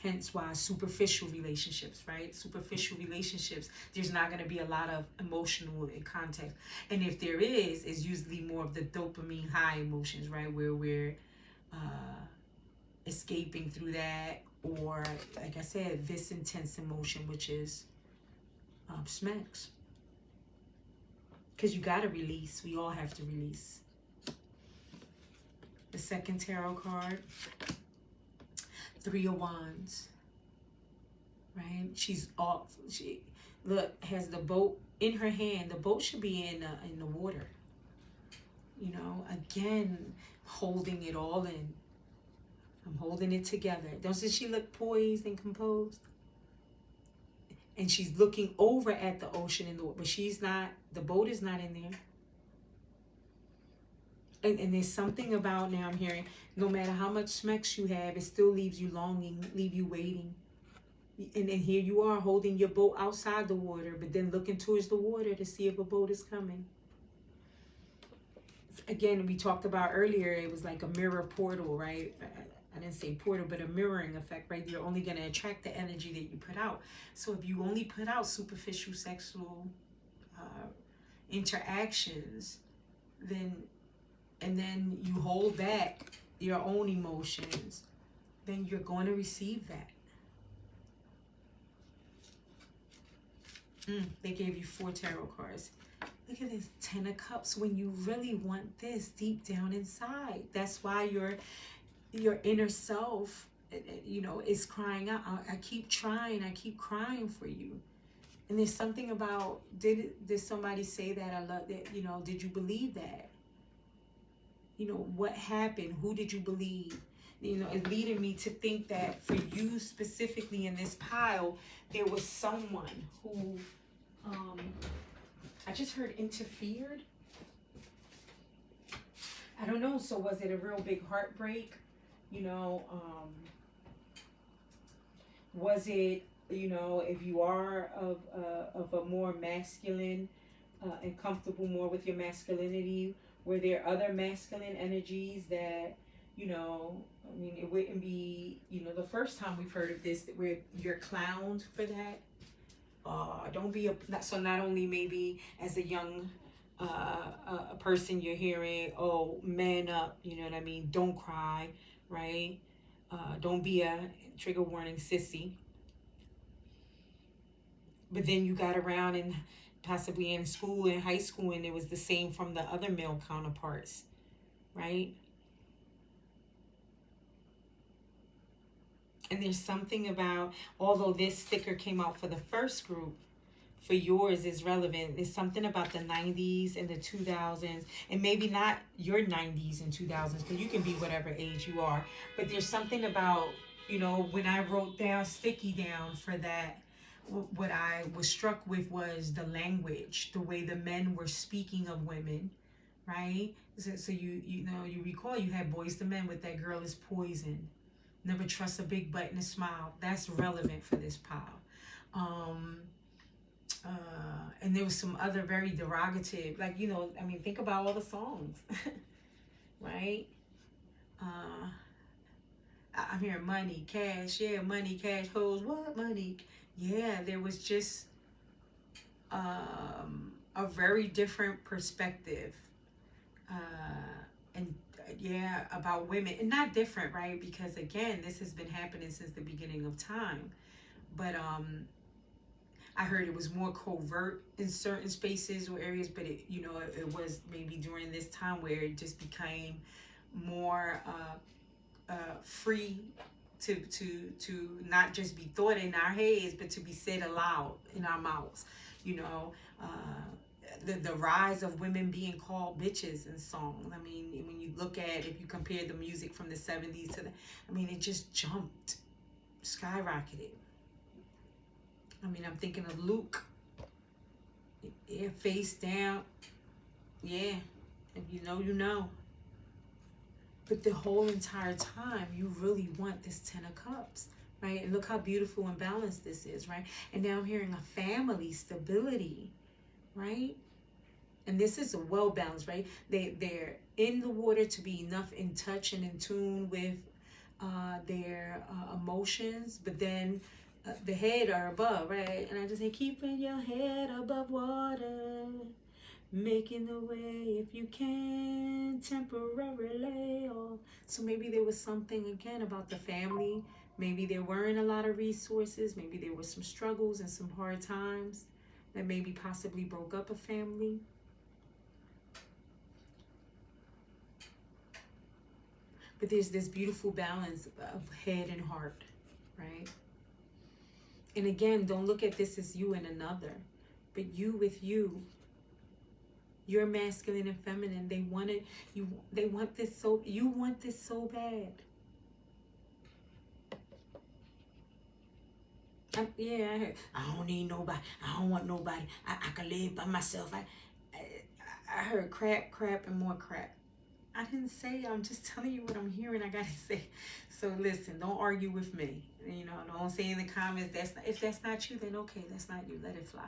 Hence why superficial relationships, right? Superficial relationships, there's not going to be a lot of emotional context. And if there is, it's usually more of the dopamine high emotions, right? Where we're escaping through that, or like I said, this intense emotion, which is Smecks. Because you got to release. We all have to release. The second tarot card, Three of Wands, right? She's off. She look has the boat in her hand. The boat should be in the water. You know, again, holding it all in. I'm holding it together. Don't she look poised and composed? And she's looking over at the ocean in the water, but she's not. The boat is not in there. And there's something about, now I'm hearing, no matter how much Smecks you have, it still leaves you longing, leave you waiting. And then here you are holding your boat outside the water, but then looking towards the water to see if a boat is coming. Again, we talked about earlier, it was like a mirror portal, right? I didn't say portal, but a mirroring effect, right? You're only going to attract the energy that you put out. So if you only put out superficial sexual interactions, and then you hold back your own emotions, then you're going to receive that. They gave you 4 tarot cards. Look at this, 10 of Cups. When you really want this deep down inside, that's why your inner self, you know, is crying out. I keep trying. I keep crying for you. And there's something about, did somebody say that? I love that. You know, did you believe that? You know, what happened? Who did you believe? You know, it's leading me to think that for you specifically in this pile, there was someone who, I just heard interfered. I don't know. So was it a real big heartbreak? You know, was it, you know, if you are of a more masculine and comfortable more with your masculinity, were there other masculine energies that, you know, I mean, it wouldn't be, you know, the first time we've heard of this, where you're clowned for that. Don't be so not only maybe as a young a person you're hearing, oh, man up, you know what I mean? Don't cry, right? Don't be a, trigger warning, sissy. But then you got around and possibly in school, in high school, and it was the same from the other male counterparts, right? And there's something about, although this sticker came out for the first group, for yours is relevant. There's something about the 90s and the 2000s, and maybe not your 90s and 2000s, because you can be whatever age you are. But there's something about, you know, when I wrote down, sticky down for that, what I was struck with was the language, the way the men were speaking of women, right? So you know, you recall you had Boys to Men with that girl is poison. Never trust a big butt and a smile. That's relevant for this pile. And there was some other very derogative, like, you know, I mean, think about all the songs, right? I'm hearing money, cash, yeah, money, cash, hoes, what, money? Yeah, there was just a very different perspective. And yeah, about women, and not different, right? Because again, this has been happening since the beginning of time. But I heard it was more covert in certain spaces or areas, but it, you know, it was maybe during this time where it just became more free to not just be thought in our heads, but to be said aloud in our mouths. You know, the rise of women being called bitches in songs. I mean, when you look at, if you compare the music from the 70s to the, I mean, it just jumped, skyrocketed. I mean, I'm thinking of Luke. Yeah, face down. Yeah, if you know, you know. But the whole entire time, you really want this Ten of Cups, right? And look how beautiful and balanced this is, right? And now I'm hearing a family, stability, right? And this is a well balanced, right? They're in the water to be enough in touch and in tune with their emotions, but then the head are above, right? And I just say, keeping your head above water, making the way if you can, temporarily. Or so maybe there was something again about the family. Maybe there weren't a lot of resources. Maybe there were some struggles and some hard times that maybe possibly broke up a family. But there's this beautiful balance of head and heart, right? And again, don't look at this as you and another, but you with you. You're masculine and feminine. They want it. They want this so. You want this so bad. Yeah, I heard. I don't need nobody. I don't want nobody. I can live by myself. I heard crap, and more crap. I didn't say. I'm just telling you what I'm hearing. I gotta say. So listen. Don't argue with me. You know. Don't say in the comments. If that's not you, then okay. That's not you. Let it fly.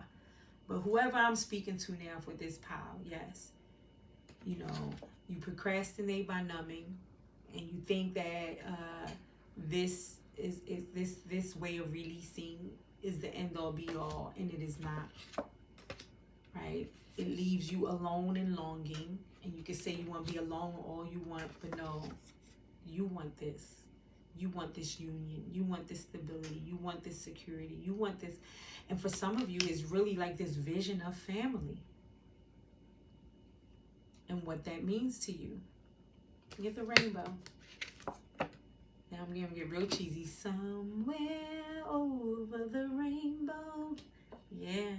But whoever I'm speaking to now for this pile, yes, you know, you procrastinate by numbing, and you think that this is this way of releasing is the end all be all, and it is not. Right? It leaves you alone and longing, and you can say you want to be alone all you want, but no, you want this. You want this union. You want this stability. You want this security. You want this. And for some of you, it's really like this vision of family and what that means to you. Get the rainbow. Now I'm going to get real cheesy. Somewhere over the rainbow. Yeah.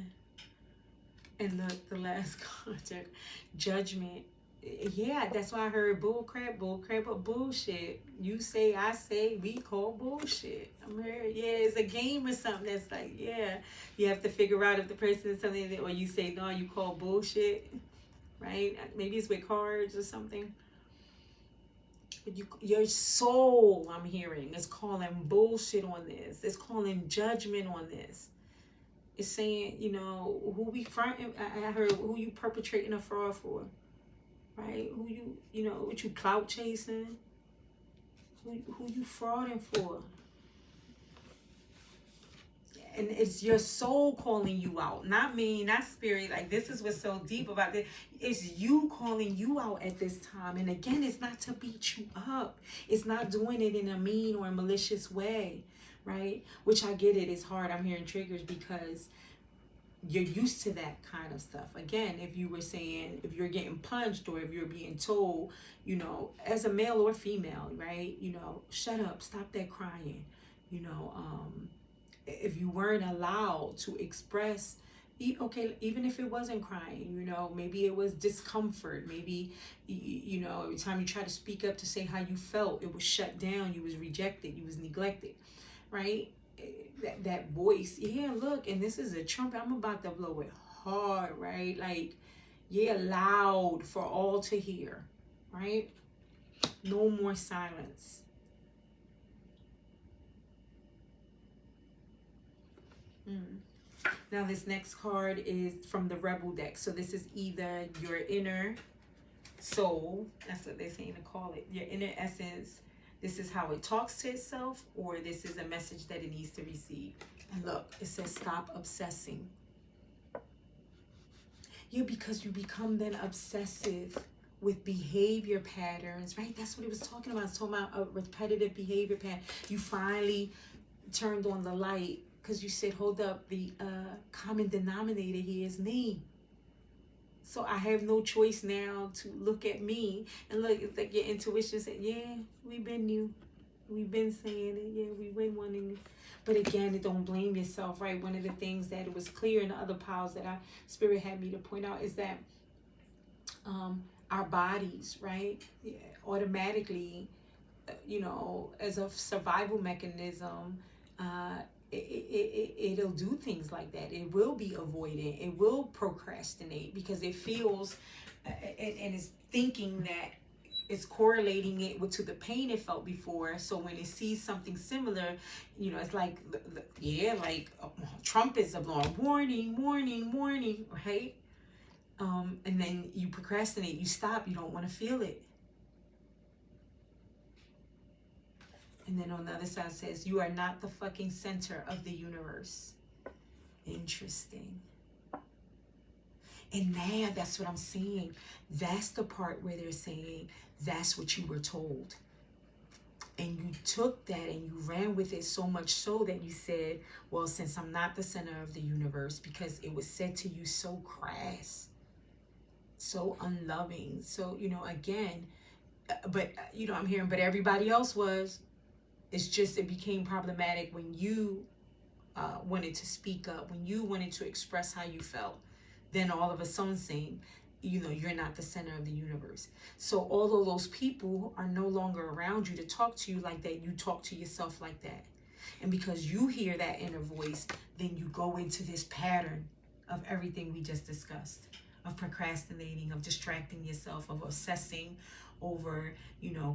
And look, the last contract, judgment. Yeah, that's why I heard bull crap, but bullshit. You say, I say, we call bullshit. I'm heard, yeah, it's a game or something that's like, yeah, you have to figure out if the person is something that, or you say, no, you call bullshit, right? Maybe it's with cards or something. But your soul, I'm hearing, is calling bullshit on this. It's calling judgment on this. It's saying, you know, who we fronting, I heard who you perpetrating a fraud for. Right? Who you know, what you clout chasing? Who you frauding for? And it's your soul calling you out, not me, not spirit. Like, this is what's so deep about this. It's you calling you out at this time. And again, it's not to beat you up. It's not doing it in a mean or a malicious way, right? Which I get it. It's hard. I'm hearing triggers because you're used to that kind of stuff. Again, if you were saying, if you're getting punched or if you're being told, you know, as a male or female, right? You know, shut up, stop that crying. You know, if you weren't allowed to express, okay, even if it wasn't crying, you know, maybe it was discomfort. Maybe, you know, every time you try to speak up to say how you felt, it was shut down. You was rejected. You was neglected, right? That voice, yeah, look, and this is a trumpet. I'm about to blow it hard, right? Like, yeah, loud for all to hear, right? No more silence. Now this next card is from the Rebel deck. So this is either your inner soul, that's what they're saying to call it, your inner essence. This is how it talks to itself, or this is a message that it needs to receive. And look, it says stop obsessing. Yeah, because you become then obsessive with behavior patterns, right? That's what it was talking about. It's talking about a repetitive behavior pattern. You finally turned on the light Because you said, hold up, the common denominator here is me. So I have no choice now to look at me and look. It's like your intuition said, yeah, we've been new. We've been saying it. Yeah, we've been wanting it. But again, don't blame yourself, right? One of the things that it was clear in the other piles that our spirit had me to point out is that our bodies, right, automatically, as a survival mechanism, it'll do things like that. It will be avoidant. It will procrastinate because it feels and is thinking that it's correlating it to the pain it felt before. So when it sees something similar, it's like, like trumpets are blowing, warning, warning, warning, right? And then you procrastinate, you stop, you don't want to feel it. And then on the other side it says, you are not the fucking center of the universe. Interesting. And now that's what I'm saying. That's the part where they're saying that's what you were told. And you took that and you ran with it so much so that you said, well, since I'm not the center of the universe, because it was said to you so crass, so unloving. So, again, but, I'm hearing, but everybody else was. It's just, it became problematic when you wanted to speak up, when you wanted to express how you felt. Then all of a sudden saying, you're not the center of the universe. So although those people are no longer around you to talk to you like that, you talk to yourself like that. And because you hear that inner voice, then you go into this pattern of everything we just discussed, of procrastinating, of distracting yourself, of obsessing over,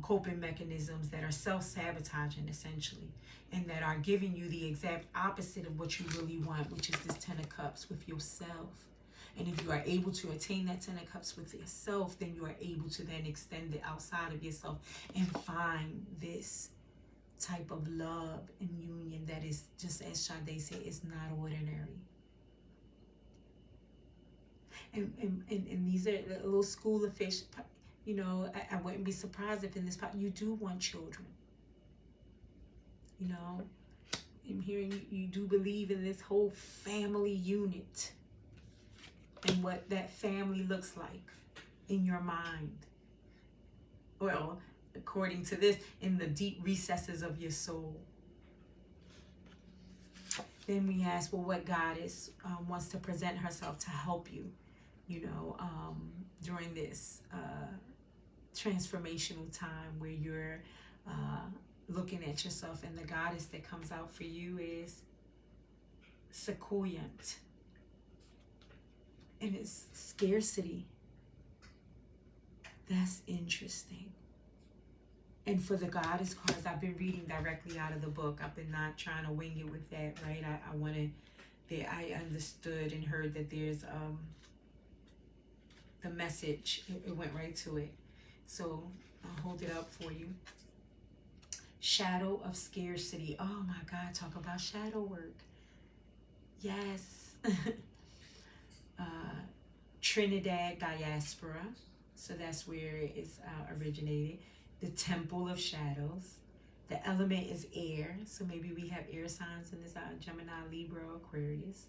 coping mechanisms that are self-sabotaging essentially, and that are giving you the exact opposite of what you really want, which is this 10 of Cups with yourself. And if you are able to attain that 10 of Cups with yourself, then you are able to then extend it outside of yourself and find this type of love and union that is, just as Sade said, is not ordinary. And these are the little school of fish. I wouldn't be surprised if in this part you do want children. I'm hearing you do believe in this whole family unit and what that family looks like in your mind. Well, according to this, in the deep recesses of your soul. Then we ask, well, what goddess wants to present herself to help you, during this transformational time where you're looking at yourself, and the goddess that comes out for you is Sequoiant. And it's scarcity. That's interesting. And for the goddess cards, I've been reading directly out of the book. I've been not trying to wing it with that, right? I understood and heard that there's the message. It went right to it. So I'll hold it up for you. Shadow of scarcity. Oh my God, talk about shadow work. Yes. Trinidad diaspora. So that's where it's originated. The temple of shadows. The element is air. So maybe we have air signs in this Gemini, Libra, Aquarius.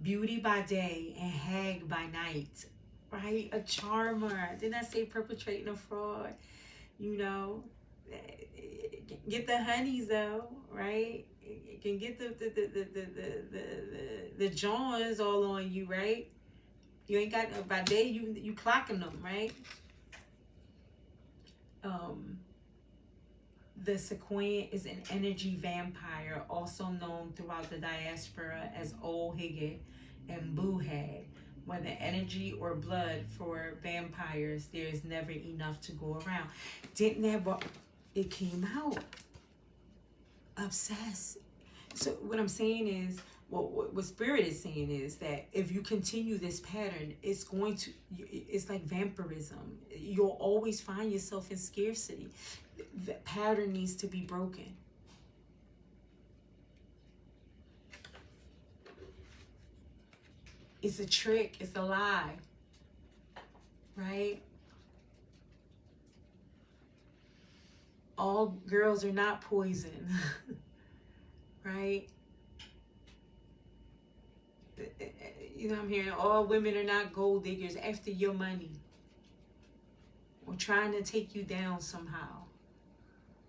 Beauty by day and hag by night. Right? A charmer. Didn't I say perpetrating a fraud? Get the honeys though, right? You can get the Johns all on you, right? You ain't got, by day you clocking them, right? The sequoia is an energy vampire, also known throughout the diaspora as Old Higgy and Boo Hag. Whether energy or blood for vampires, there is never enough to go around. Didn't that, it came out. Obsessed. So what I'm saying is, what Spirit is saying is that if you continue this pattern, it's like vampirism. You'll always find yourself in scarcity. The pattern needs to be broken. It's a trick. It's a lie. Right? All girls are not poison. Right? You know, I'm hearing all women are not gold diggers after your money or trying to take you down somehow,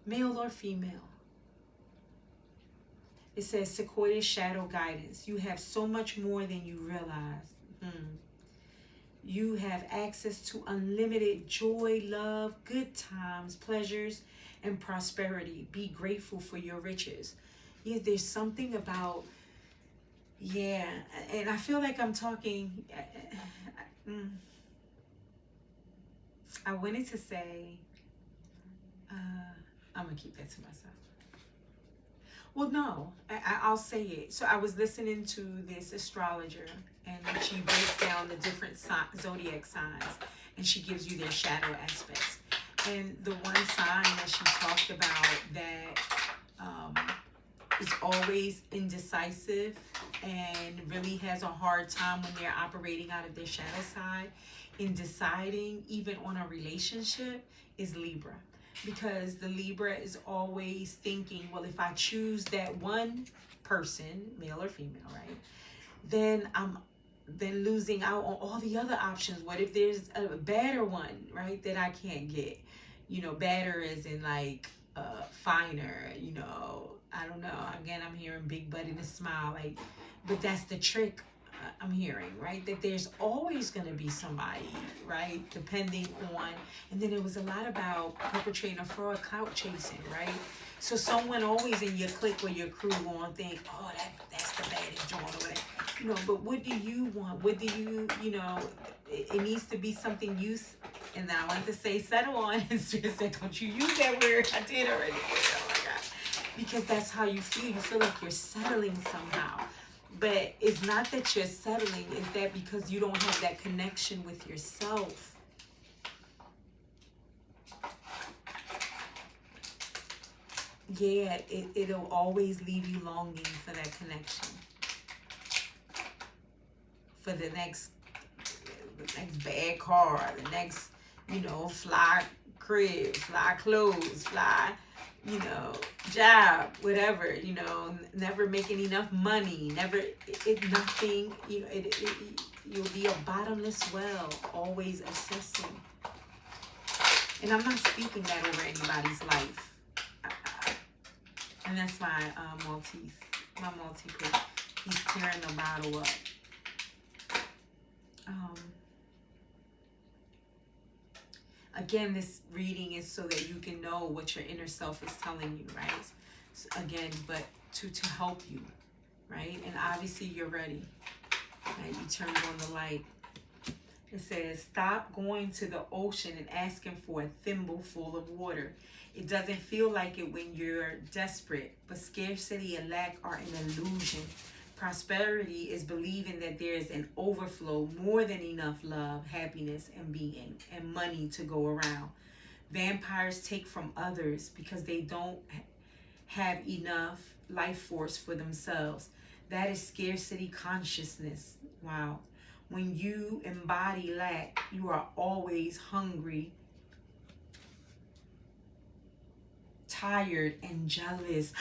male or female. It says Sequoia's shadow guidance. You have so much more than you realize. You have access to unlimited joy, love, good times, pleasures, and prosperity. Be grateful for your riches. Yeah, there's something about, yeah, and I feel like I'm talking, I wanted to say, I'm going to keep that to myself. Well, no, I'll say it. So I was listening to this astrologer, and she breaks down the different zodiac signs, and she gives you their shadow aspects. And the one sign that she talked about that is always indecisive and really has a hard time when they're operating out of their shadow side in deciding even on a relationship is Libra. Because the Libra is always thinking, well, if I choose that one person, male or female, right, then I'm then losing out on all the other options. What if there's a better one, right, that I can't get? You know, better as in like finer, you know, I don't know. Again, I'm hearing big butt and a smile, like, but that's the trick. I'm hearing, right, that there's always going to be somebody, right, depending on, and then it was a lot about perpetrating a fraud, clout chasing, right? So someone always in your clique or your crew going to think, oh, that's the baddest joint or whatever. You know, but what do you want? What do you, you know, it needs to be something you, and then I wanted to say settle on, and said, don't you use that word. I did already. Oh my God. Because that's how you feel. You feel like you're settling somehow. But it's not that you're settling, it's that because you don't have that connection with yourself. Yeah, it'll always leave you longing for that connection. For the next bad car, the next, you know, fly crib, fly clothes, fly, you know, job, whatever, you know, never making enough money, nothing, you know, you'll be a bottomless well, always assessing. And I'm not speaking that over anybody's life. And that's my Maltese, he's tearing the bottle up. Again, this reading is so that you can know what your inner self is telling you, right? So again, but to help you, right? And obviously you're ready, right? You turned on the light. It says, stop going to the ocean and asking for a thimble full of water. It doesn't feel like it when you're desperate, but scarcity and lack are an illusion. Prosperity is believing that there is an overflow, more than enough love, happiness, and being, and money to go around. Vampires take from others because they don't have enough life force for themselves. That is scarcity consciousness. Wow. When you embody lack, you are always hungry, tired, and jealous.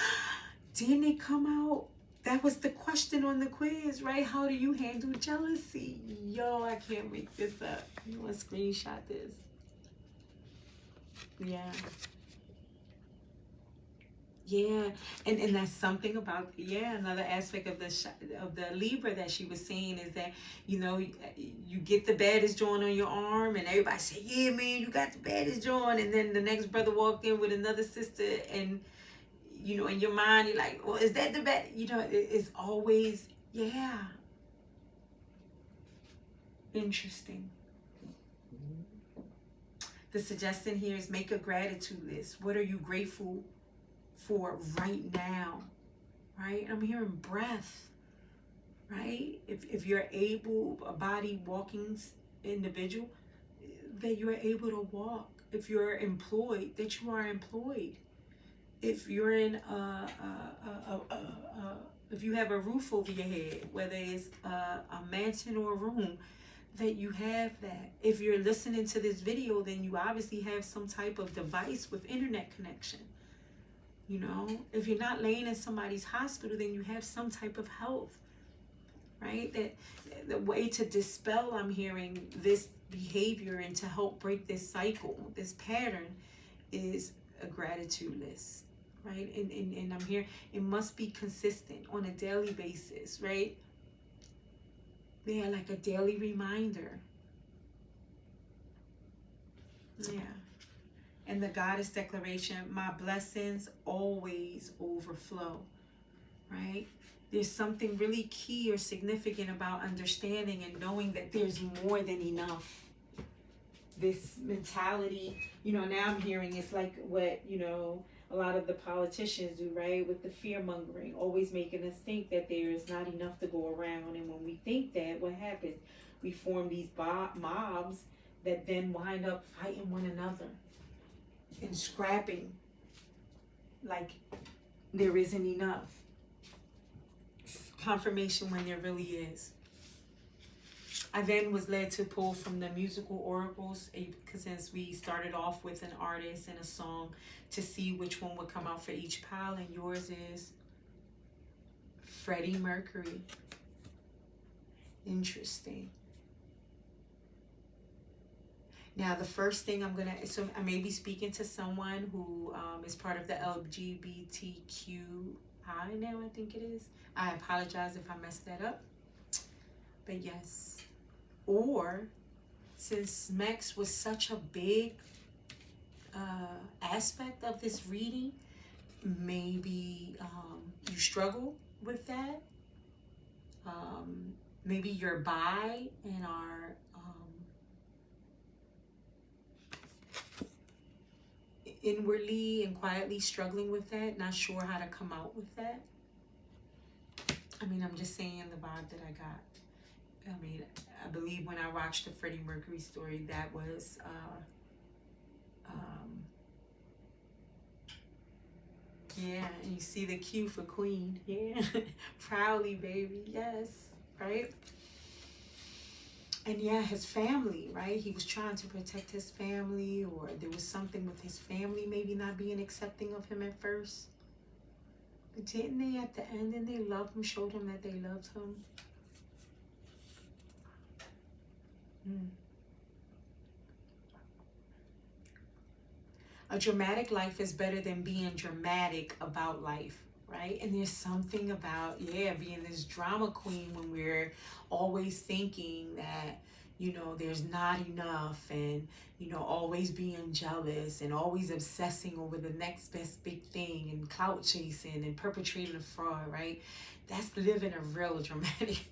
Didn't it come out? That was the question on the quiz, right? How do you handle jealousy? Yo, I can't make this up. You want to screenshot this? Yeah. Yeah, and that's something about, yeah, another aspect of the Libra that she was saying is that, you know, you get the baddest joint on your arm and everybody say, yeah, man, you got the baddest joint, and then the next brother walked in with another sister and, you know, in your mind, you're like, well, is that the bad? You know, it's always, yeah. Interesting. The suggestion here is make a gratitude list. What are you grateful for right now? Right? I'm hearing breath. Right? If you're able, a body walking individual, that you're able to walk. If you're employed, that you are employed. If you're in if you have a roof over your head, whether it's a mansion or a room, that you have that. If you're listening to this video, then you obviously have some type of device with internet connection. You know, if you're not laying in somebody's hospital, then you have some type of health, right? That the way to dispel, I'm hearing, this behavior and to help break this cycle, this pattern, is a gratitude list, right? And I'm here, it must be consistent on a daily basis, right? Yeah, like a daily reminder. Yeah. And the goddess declaration, my blessings always overflow, right? There's something really key or significant about understanding and knowing that there's more than enough. This mentality, now I'm hearing it's like what, a lot of the politicians do, right? With the fear mongering, always making us think that there's not enough to go around. And when we think that, what happens? We form these mobs that then wind up fighting one another and scrapping like there isn't enough. Confirmation when there really is. I then was led to pull from the musical oracles, because since we started off with an artist and a song, to see which one would come out for each pile, and yours is Freddie Mercury. Interesting. Now, the first thing so I may be speaking to someone who is part of the LGBTQI now, I think it is. I apologize if I messed that up. But yes. Or, since Mex was such a big aspect of this reading, maybe you struggle with that. Maybe you're bi and are inwardly and quietly struggling with that, not sure how to come out with that. I mean, I'm just saying the vibe that I got. I mean, I believe when I watched the Freddie Mercury story, that was yeah, and you see the Q for Queen. Yeah. Proudly, baby. Yes. Right? And yeah, his family, right? He was trying to protect his family, or there was something with his family maybe not being accepting of him at first. But didn't they at the end, and they loved him, showed him that they loved him? A dramatic life is better than being dramatic about life, right? And there's something about, being this drama queen when we're always thinking that, there's not enough, and, always being jealous and always obsessing over the next best big thing and clout chasing and perpetrating a fraud, right? That's living a real dramatic,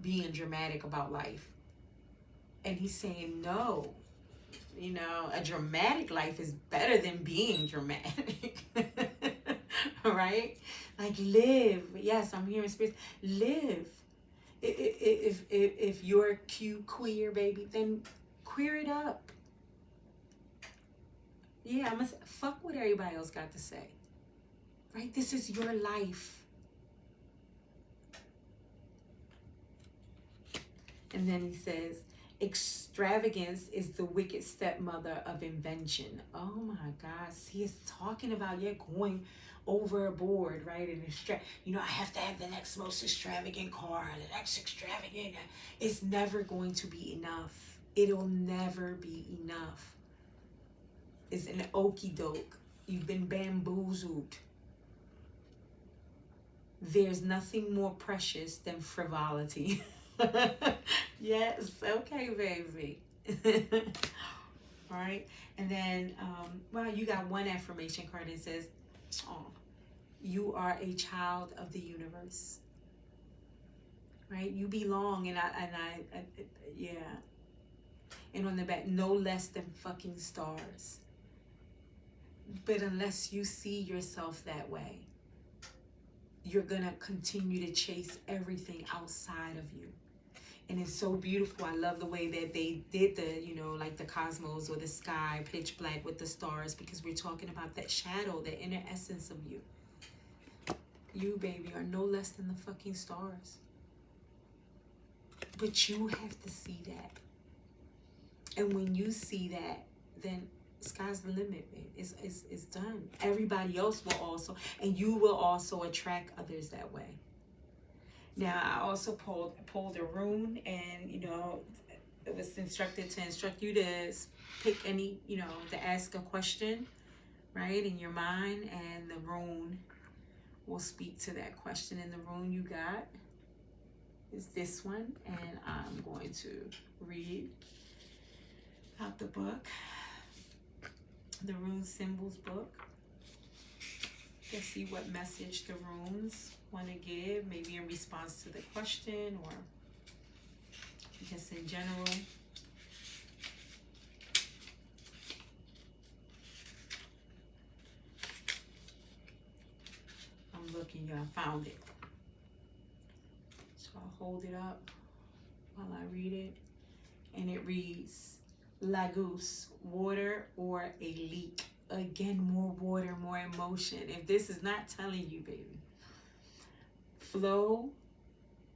being dramatic about life. And he's saying, no, a dramatic life is better than being dramatic. Right? Like, live. Yes, I'm hearing spirits. Live. If you're cute, queer, baby, then queer it up. Yeah, fuck what everybody else got to say. Right? This is your life. And then he says, extravagance is the wicked stepmother of invention. Oh my God. See, it's talking about, going overboard, right? And I have to have the next most extravagant car, the next extravagant. It's never going to be enough. It'll never be enough. It's an okie doke. You've been bamboozled. There's nothing more precious than frivolity. Yes, okay, baby. All right, and then, you got one affirmation card that says, you are a child of the universe. Right, you belong, and I and on the back, no less than fucking stars. But unless you see yourself that way, you're gonna continue to chase everything outside of you. And it's so beautiful. I love the way that they did the, like the cosmos or the sky, pitch black with the stars, because we're talking about that shadow, the inner essence of you. You, baby, are no less than the fucking stars. But you have to see that. And when you see that, then sky's the limit, man. It's done. Everybody else will also, and you will also attract others that way. Now, I also pulled a rune, and it was instructed to instruct you to pick any, to ask a question, right, in your mind, and the rune will speak to that question. And the rune you got is this one, and I'm going to read out the book, the Rune Symbols book. Let's see what message the runes want to give, maybe in response to the question or just in general. I'm looking, I found it. So I'll hold it up while I read it. And it reads, Lagos, water or a leak. Again, more water, more emotion. If this is not telling you, baby. Flow,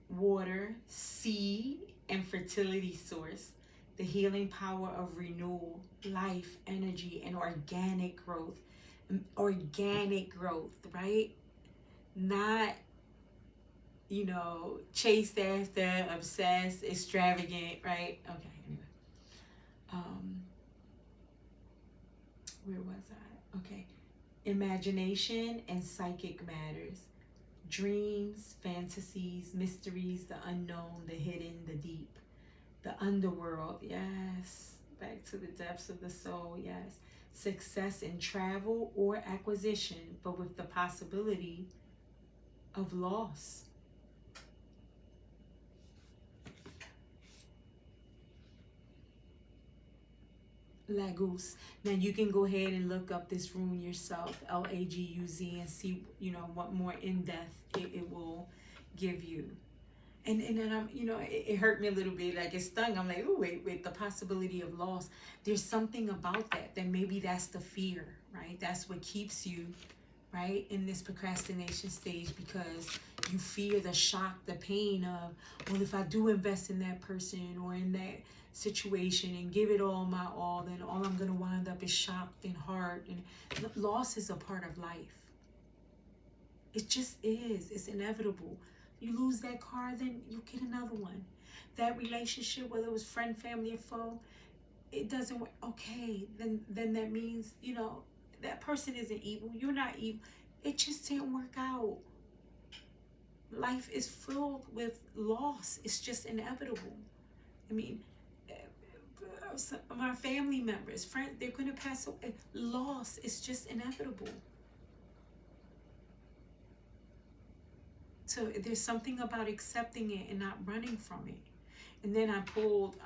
water, seed, and fertility source. The healing power of renewal, life, energy, and organic growth. Organic growth, right? Not, chased after, obsessed, extravagant, right? Okay, anyway. Where was I? Okay. Imagination and psychic matters. Dreams, fantasies, mysteries, the unknown, the hidden, the deep. The underworld, yes. Back to the depths of the soul, yes. Success in travel or acquisition, but with the possibility of loss. Laguz. Now you can go ahead and look up this rune yourself, Laguz, and see, what more in depth it will give you. And then I'm, it hurt me a little bit, like it stung. I'm like, oh, wait, the possibility of loss. There's something about that maybe that's the fear, right? That's what keeps you, right, in this procrastination stage, because you fear the shock, the pain of, well, if I do invest in that person or in that situation and give it all my all, then all I'm going to wind up is shocked and hurt. And loss is a part of life. It just is. It's inevitable. You lose that car, then you get another one. That relationship, whether it was friend, family, or foe, it doesn't work. Okay, then that means, that person isn't evil. You're not evil. It just didn't work out. Life is filled with loss. It's just inevitable. I mean, my family members, friends, they're going to pass away. Loss is just inevitable. So there's something about accepting it and not running from it. And then I pulled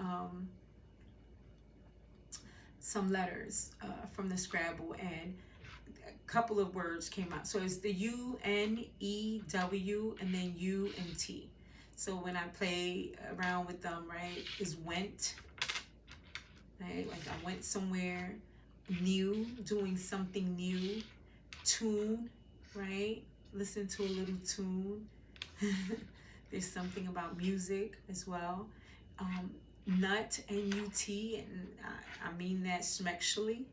some letters from the Scrabble, and a couple of words came out. So it's the U-N-E-W and then U and T. So when I play around with them, right, is went, right? Like I went somewhere new, doing something new. Tune, right? Listen to a little tune. There's something about music as well. Nut, N-U-T, and I mean that smexually.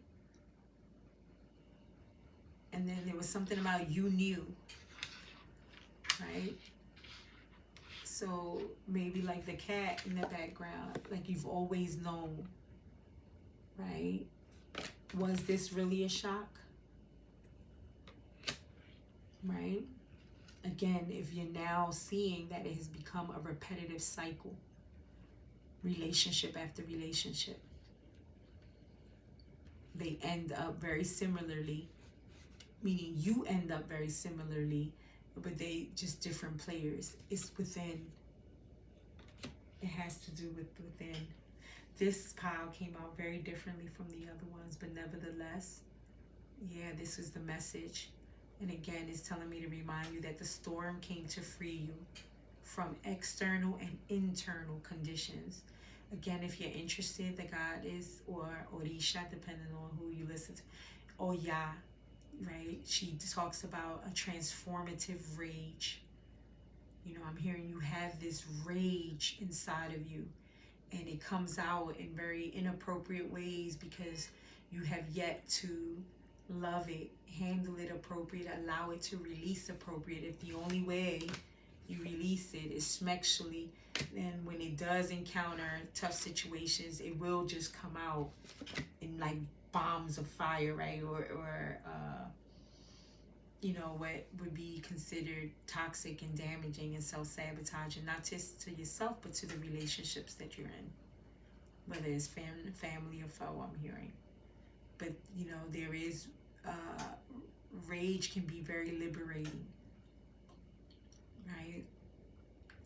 And then there was something about you knew, right? So maybe like the cat in the background, like you've always known, right? Was this really a shock? Right? Again, if you're now seeing that it has become a repetitive cycle, relationship after relationship, they end up very similarly, meaning you end up very similarly, but they just different players. It's within. It has to do with within. This pile came out very differently from the other ones, but nevertheless, yeah, this was the message. And again, it's telling me to remind you that the storm came to free you from external and internal conditions. Again, if you're interested, the goddess or Orisha, depending on who you listen to, Oya, right? She talks about a transformative rage. I'm hearing you have this rage inside of you, and it comes out in very inappropriate ways because You have yet to love it, handle it appropriate, allow it to release appropriate. If the only way you release it is sexually, then when it does encounter tough situations, it will just come out in like bombs of fire, right? Or you know, what would be considered toxic and damaging and self-sabotaging, not just to yourself, but to the relationships that you're in, whether it's family or foe, I'm hearing. But, you know, there is, rage can be very liberating, right?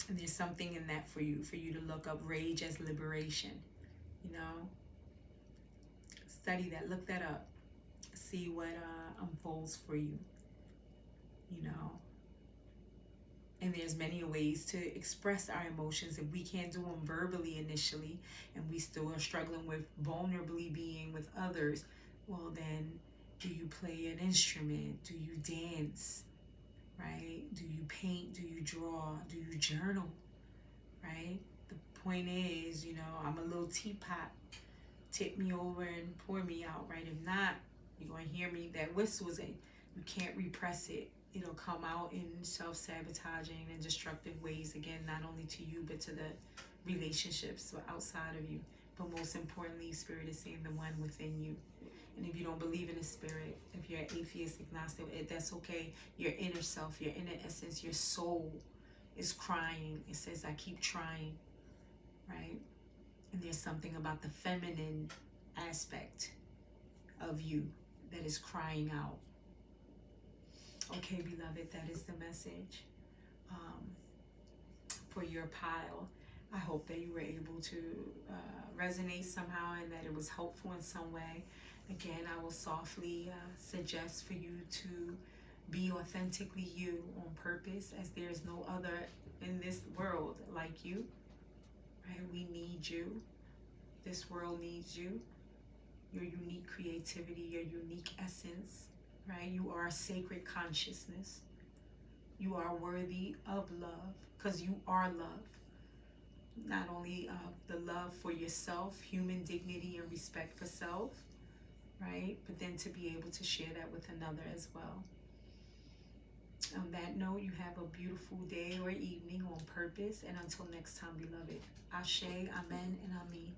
And there's something in that for you to look up rage as liberation, you know? Study that, look that up, see what unfolds for you, you know? And there's many ways to express our emotions. If we can't do them verbally initially, and we still are struggling with vulnerably being with others, well then, do you play an instrument? Do you dance? Right? Do you paint? Do you draw? Do you journal? Right? The point is, you know, I'm a little teapot. Tip me over and pour me out, right? If not, you're going to hear me. That whistle is you can't repress it. It'll come out in self-sabotaging and destructive ways, again, not only to you, but to the relationships outside of you. But most importantly, Spirit is saying the one within you. And if you don't believe in the Spirit, if you're atheist, agnostic, that's okay. Your inner self, your inner essence, your soul is crying. It says, I keep trying, right? And there's something about the feminine aspect of you that is crying out. Okay, beloved, that is the message for your pile. I hope that you were able to resonate somehow and that it was helpful in some way. Again, I will softly suggest for you to be authentically you on purpose, as there is no other in this world like you. Right? We need you. This world needs you. Your unique creativity, your unique essence. Right? You are a sacred consciousness. You are worthy of love because you are love. Not only the love for yourself, human dignity and respect for self, right? But then to be able to share that with another as well. On that note, you have a beautiful day or evening on purpose. And until next time, beloved, Ashe, Amen, and Amen.